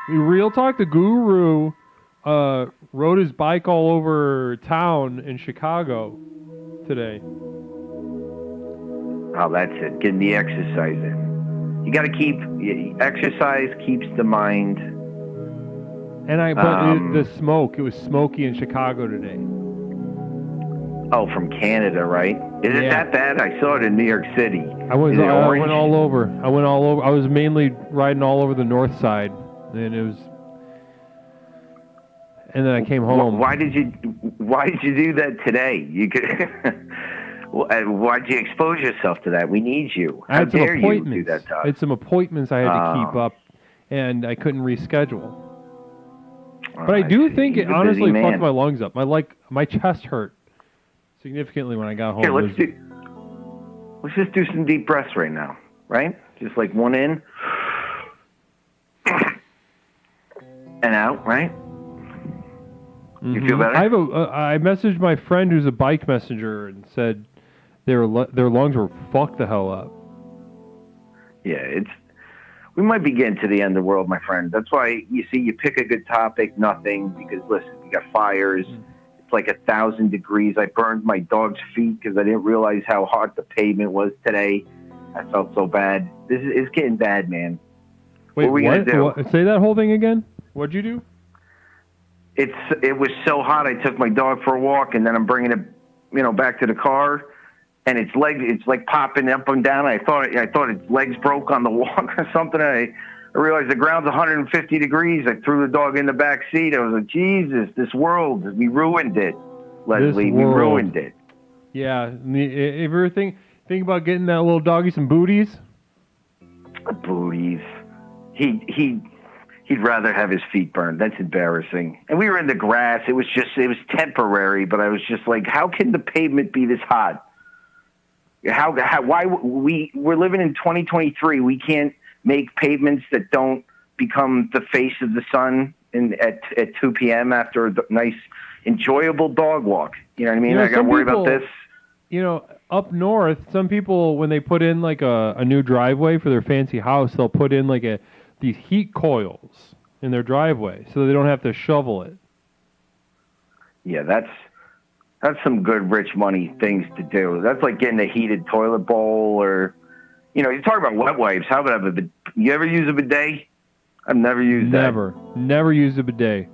Real talk, the Guru rode his bike all over town in Chicago today. Oh, that's it. Getting the exercise in. You got to exercise keeps the mind. And the smoke. It was smoky in Chicago today. Oh, from Canada, right? Is it that bad? I saw it in New York City. I went all over. I was mainly riding all over the north side, and then I came home. Why did you do that today? You could. Why'd you expose yourself to that? We need you. I had some appointments. You do that to us? I had some appointments I had to keep up, and I couldn't reschedule. But I do think it honestly fucked my lungs up. My chest hurt significantly when I got home. Here, let's just do some deep breaths right now, right? Just like one in and out, right? Mm-hmm. You feel better? I messaged my friend who's a bike messenger and said their lungs were fucked the hell up. Yeah, we might be getting to the end of the world, my friend. That's why you pick a good topic, nothing, because listen, we got fires. It's like 1,000 degrees. I burned my dog's feet because I didn't realize how hard the pavement was today. I felt so bad. It's getting bad, man. Wait, what are we gonna do? Say that whole thing again. What'd you do? It was so hot. I took my dog for a walk, and then I'm bringing it, back to the car, and it's like popping up and down. I thought its legs broke on the walk or something. I realized the ground's 150 degrees. I threw the dog in the back seat. I was like, Jesus, this world, we ruined it, Leslie. We ruined it. Yeah. If you ever think about getting that little doggy some booties? Booties. He'd rather have his feet burned. That's embarrassing. And we were in the grass. It was temporary, but I was just like, how can the pavement be this hot? Why we're living in 2023. We can't make pavements that don't become the face of the sun at 2 p.m. after a nice, enjoyable dog walk. You know what I mean? I got to worry about this. Up north, some people, when they put in like a new driveway for their fancy house, they'll put in like these heat coils in their driveway so they don't have to shovel it. Yeah, that's some good rich money things to do. That's like getting a heated toilet bowl, or you talk about wet wipes. How about you ever use a bidet? I've never used that. Never used a bidet.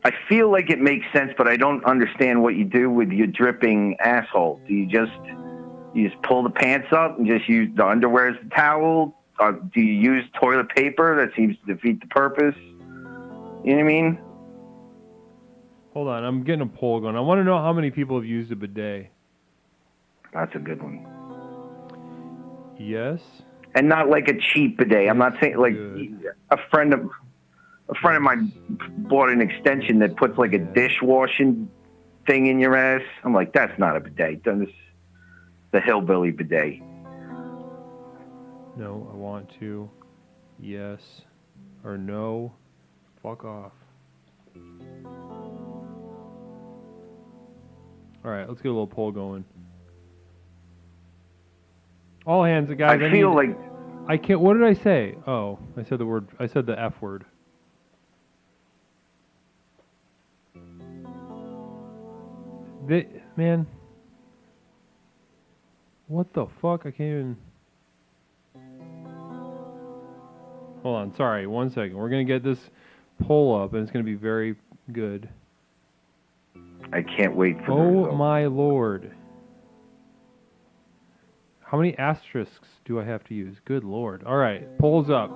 I feel like it makes sense, but I don't understand what you do with your dripping asshole. Do you just pull the pants up and just use the underwear as the towel? Do you use toilet paper? That seems to defeat the purpose. You know what I mean? Hold on, I'm getting a poll going. I want to know how many people have used a bidet. That's a good one. Yes. And not like a cheap bidet. I'm not saying like a friend of mine bought an extension that puts like a dishwashing thing in your ass. I'm like, that's not a bidet. This the hillbilly bidet. No, I want to. Yes. Or no. Fuck off. Alright, let's get a little poll going. All hands, guys. I feel like I can't. What did I say? Oh, I said the word. I said the F word. Man. What the fuck? I can't even. Hold on. Sorry. 1 second. We're gonna get this poll up, and it's gonna be very good. I can't wait for the Oh result. my lord. How many asterisks do I have to use? Good lord. All right, polls up.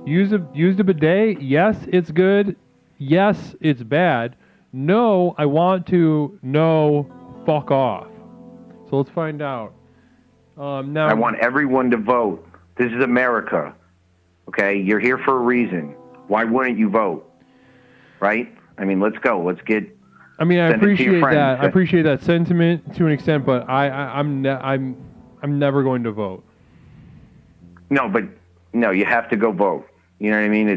Used a bidet? Yes, it's good. Yes, it's bad. No, I want to. No, fuck off. So let's find out. Now I want everyone to vote. This is America. Okay, you're here for a reason. Why wouldn't you vote? Right? I mean, let's go. Let's get. I mean, I send it to your appreciate friends. that. I appreciate that sentiment to an extent, but I'm never going to vote. No, but no, you have to go vote. You know what I mean?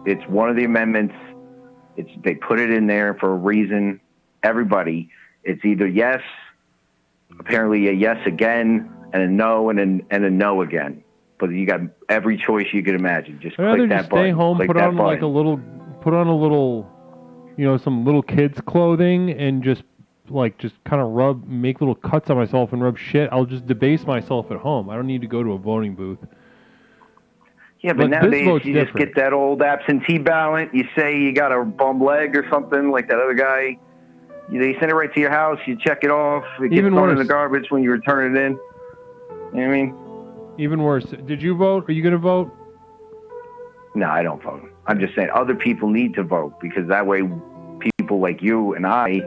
It's one of the amendments. They put it in there for a reason. Everybody, it's either yes, apparently a yes again, and a no, and a no again. But you got every choice you could imagine. Just I'd rather click that just button. stay home, Click put that on button. a little, some little kids clothing, and just kind of make little cuts on myself and rub shit. I'll just debase myself at home. I don't need to go to a voting booth. Yeah, but this nowadays vote's you different. just get that old absentee ballot. You say you got a bum leg or something like that other guy. They send it right to your house. You check it off. It gets Even thrown in worse. the garbage when you return it in. You know what I mean? Even worse. Did you vote? Are you going to vote? No, I don't vote. I'm just saying other people need to vote because that way people like you and I,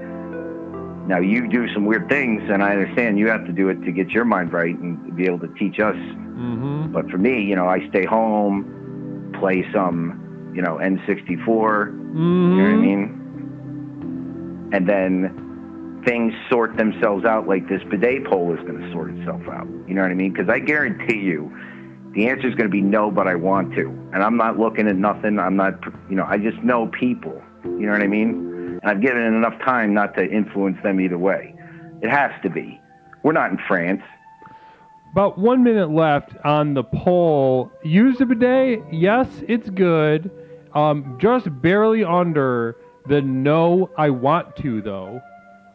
now you do some weird things and I understand you have to do it to get your mind right and be able to teach us. Mm-hmm. But for me, I stay home, play some, N64, Mm-hmm. you know what I mean? And then things sort themselves out like this bidet poll is going to sort itself out. You know what I mean? Because I guarantee you the answer is going to be no, but I want to. And I'm not looking at nothing. I'm not, I just know people. You know what I mean? And I've given it enough time not to influence them either way. It has to be. We're not in France. About 1 minute left on the poll. Use a bidet? Yes, it's good. Just barely under the no, I want to, though.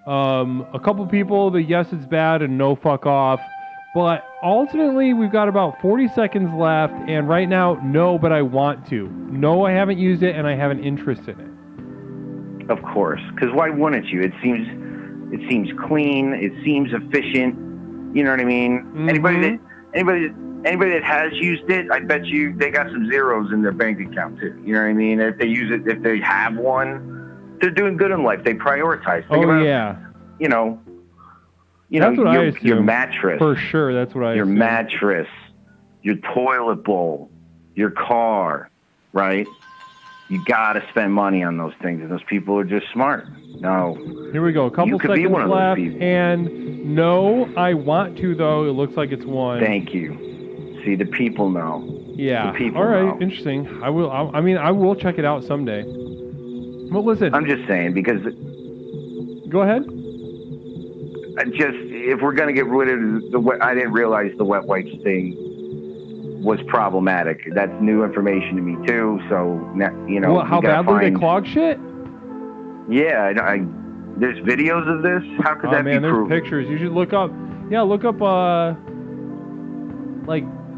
A couple people, the yes, it's bad, and no, fuck off. But ultimately, we've got about 40 seconds left, and right now, no, but I want to. No, I haven't used it, and I have an interest in it. Of course, because why wouldn't you? It seems clean. It seems efficient. You know what I mean? Mm-hmm. Anybody that has used it, I bet you they got some zeros in their bank account too. You know what I mean? If they use it, if they have one, they're doing good in life. They prioritize. Think about, Yeah. That's what I assume. Your mattress. For sure, that's what I Your assume. mattress, your toilet bowl, your car, right? You got to spend money on those things, and those people are just smart. No. Here we go. A couple You could be seconds one of those left, people. and no, I want to, though. It looks like it's one. Thank you. See, the people know. Yeah. The people All right. know. Interesting. I will check it out someday. Well, listen. I'm just saying because Go ahead. if we're gonna get rid of the wet, I didn't realize the wet wipes thing was problematic. That's new information to me too. So How we gotta badly they find- clog shit? Yeah, there's videos of this. How could Oh that man, be there's proven? pictures. You should look up. Yeah, look up.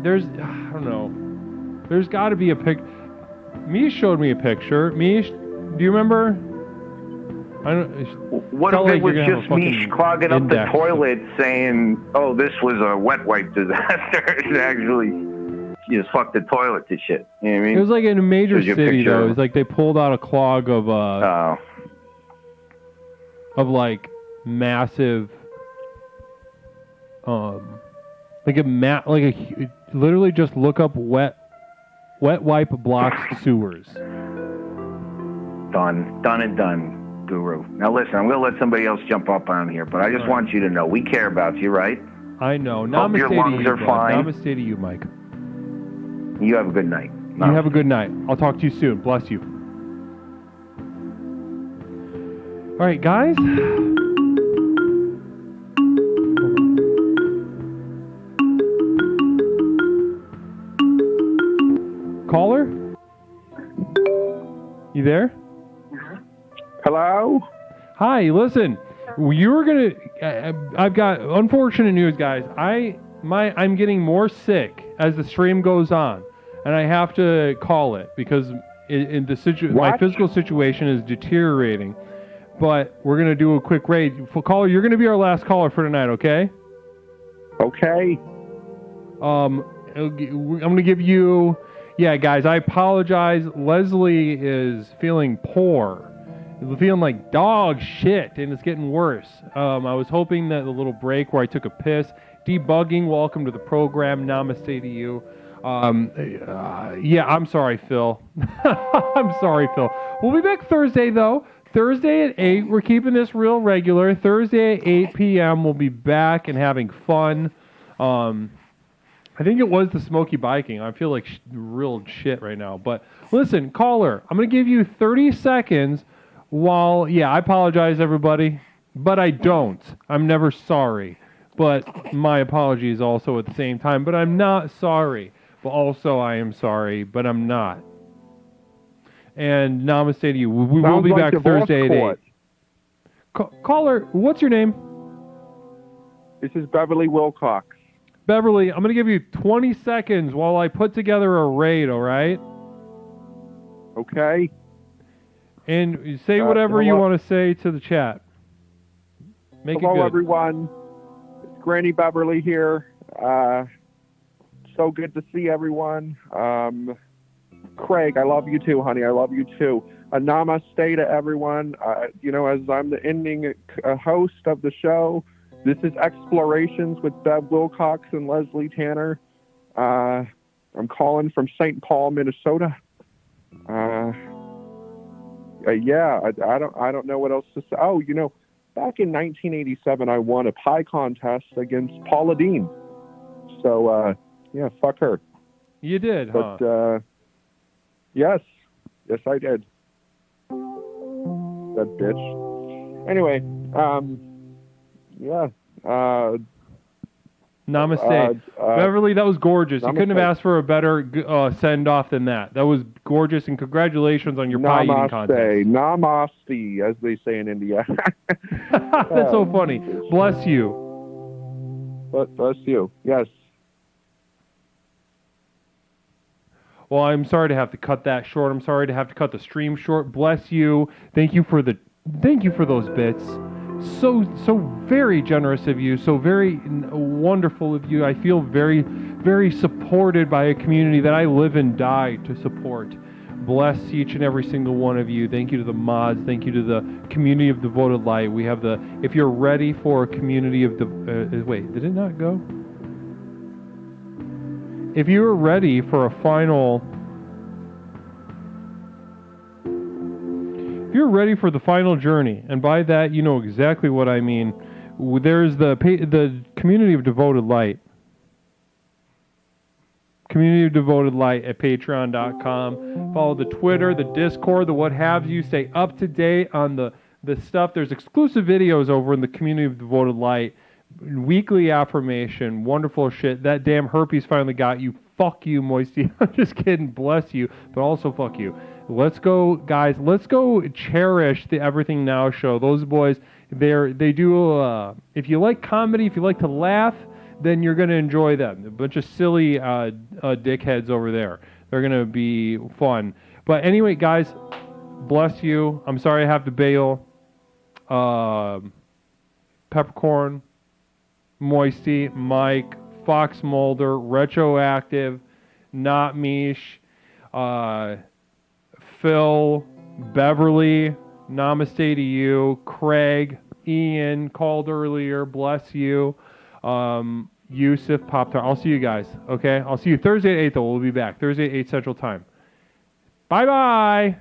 There's I don't know. There's got to be a pic. Mish showed me a picture. Mish, do you remember? I don't. What felt if like it was you're gonna have just a me fucking clogging up the index. toilet saying, "Oh, this was a wet wipe disaster"? It's actually you just fuck the toilets and shit. You know what I mean? It was like in a major Shows you a city, picture though. of- It was like they pulled out a clog of like massive, literally just look up wet wipe blocks sewers. Done and done, Guru. Now listen, I'm going to let somebody else jump up on here, but I just want you to know we care about you, right? I know. Hope Namaste your to lungs you, are bud. fine. Namaste to you, Mike. You have a good night. You have a good night. I'll talk to you soon. Bless you. All right, guys. Caller? You there? Hello? Hi, listen. You were gonna. I've got unfortunate news, guys. I'm getting more sick as the stream goes on, and I have to call it because my physical situation is deteriorating. But we're gonna do a quick raid. Caller, you're gonna be our last caller for tonight, okay? Okay. I'm gonna give you. Yeah, guys, I apologize. Leslie is feeling poor. Feeling like dog shit, and it's getting worse. I was hoping that the little break where I took a piss. Debugging, welcome to the program. Namaste to you. Yeah, I'm sorry, Phil. I'm sorry, Phil. We'll be back Thursday, though. Thursday at 8. We're keeping this real regular. Thursday at 8 p.m. We'll be back and having fun. I think it was the Smoky Biking. I feel like real shit right now. But listen, caller, I'm going to give you 30 seconds while... Yeah, I apologize, everybody. But I don't. I'm never sorry. But my apologies also at the same time. But I'm not sorry. But also I am sorry. But I'm not. And namaste to you. We will be back Thursday at 8. Caller, what's your name? This is Beverly Wilcox. Beverly, I'm going to give you 20 seconds while I put together a raid, all right? Okay. And say whatever you want to say to the chat. Make Hello, it good. everyone. It's Granny Beverly here. So good to see everyone. Craig, I love you too, honey. I love you too. Namaste to everyone. As I'm the ending host of the show, this is Explorations with Bev Wilcox and Leslie Tanner. I'm calling from St. Paul, Minnesota. I don't know what else to say. Oh, back in 1987, I won a pie contest against Paula Dean. So, fuck her. You did, huh? But, yes, I did. That bitch. Anyway, Namaste. Beverly, that was gorgeous. You couldn't have namaste. asked for a better send-off than that. That was gorgeous, and congratulations on your pie eating contest. Namaste, as they say in India. That's so funny. Bless you. Bless you. Yes. Well, I'm sorry to have to cut that short. I'm sorry to have to cut the stream short. Bless you. Thank you for those bits. So very generous of you. So very wonderful of you. I feel very, very supported by a community that I live and die to support. Bless each and every single one of you. Thank you to the mods. Thank you to the community of Devoted Light. We have if you're ready for a community of wait, did it not go? If you are ready for a final... If you're ready for the final journey, and by that you know exactly what I mean, there's the community of Devoted Light. Community of Devoted Light at patreon.com. Follow the Twitter, the Discord, the what have you. Stay up to date on the stuff. There's exclusive videos over in the community of Devoted Light. Weekly affirmation, wonderful shit. That damn herpes finally got you. Fuck you, Moisty. I'm just kidding. Bless you, but also fuck you. Let's go, guys. Let's go cherish the Everything Now show. Those boys, they do. If you like comedy, if you like to laugh, then you're gonna enjoy them. A bunch of silly dickheads over there. They're gonna be fun. But anyway, guys, bless you. I'm sorry I have to bail. Peppercorn, Moisty, Mike, Fox Mulder, Retroactive, Not Mish, Phil, Beverly, namaste to you. Craig, Ian called earlier. Bless you. Yusuf, Pop-Tart. I'll see you guys. Okay? I'll see you Thursday at 8, though. We'll be back. Thursday at 8 Central Time. Bye-bye.